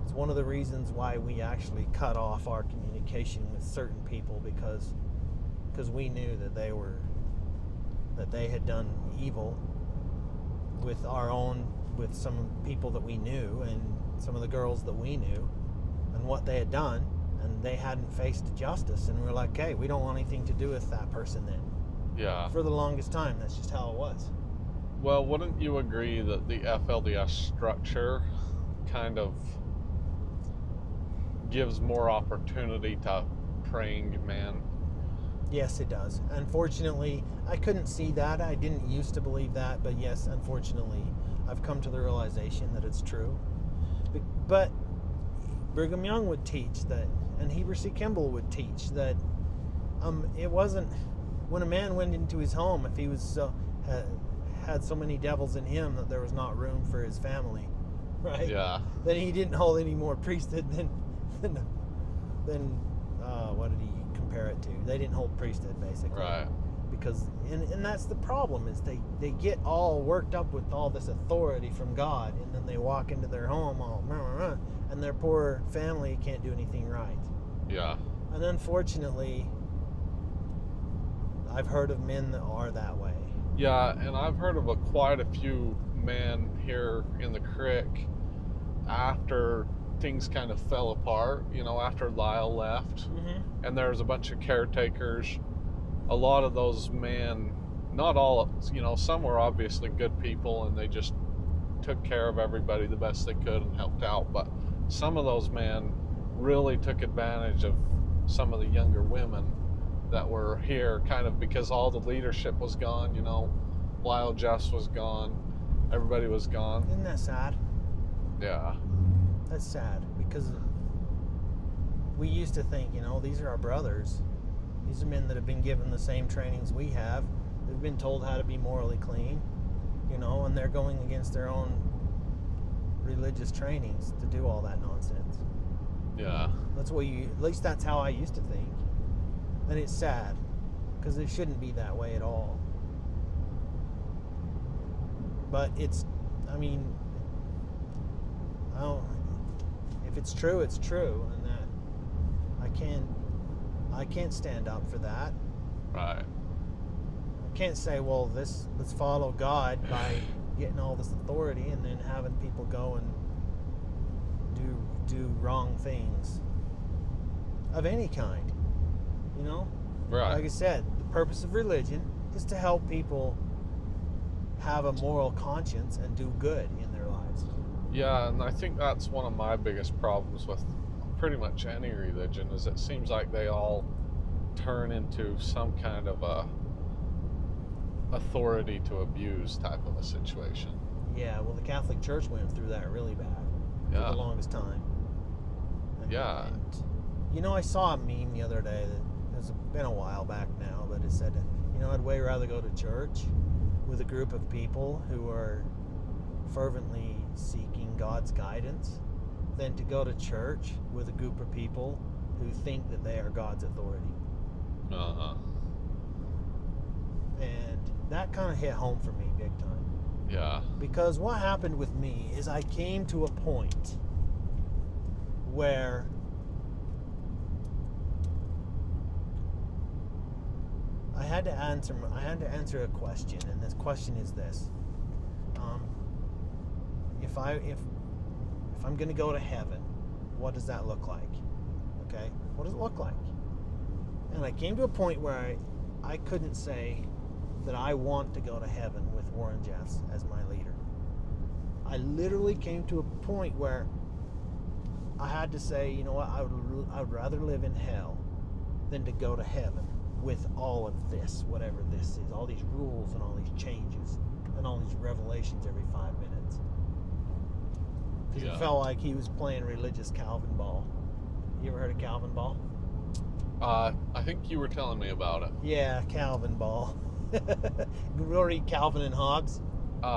It's one of the reasons why we actually cut off our communication with certain people, because we knew that they had done evil with some people that we knew, and some of the girls that we knew, and what they had done, and they hadn't faced justice. And we were like, hey, we don't want anything to do with that person then. Yeah. For the longest time, that's just how it was. Well, wouldn't you agree that the FLDS structure kind of gives more opportunity to praying men. Yes, it does. Unfortunately, I couldn't see that. I didn't used to believe that, but yes, unfortunately, I've come to the realization that it's true. But Brigham Young would teach that, and Heber C. Kimball would teach that it wasn't when a man went into his home, if he was had so many devils in him that there was not room for his family, right? Yeah. Then he didn't hold any more priesthood than what did he compare it to? They didn't hold priesthood, basically. Right. Because and that's the problem, is they get all worked up with all this authority from God, and then they walk into their home all and their poor family can't do anything right. Yeah. And unfortunately, I've heard of men that are that way. Yeah, and I've heard of quite a few men here in the creek after things kind of fell apart, after Lyle left, and there's a bunch of caretakers. A lot of those men, not all, some were obviously good people and they just took care of everybody the best they could and helped out, but some of those men really took advantage of some of the younger women that were here, kind of because all the leadership was gone, Lyle Jeffs was gone, everybody was gone. Isn't that sad? Yeah. That's sad, because we used to think, these are our brothers. These are men that have been given the same trainings we have. They've been told how to be morally clean, and they're going against their own religious trainings to do all that nonsense. Yeah. That's what at least that's how I used to think. And it's sad, because it shouldn't be that way at all. But if it's true, it's true, and that I can't stand up for that. Right. I can't say, well, let's follow God by getting all this authority and then having people go and do wrong things of any kind. Right. Like I said, the purpose of religion is to help people have a moral conscience and do good in their lives. Yeah, and I think that's one of my biggest problems with pretty much any religion, is it seems like they all turn into some kind of a authority to abuse type of a situation. Yeah, well, the Catholic Church went through that really bad for the longest time. And, I saw a meme the other day that it's been a while back now, but it said, I'd way rather go to church with a group of people who are fervently seeking God's guidance than to go to church with a group of people who think that they are God's authority. And that kind of hit home for me big time. Yeah. Because what happened with me is I came to a point where I had to answer a question, and this question is this: if I'm going to go to heaven, what does that look like? Okay, what does it look like? And I came to a point where I couldn't say that I want to go to heaven with Warren Jeffs as my leader. I literally came to a point where I had to say, you know what, I would rather live in hell than to go to heaven with all of this, whatever this is, all these rules and all these changes and all these revelations every 5 minutes. Because it felt like he was playing religious Calvin ball. You ever heard of Calvin ball? I think you were telling me about it. Yeah, Calvin ball. You read Calvin and Hobbes?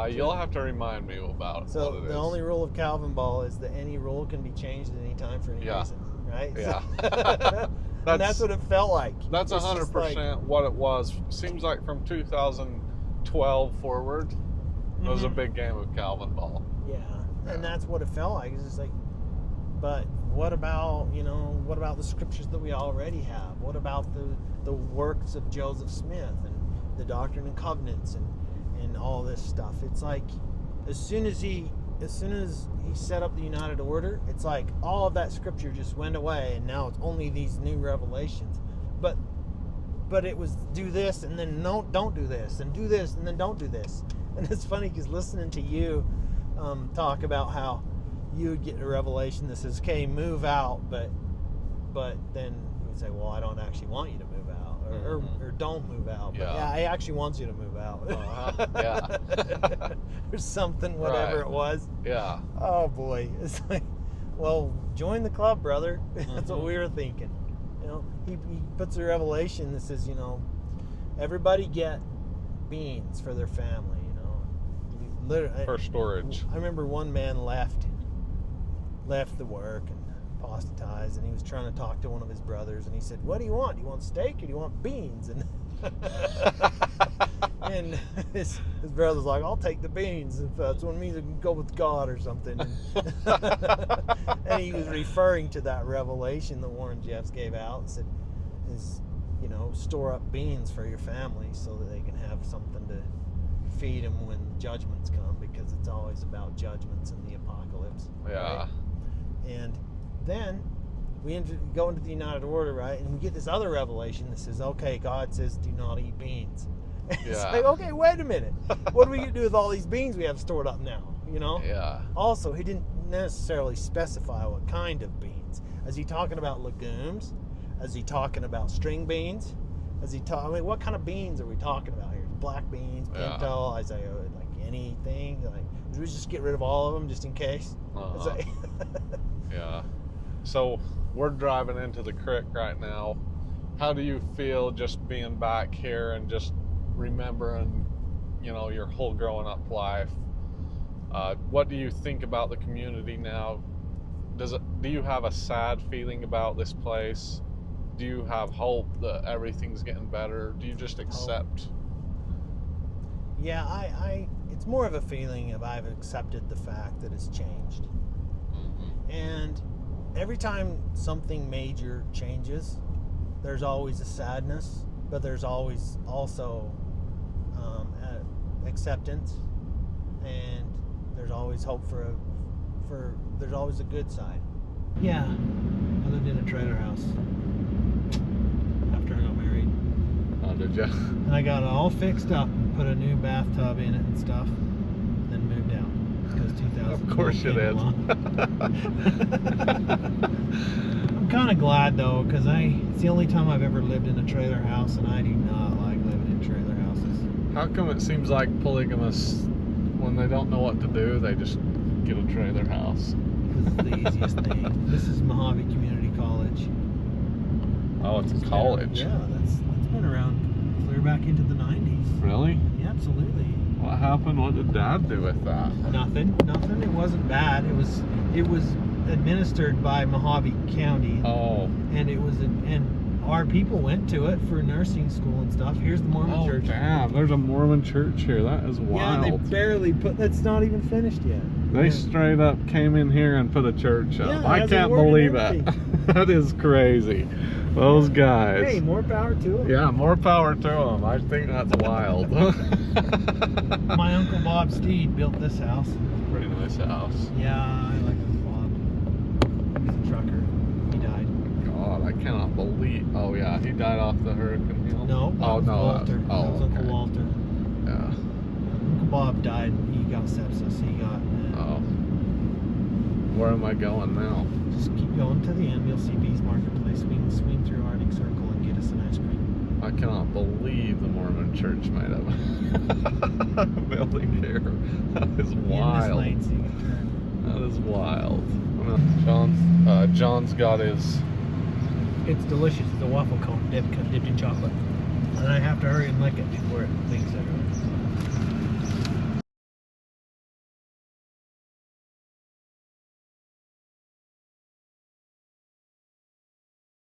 You'll have to remind me about what So it is. the only rule of Calvin ball is that any rule can be changed at any time for any reason, right? Yeah. And that's what it felt like. That's 100% what it was. Seems like from 2012 forward, it was a big game of Calvin ball. Yeah, and that's what it felt like. It's just like, but what about, what about the scriptures that we already have? What about the works of Joseph Smith and the Doctrine and Covenants and all this stuff? It's like, as soon as he set up the United Order, it's like all of that scripture just went away, and now it's only these new revelations. But it was do this and then don't do this, and do this and then don't do this. And it's funny because listening to you talk about how you would get a revelation that says, okay, move out, but then you would say, well, I don't actually want you to move out, or don't move out. But yeah, he actually wants you to move out. Yeah. Or something, whatever it was. Yeah. Oh boy, it's like, well, join the club, brother. That's what we were thinking. You know, he puts a revelation that says, you know, everybody get beans for their family. You know, literally For storage. I remember one man left the work and apostatized, and he was trying to talk to one of his brothers, and he said, what do you want? Do you want steak or do you want beans? And and his brother's like, I'll take the beans if that's what it means, I can go with God or something. And he was referring to that revelation that Warren Jeffs gave out and said, you know, store up beans for your family so that they can have something to feed them when judgments come, because it's always about judgments in the apocalypse. Yeah. Right? And then we go into the United Order, right? And we get this other revelation that says, okay, God says do not eat beans. It's like, okay, wait a minute. What are we going to do with all these beans we have stored up now? You know? Yeah. Also, he didn't necessarily specify what kind of beans. Is he talking about legumes? Is he talking about string beans? What kind of beans are we talking about here? Black beans, pinto, Isaiah, like anything? Like, should we just get rid of all of them just in case? Like, yeah. So we're driving into the creek right now. How do you feel just being back here and just remembering, you know, your whole growing up life? What do you think about the community now? Do you have a sad feeling about this place? Do you have hope that everything's getting better? Do you just accept? Yeah, it's more of a feeling of I've accepted the fact that it's changed. And every time something major changes, there's always a sadness, but there's always also acceptance, and there's always hope for there's always a good side. Yeah, I lived in a trailer house after I got married. Oh, did you? And I got it all fixed up and put a new bathtub in it and stuff, then moved out. Because 2000. Of course you did. I'm kind of glad though, because it's the only time I've ever lived in a trailer house, and I do not like living in trailer houses. How come it seems like polygamists, when they don't know what to do, they just get a trailer house? Because it's the easiest thing. This is Mojave Community College. Oh, it's a college. Yeah, that's been around clear back into the 90s. Really? Yeah, absolutely. What happened? What did Dad do with that? Nothing. It wasn't bad. It was administered by Mojave County. Oh. And our people went to it for nursing school and stuff. Here's the Mormon church. Oh, damn. There's a Mormon church here. That is wild. Yeah, they barely that's not even finished yet. They straight up came in here and put a church up. Yeah, I can't believe it. That is crazy. Those guys. Hey, more power to them. Yeah, more power to them. I think that's wild. My Uncle Bob Steed built this house. Pretty nice house. Yeah, I like Bob. He's a trucker. He died. God, I cannot believe. Oh yeah, he died off the Hurricane Hill. No. Oh no. Walter. That was Uncle okay. Walter. Yeah. Uncle Bob died. He got sepsis. He got. Oh. Where am I going now? Just keep going to the end. You'll see Bees Marketplace. We can swing through Arctic Circle and get us an ice cream. I cannot believe the Mormon church made a building here. That is wild. Lane, so you can turn. That is wild. John's got his. It's delicious. It's a waffle cone dipped in chocolate. And I have to hurry and lick it before it leaks everywhere.